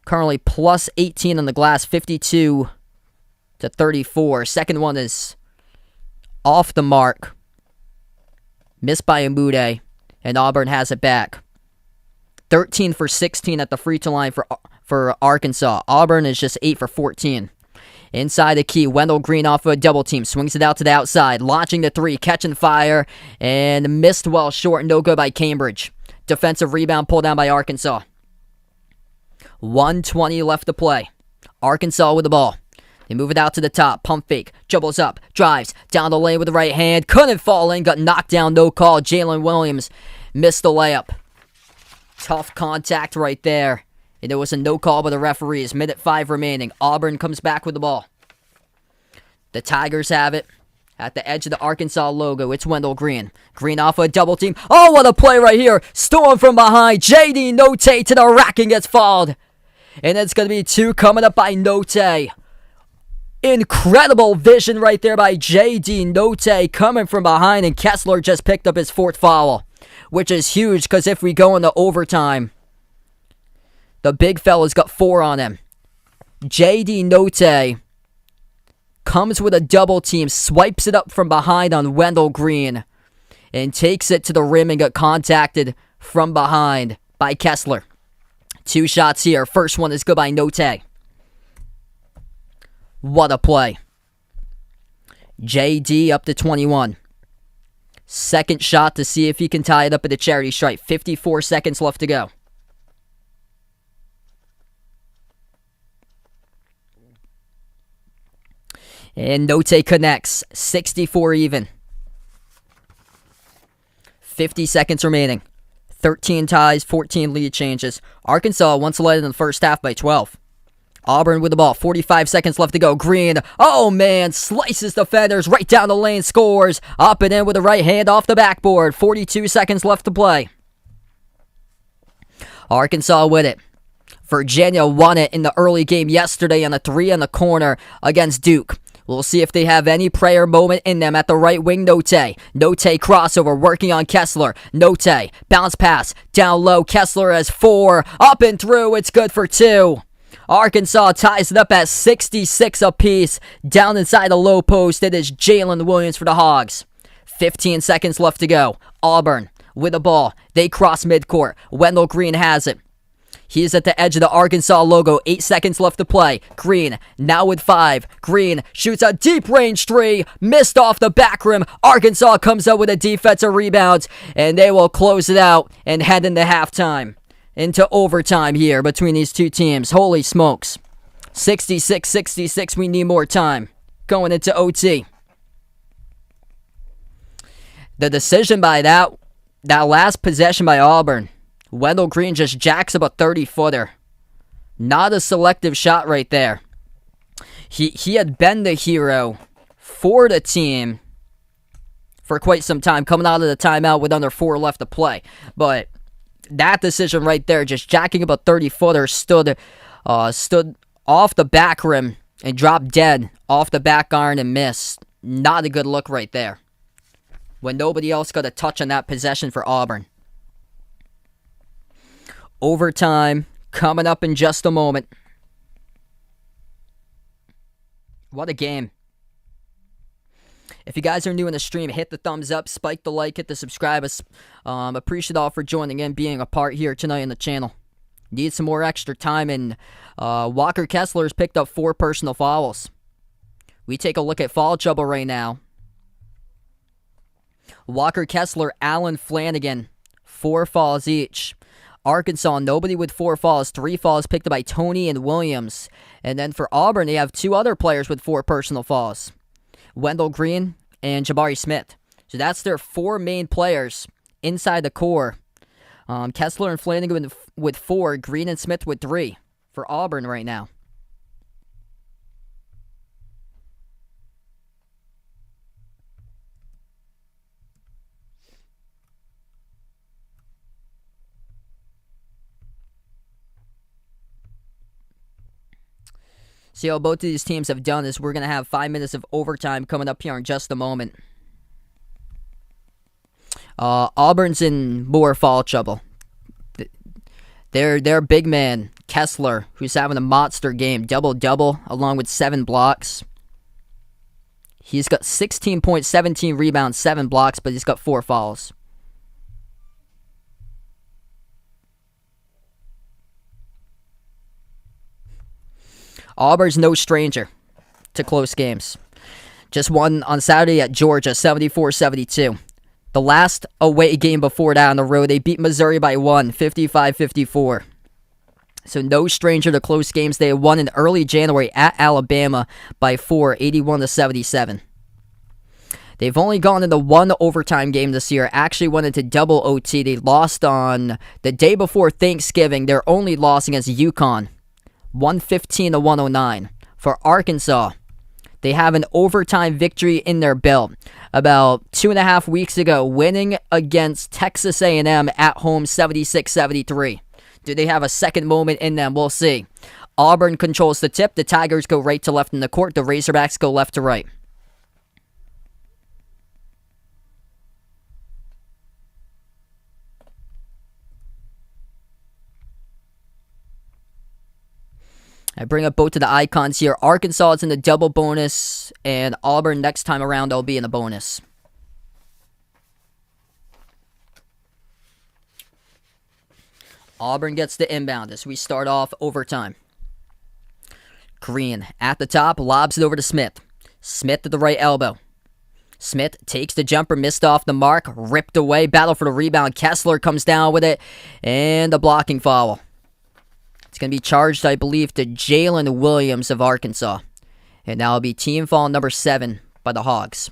currently plus 18 on the glass, 52-34. Second one is off the mark. Missed by Amude, and Auburn has it back. 13 for 16 at the free throw line for Arkansas. Auburn is just 8 for 14. Inside the key, Wendell Green off of a double team. Swings it out to the outside. Launching the 3. Catching fire. And missed well short. No good by Cambridge. Defensive rebound pulled down by Arkansas. 1:20 left to play. Arkansas with the ball. They move it out to the top. Pump fake. Dribbles up. Drives. Down the lane with the right hand. Couldn't fall in. Got knocked down. No call. Jalen Williams missed the layup. Tough contact right there. And there was a no call by the referees. Minute 5 remaining. Auburn comes back with the ball. The Tigers have it. At the edge of the Arkansas logo, it's Wendell Green. Green off a double team. Oh, what a play right here. Storm from behind. J.D. Note to the rack and gets fouled. And it's going to be 2 coming up by Note. Incredible vision right there by J.D. Note coming from behind. And Kessler just picked up his 4th foul, which is huge because if we go into overtime, the big fella's got 4 on him. J.D. Note comes with a double team, swipes it up from behind on Wendell Green, and takes it to the rim and got contacted from behind by Kessler. 2 shots here. First one is good by Note. What a play. JD up to 21. Second shot to see if he can tie it up at the charity stripe. 54 seconds left to go. And Note connects. 64 even. 50 seconds remaining. 13 ties, 14 lead changes. Arkansas once led in the first half by 12. Auburn with the ball. 45 seconds left to go. Green. Oh, man. Slices defenders right down the lane. Scores. Up and in with the right hand off the backboard. 42 seconds left to play. Arkansas with it. Virginia won it in the early game yesterday on a 3 in the corner against Duke. We'll see if they have any prayer moment in them at the right wing. Note crossover, working on Kessler. Note, bounce pass, down low. Kessler has 4, up and through. It's good for 2. Arkansas ties it up at 66 apiece. Down inside the low post, it is Jalen Williams for the Hogs. 15 seconds left to go. Auburn with the ball. They cross midcourt. Wendell Green has it. He is at the edge of the Arkansas logo. 8 seconds left to play. Green now with 5. Green shoots a deep range 3. Missed off the back rim. Arkansas comes up with a defensive rebound. And they will close it out and head into halftime. Into overtime here between these two teams. Holy smokes. 66-66. We need more time. Going into OT. The decision by that last possession by Auburn. Wendell Green just jacks up a 30-footer. Not a selective shot right there. He had been the hero for the team for quite some time, coming out of the timeout with under 4 left to play. But that decision right there, just jacking up a 30-footer, stood off the back rim and dropped dead off the back iron and missed. Not a good look right there. When nobody else got a touch on that possession for Auburn. Overtime coming up in just a moment. What a game. If you guys are new in the stream, hit the thumbs up, spike the like, hit the subscribe. Appreciate all for joining in, being a part here tonight in the channel. Need some more extra time, and Walker Kessler's picked up 4 personal fouls. We take a look at foul trouble right now. Walker Kessler, Allen Flanagan, 4 fouls each. Arkansas, nobody with 4 fouls. 3 fouls picked up by Tony and Williams. And then for Auburn, they have 2 other players with 4 personal fouls. Wendell Green and Jabari Smith. So that's their 4 main players inside the core. Kessler and Flanagan with 4. Green and Smith with 3 for Auburn right now. See how both of these teams have done is we're going to have 5 minutes of overtime coming up here in just a moment. Auburn's in more foul trouble. Their big man, Kessler, who's having a monster game, double-double, along with 7 blocks. He's got 16 points, 17 rebounds, 7 blocks, but he's got 4 fouls. Auburn's no stranger to close games. Just won on Saturday at Georgia, 74-72. The last away game before that on the road, they beat Missouri by 1, 55-54. So no stranger to close games. They won in early January at Alabama by 4, 81-77. They've only gone into 1 overtime game this year. Actually went into double OT. They lost on the day before Thanksgiving. Their only loss against UConn. 115-109. For Arkansas, they have an overtime victory in their belt. About 2.5 weeks ago, winning against Texas A&M at home 76-73. Do they have a second moment in them? We'll see. Auburn controls the tip. The Tigers go right to left in the court. The Razorbacks go left to right. I bring up both of the icons here. Arkansas is in the double bonus, and Auburn next time around will be in the bonus. Auburn gets the inbound as we start off overtime. Green at the top, lobs it over to Smith. Smith at the right elbow. Smith takes the jumper, missed off the mark, ripped away, battle for the rebound. Kessler comes down with it, and a blocking foul. It's going to be charged, I believe, to Jalen Williams of Arkansas. And that will be team foul number 7 by the Hogs.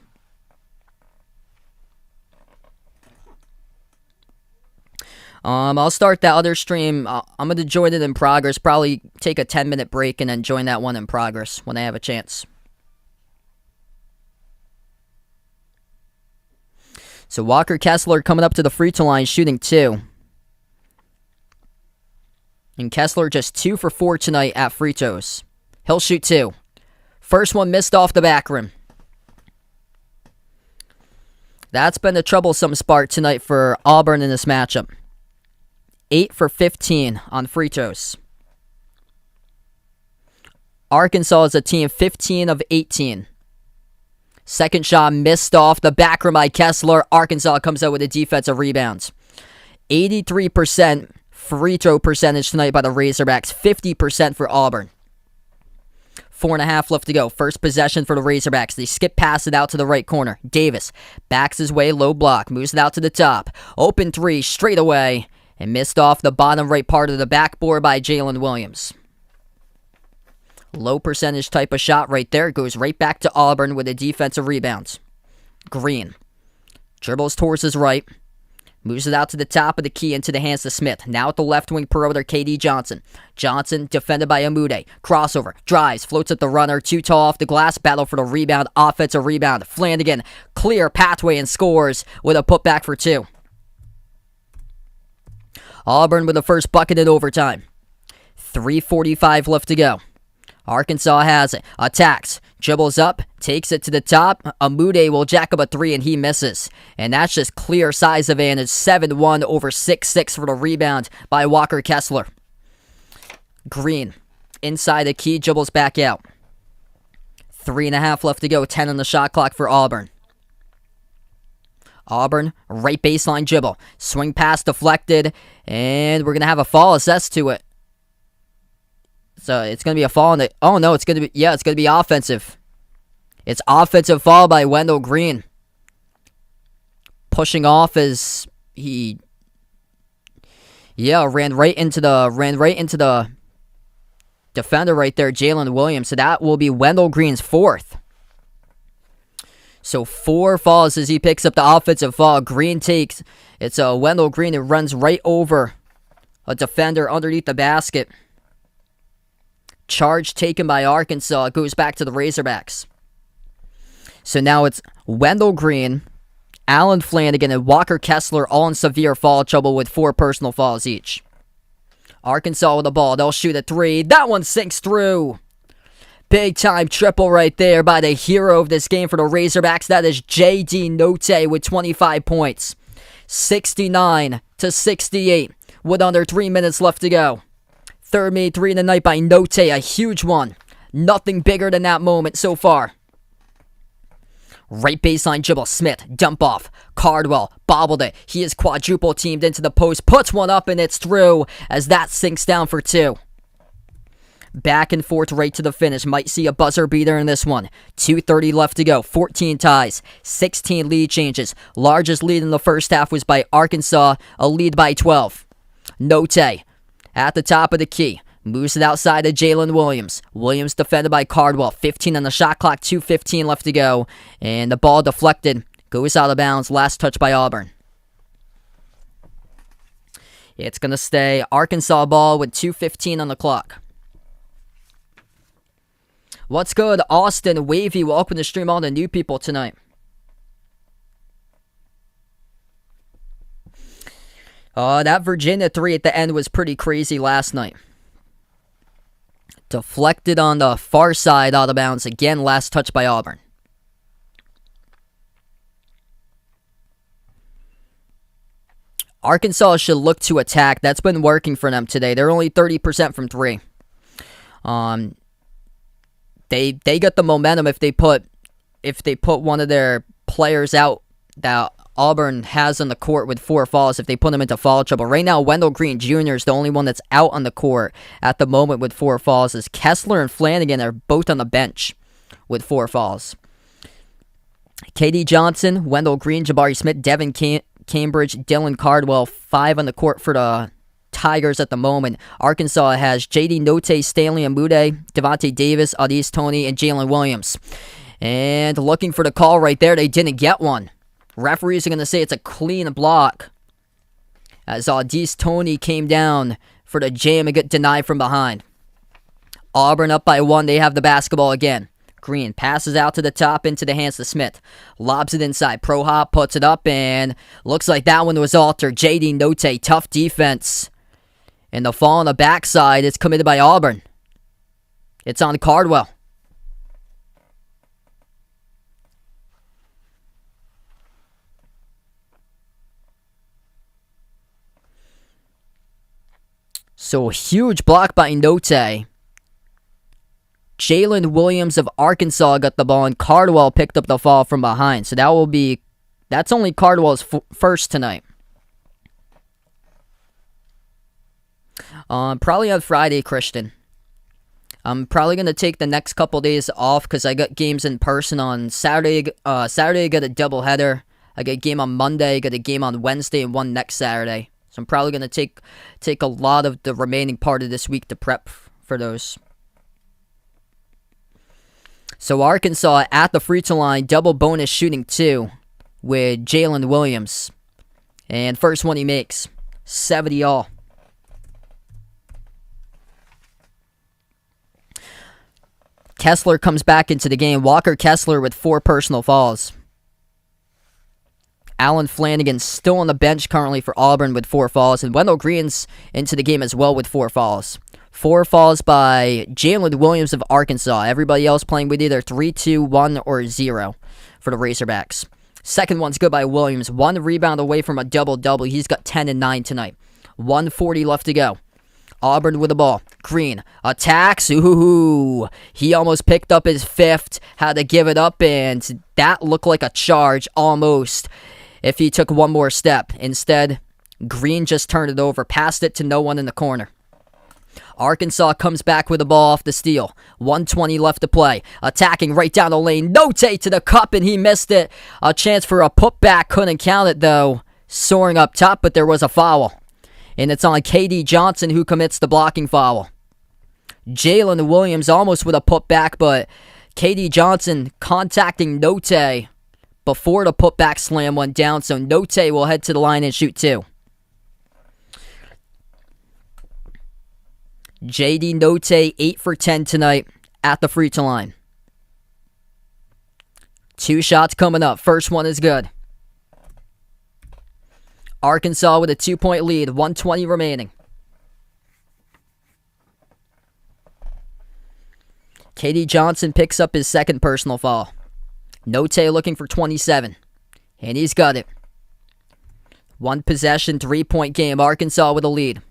I'll start that other stream. I'm going to join it in progress, probably take a 10-minute break, and then join that one in progress when I have a chance. So Walker Kessler coming up to the free throw line, shooting 2. And Kessler just 2 for 4 tonight at free throws. He'll shoot 2. First one missed off the back rim. That's been a troublesome spark tonight for Auburn in this matchup. 8 for 15 on free throws. Arkansas is a team 15 of 18. Second shot missed off the back rim by Kessler. Arkansas comes out with a defensive rebound. 83% free throw percentage tonight by the Razorbacks. 50% for Auburn. 4.5 left to go. First possession for the Razorbacks. They skip past it out to the right corner. Davis backs his way, low block, moves it out to the top. Open 3 straight away, and missed off the bottom right part of the backboard by Jalen Williams. Low percentage type of shot right there. Goes right back to Auburn with a defensive rebound. Green dribbles towards his right. Moves it out to the top of the key into the hands of Smith. Now at the left wing perimeter, KD Johnson. Johnson defended by Amude. Crossover. Drives. Floats at the runner. Too tall off the glass. Battle for the rebound. Offensive rebound. Flanagan. Clear pathway and scores with a putback for 2. Auburn with the first bucket in overtime. 3:45 left to go. Arkansas has it. Attacks. Dribbles up. Takes it to the top. Amude will jack up a 3 and he misses. And that's just clear size advantage. 7-1 over 6-6 for the rebound by Walker Kessler. Green. Inside the key. Dribbles back out. 3.5 left to go. 10 on the shot clock for Auburn. Auburn, right baseline dribble. Swing pass deflected. And we're going to have a foul assessed to it. So it's going to be a foul. Oh no, it's going to be offensive. It's offensive foul by Wendell Green. Pushing off as he ran right into the defender right there, Jalen Williams. So that will be Wendell Green's 4th. So 4 fouls as he picks up the offensive foul. Green takes. It's Wendell Green who runs right over a defender underneath the basket. Charge taken by Arkansas. It goes back to the Razorbacks. So now it's Wendell Green, Alan Flanagan, and Walker Kessler all in severe foul trouble with 4 personal fouls each. Arkansas with the ball. They'll shoot a 3. That one sinks through. Big time triple right there by the hero of this game for the Razorbacks. That is J.D. Notte with 25 points. 69-68 with under 3 minutes left to go. Third made 3 in the night by Notte, a huge one. Nothing bigger than that moment so far. Right baseline dribble, Smith, dump off. Cardwell, bobbled it. He is quadruple teamed into the post, puts one up and it's through as that sinks down for 2. Back and forth right to the finish. Might see a buzzer beater in this one. 2:30 left to go. 14 ties. 16 lead changes. Largest lead in the first half was by Arkansas, a lead by 12. Notte at the top of the key. Moves it outside to Jalen Williams. Williams defended by Cardwell. 15 on the shot clock. 2:15 left to go. And the ball deflected. Goes out of bounds. Last touch by Auburn. It's going to stay Arkansas ball with 2:15 on the clock. What's good, Austin, Wavy? Welcome to stream, all the new people tonight. That Virginia 3 at the end was pretty crazy last night. Deflected on the far side, out of bounds. Again, last touch by Auburn. Arkansas should look to attack. That's been working for them today. They're only 30% from 3. They got the momentum if they put one of their players out that Auburn has on the court with 4 fouls, if they put him into foul trouble. Right now, Wendell Green Jr. is the only one that's out on the court at the moment with 4 fouls, as Kessler and Flanagan are both on the bench with 4 fouls. KD Johnson, Wendell Green, Jabari Smith, Devin Cambridge, Dylan Cardwell, 5 on the court for the Tigers at the moment. Arkansas has JD Notae, Stanley Amude, Devontae Davis, Adis Toney, and Jalen Williams. And looking for the call right there, they didn't get one. Referees are going to say it's a clean block, as Adis Toney came down for the jam and got denied from behind. Auburn up by 1. They have the basketball again. Green passes out to the top into the hands of Smith. Lobs it inside. Pro hop puts it up, and looks like that one was altered. JD Notae, tough defense. And the fall on the backside is committed by Auburn. It's on Cardwell. So a huge block by Notae. Jalen Williams of Arkansas got the ball, and Cardwell picked up the fall from behind. So that's only Cardwell's first tonight. Probably on Friday, Christian. I'm probably going to take the next couple days off because I got games in person on Saturday. Saturday I got a doubleheader. I got a game on Monday, I got a game on Wednesday, and one next Saturday. So I'm probably going to take a lot of the remaining part of this week to prep for those. So Arkansas at the free throw line, double bonus shooting 2 with Jalen Williams. And first one he makes, 70 all. Kessler comes back into the game. Walker Kessler with 4 personal fouls. Alan Flanagan still on the bench currently for Auburn with 4 fouls. And Wendell Green's into the game as well with 4 fouls. 4 fouls by Jalen Williams of Arkansas. Everybody else playing with either 3, 2, 1, or 0 for the Razorbacks. Second one's good by Williams. 1 rebound away from a double-double. He's got 10 and 9 tonight. 1:40 left to go. Auburn with the ball. Green attacks. Ooh, he almost picked up his 5th. Had to give it up, and that looked like a charge almost if he took one more step. Instead, Green just turned it over, passed it to no one in the corner. Arkansas comes back with the ball off the steal. 1:20 left to play. Attacking right down the lane. Notae to the cup, and he missed it. A chance for a putback. Couldn't count it, though. Soaring up top, but there was a foul. And it's on KD Johnson who commits the blocking foul. Jalen Williams almost with a putback, but KD Johnson contacting Notae before the putback slam went down, so Notae will head to the line and shoot 2. JD Notae, 8 for 10 tonight at the free throw line. 2 shots coming up. First one is good. Arkansas with a 2-point lead. 1:20 remaining. KD Johnson picks up his 2nd personal foul. Notae looking for 27. And he's got it. 1 possession, 3-point game. Arkansas with a lead.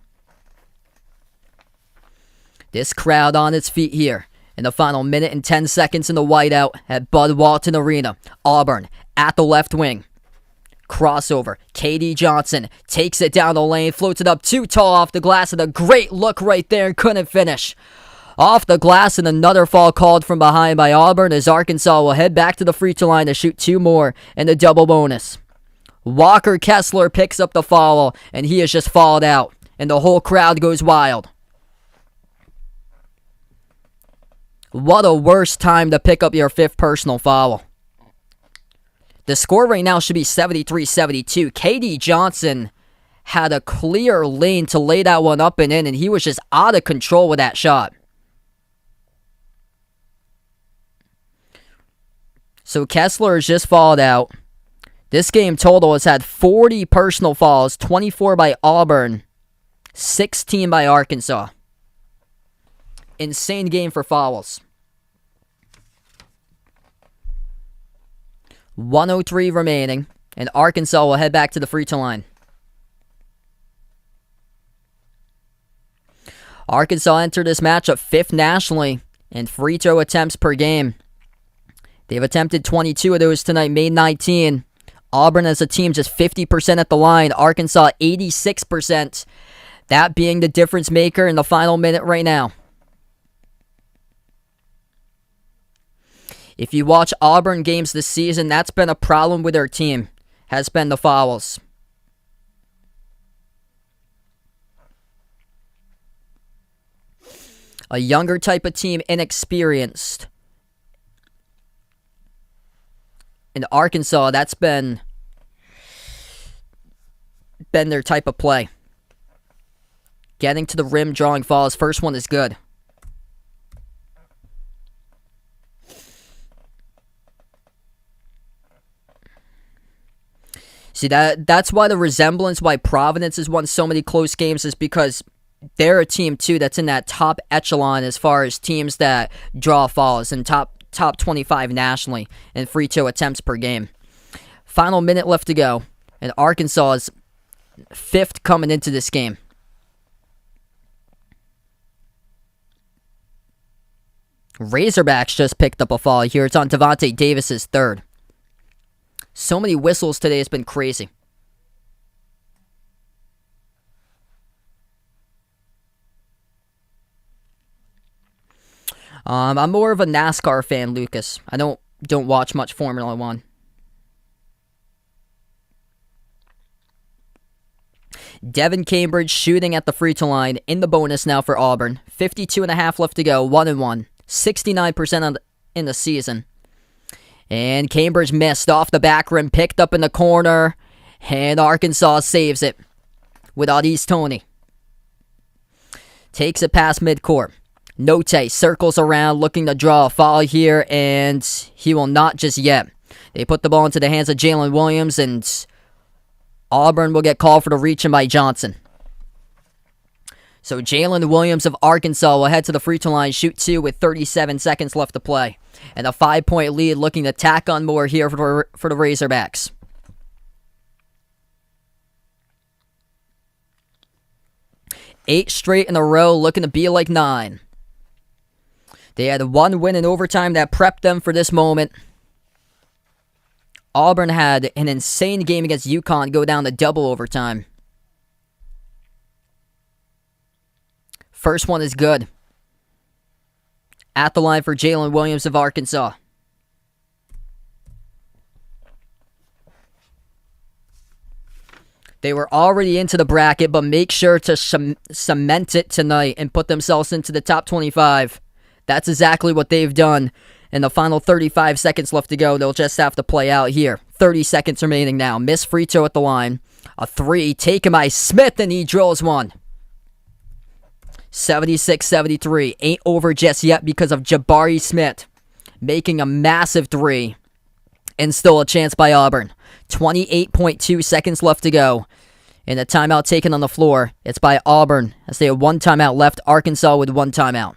This crowd on its feet here in the final minute and 10 seconds in the whiteout at Bud Walton Arena. Auburn at the left wing. Crossover. KD Johnson takes it down the lane, floats it up too tall off the glass, and a great look right there and couldn't finish. Off the glass, and another foul called from behind by Auburn as Arkansas will head back to the free throw line to shoot 2 more in the double bonus. Walker Kessler picks up the foul, and he has just fouled out, and the whole crowd goes wild. What a worse time to pick up your 5th personal foul. The score right now should be 73-72. KD Johnson had a clear lane to lay that one up and in, and he was just out of control with that shot. So Kessler has just fouled out. This game total has had 40 personal fouls, 24 by Auburn, 16 by Arkansas. Insane game for fouls. 1:03 remaining, and Arkansas will head back to the free throw line. Arkansas entered this matchup 5th nationally in free throw attempts per game. They've attempted 22 of those tonight, made 19. Auburn as a team just 50% at the line. Arkansas 86%. That being the difference maker in the final minute right now. If you watch Auburn games this season, that's been a problem with their team, has been the fouls. A younger type of team, inexperienced. In Arkansas, that's been their type of play. Getting to the rim, drawing fouls. First one is good. See, that's why the resemblance, why Providence has won so many close games, is because they're a team, too, that's in that top echelon as far as teams that draw fouls and top 25 nationally in free throw attempts per game. Final minute left to go, and Arkansas is 5th coming into this game. Razorbacks just picked up a foul here. It's on Devontae Davis's 3rd. So many whistles today, it's been crazy. I'm more of a NASCAR fan, Lucas. I don't watch much Formula 1. Devin Cambridge shooting at the free throw line in the bonus now for Auburn. 52.5 left to go, 1-1. 69% in the season. And Cambridge missed off the back rim, picked up in the corner, and Arkansas saves it with Adis Toney. Takes it past midcourt. Note circles around, looking to draw a foul here, and he will not just yet. They put the ball into the hands of Jalen Williams, and Auburn will get called for the reach in by Johnson. So Jalen Williams of Arkansas will head to the free throw line, shoot 2 with 37 seconds left to play. And a 5-point lead, looking to tack on more here for the Razorbacks. Eight straight in a row, looking to be like 9. They had one win in overtime that prepped them for this moment. Auburn had an insane game against UConn go down to double overtime. First one is good. At the line for Jalen Williams of Arkansas. They were already into the bracket, but make sure to cement it tonight and put themselves into the top 25. That's exactly what they've done. In the final 35 seconds left to go, they'll just have to play out here. 30 seconds remaining now. Missed free throw at the line. A 3 taken by Smith, and he drills one. 76-73. Ain't over just yet because of Jabari Smith making a massive 3. And still a chance by Auburn. 28.2 seconds left to go. And a timeout taken on the floor. It's by Auburn as they have one timeout left. Arkansas with one timeout.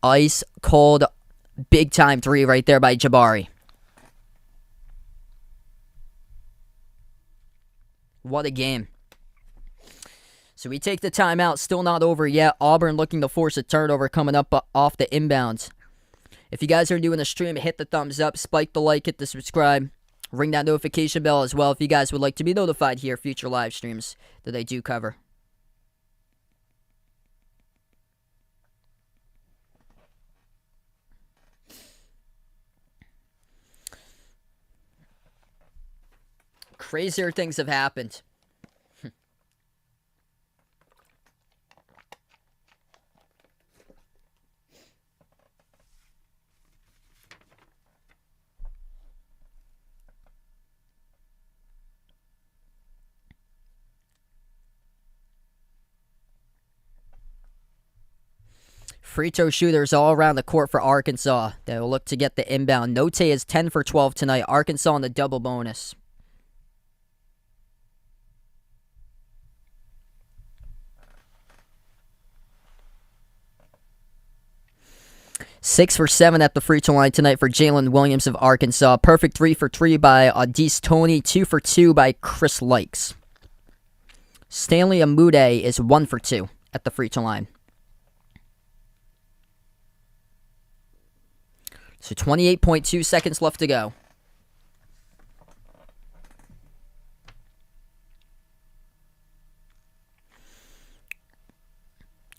Ice cold, big time 3 right there by Jabari. What a game. So we take the timeout, still not over yet. Auburn looking to force a turnover coming up off the inbounds. If you guys are new in the stream, hit the thumbs up, spike the like, hit the subscribe, ring that notification bell as well if you guys would like to be notified here future live streams that I do cover. Crazier things have happened. Free throw shooters all around the court for Arkansas. They will look to get the inbound. Note is 10 for 12 tonight. Arkansas on the double bonus. Six for 7 at the free throw line tonight for Jalen Williams of Arkansas. Perfect 3 for 3 by Adis Toney. 2 for 2 by Chris Likes. Stanley Amude is 1 for 2 at the free throw line. So 28.2 seconds left to go.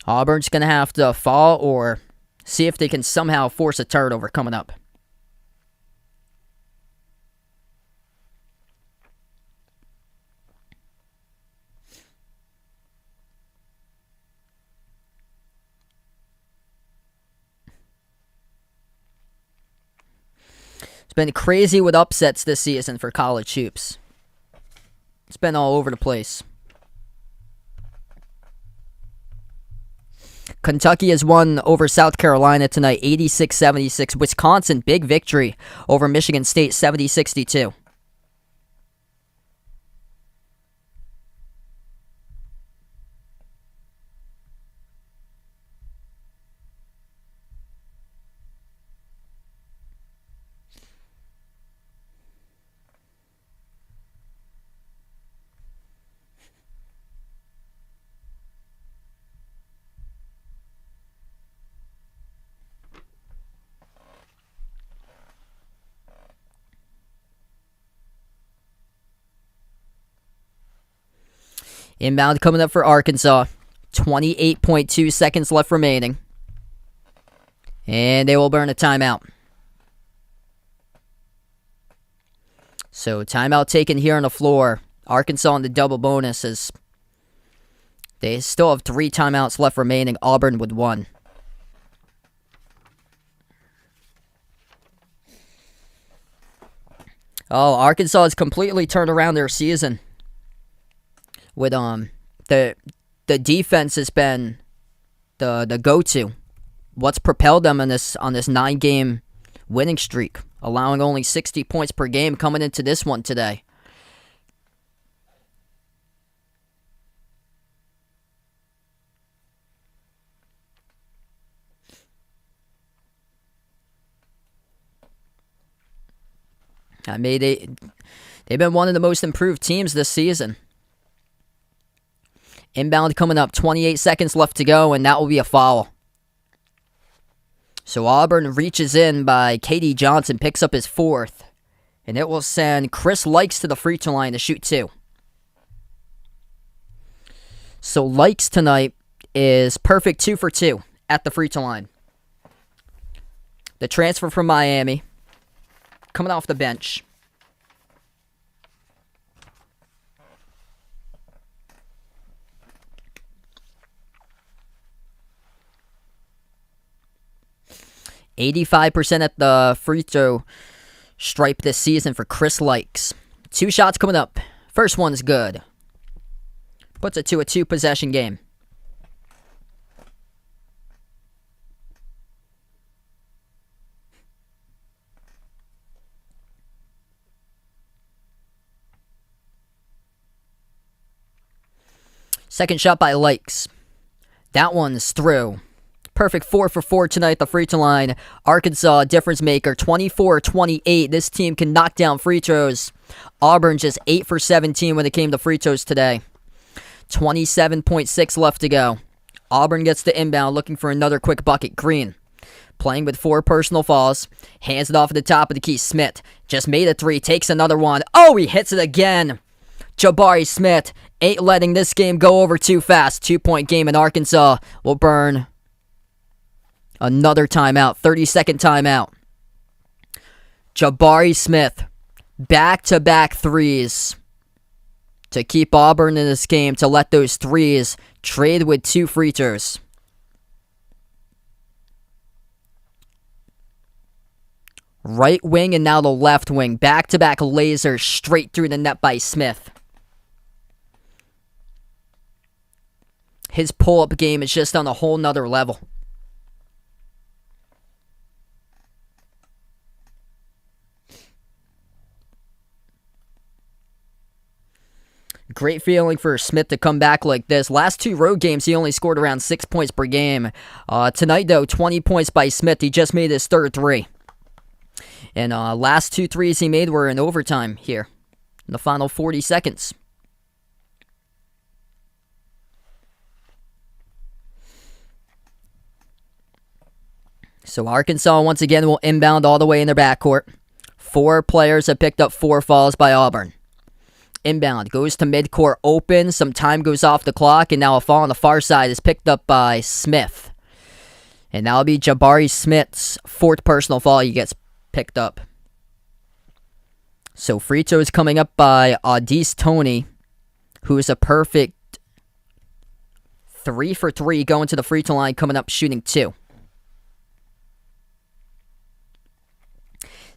Auburn's going to have to fall or see if they can somehow force a turnover coming up. It's been crazy with upsets this season for college hoops. It's been all over the place. Kentucky has won over South Carolina tonight, 86-76. Wisconsin, big victory over Michigan State, 70-62. Inbound coming up for Arkansas. 28.2 seconds left remaining. And they will burn a timeout. So timeout taken here on the floor. Arkansas on the double bonus as they still have 3 timeouts left remaining. Auburn with 1. Oh, Arkansas has completely turned around their season. With the defense has been the go-to. What's propelled them on this 9-game winning streak, allowing only 60 points per game coming into this one today. I mean, they've been one of the most improved teams this season. Inbound coming up, 28 seconds left to go, and that will be a foul. So Auburn reaches in by K.D. Johnson, picks up his 4th. And it will send Chris Likes to the free throw line to shoot 2. So Likes tonight is perfect 2 for 2 at the free throw line. The transfer from Miami, coming off the bench. %85 at the free throw stripe this season for Chris Likes. 2 shots coming up. First one's good. Puts it to a 2-possession game. Second shot by Likes. That one's through. Perfect 4 for 4 tonight at the free throw line. Arkansas, difference maker, 24-28. This team can knock down free throws. Auburn just 8 for 17 when it came to free throws today. 27.6 left to go. Auburn gets the inbound, looking for another quick bucket. Green, playing with 4 personal fouls. Hands it off at the top of the key. Smith just made a 3, takes another one. Oh, he hits it again. Jabari Smith ain't letting this game go over too fast. 2-point game in Arkansas will burn another timeout, 30-second timeout. Jabari Smith, back-to-back threes to keep Auburn in this game, to let those threes trade with 2 free throws. Right wing and now the left wing. Back-to-back lasers straight through the net by Smith. His pull-up game is just on a whole nother level. Great feeling for Smith to come back like this. Last 2 road games, he only scored around 6 points per game. Tonight, though, 20 points by Smith. He just made his 3rd 3. And last 2 threes he made were in overtime here in the final 40 seconds. So Arkansas, once again, will inbound all the way in their backcourt. 4 players have picked up 4 fouls by Auburn. Inbound goes to midcourt open. Some time goes off the clock, and now a foul on the far side is picked up by Smith. And that'll be Jabari Smith's 4th personal foul he gets picked up. So free throw is coming up by Audice Toney, who is a perfect 3 for 3 going to the free throw line, coming up shooting 2.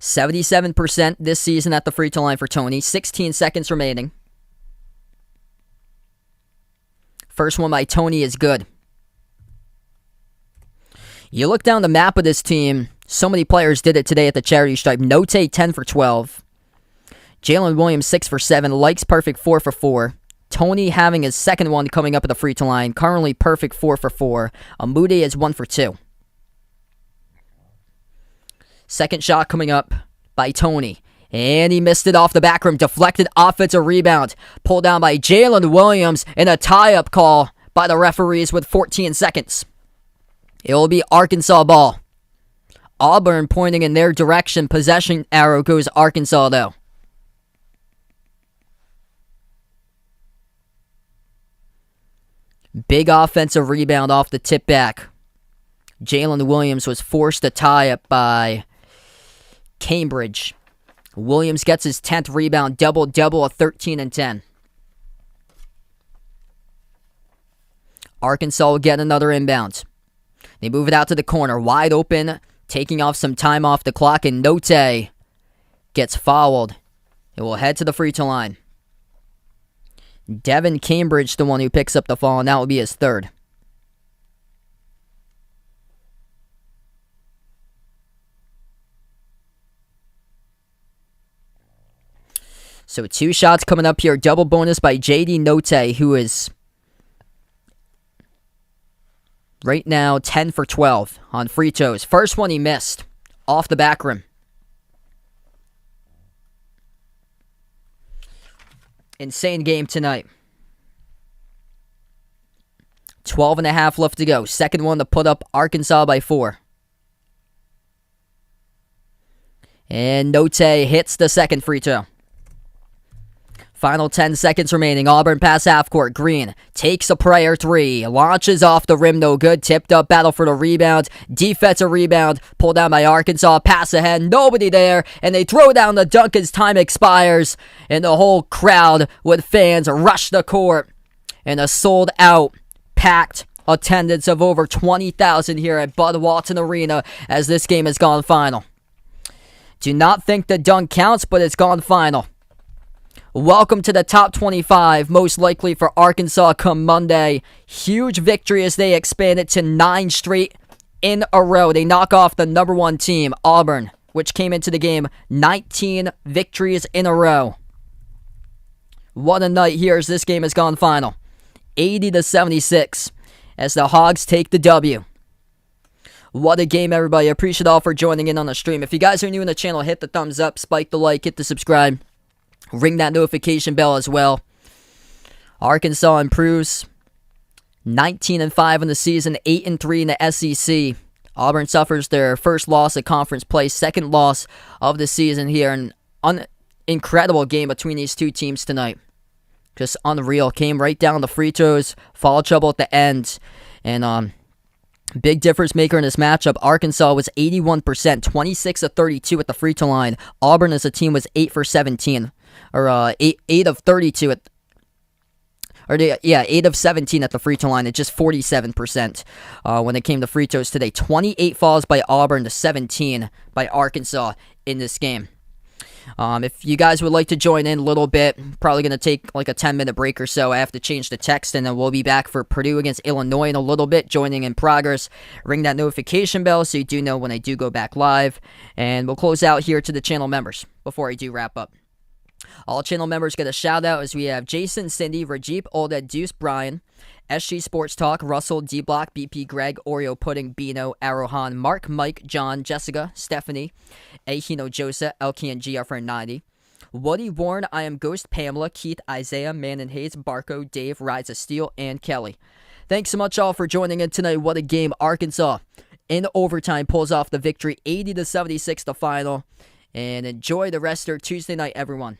77% this season at the free throw line for Tony. 16 seconds remaining. First one by Tony is good. You look down the map of this team, so many players did it today at the charity stripe. Note 10 for 12. Jalen Williams 6 for 7. Likes perfect 4 for 4. Tony having his second one coming up at the free throw line. Currently perfect 4 for 4. Amude is 1 for 2. Second shot coming up by Tony. And he missed it off the back rim. Deflected offensive rebound. Pulled down by Jalen Williams in a tie-up call by the referees with 14 seconds. It will be Arkansas ball. Auburn pointing in their direction. Possession arrow goes Arkansas though. Big offensive rebound off the tip back. Jalen Williams was forced to tie up by Cambridge. Williams gets his 10th rebound, double-double of 13 and 10. Arkansas will get another inbound. They move it out to the corner, wide open, taking off some time off the clock, and Note gets fouled. It will head to the free throw line. Devin Cambridge, the one who picks up the foul, and that will be his third. So 2 shots coming up here. Double bonus by J.D. Note, who is right now 10 for 12 on free throws. First one he missed off the back rim. Insane game tonight. 12.5 left to go. Second one to put up Arkansas by 4. And Note hits the second free throw. Final 10 seconds remaining. Auburn pass half court. Green takes a prayer 3. Launches off the rim. No good. Tipped up. Battle for the rebound. Defensive rebound. Pulled down by Arkansas. Pass ahead. Nobody there. And they throw down the dunk as time expires. And the whole crowd with fans rush the court. And a sold out, packed attendance of over 20,000 here at Bud Walton Arena as this game has gone final. Do not think the dunk counts, but it's gone final. Welcome to the top 25, most likely for Arkansas come Monday. Huge victory as they expand it to 9 straight in a row. They knock off the number 1 team, Auburn, which came into the game 19 victories in a row. What a night here as this game has gone final. 80-76 as the Hogs take the W. What a game, everybody. I appreciate all for joining in on the stream. If you guys are new in the channel, hit the thumbs up, spike the like, hit the subscribe. Ring that notification bell as well. Arkansas improves 19-5 in the season, 8-3 in the SEC. Auburn suffers their first loss of conference play, second loss of the season here. An incredible game between these two teams tonight. Just unreal. Came right down the free throws, foul trouble at the end. And big difference maker in this matchup. Arkansas was 81%, 26 of 32 at the free throw line. Auburn as a team was 8 for 17. Or 8 of 32 at, 8 of 17 at the free throw line at just 47% when it came to free throws today. 28 fouls by Auburn to 17 by Arkansas in this game. If you guys would like to join in a little bit, probably going to take like a 10-minute break or so. I have to change the text, and then we'll be back for Purdue against Illinois in a little bit, joining in progress. Ring that notification bell so you do know when I do go back live. And we'll close out here to the channel members before I do wrap up. All channel members get a shout out as we have Jason, Cindy, Rajeep, Olded, Deuce, Brian, SG Sports Talk, Russell, D-Block, BP, Greg, Oreo Pudding, Bino, Arohan, Mark, Mike, John, Jessica, Stephanie, Ahino, Joseph, Elkie, and GR 90. Woody, Warren, I Am Ghost, Pamela, Keith, Isaiah, Man and Hayes, Barco, Dave, Rise of Steel, and Kelly. Thanks so much all for joining in tonight. What a game. Arkansas in overtime pulls off the victory, 80-76 the final. And enjoy the rest of Tuesday night, everyone.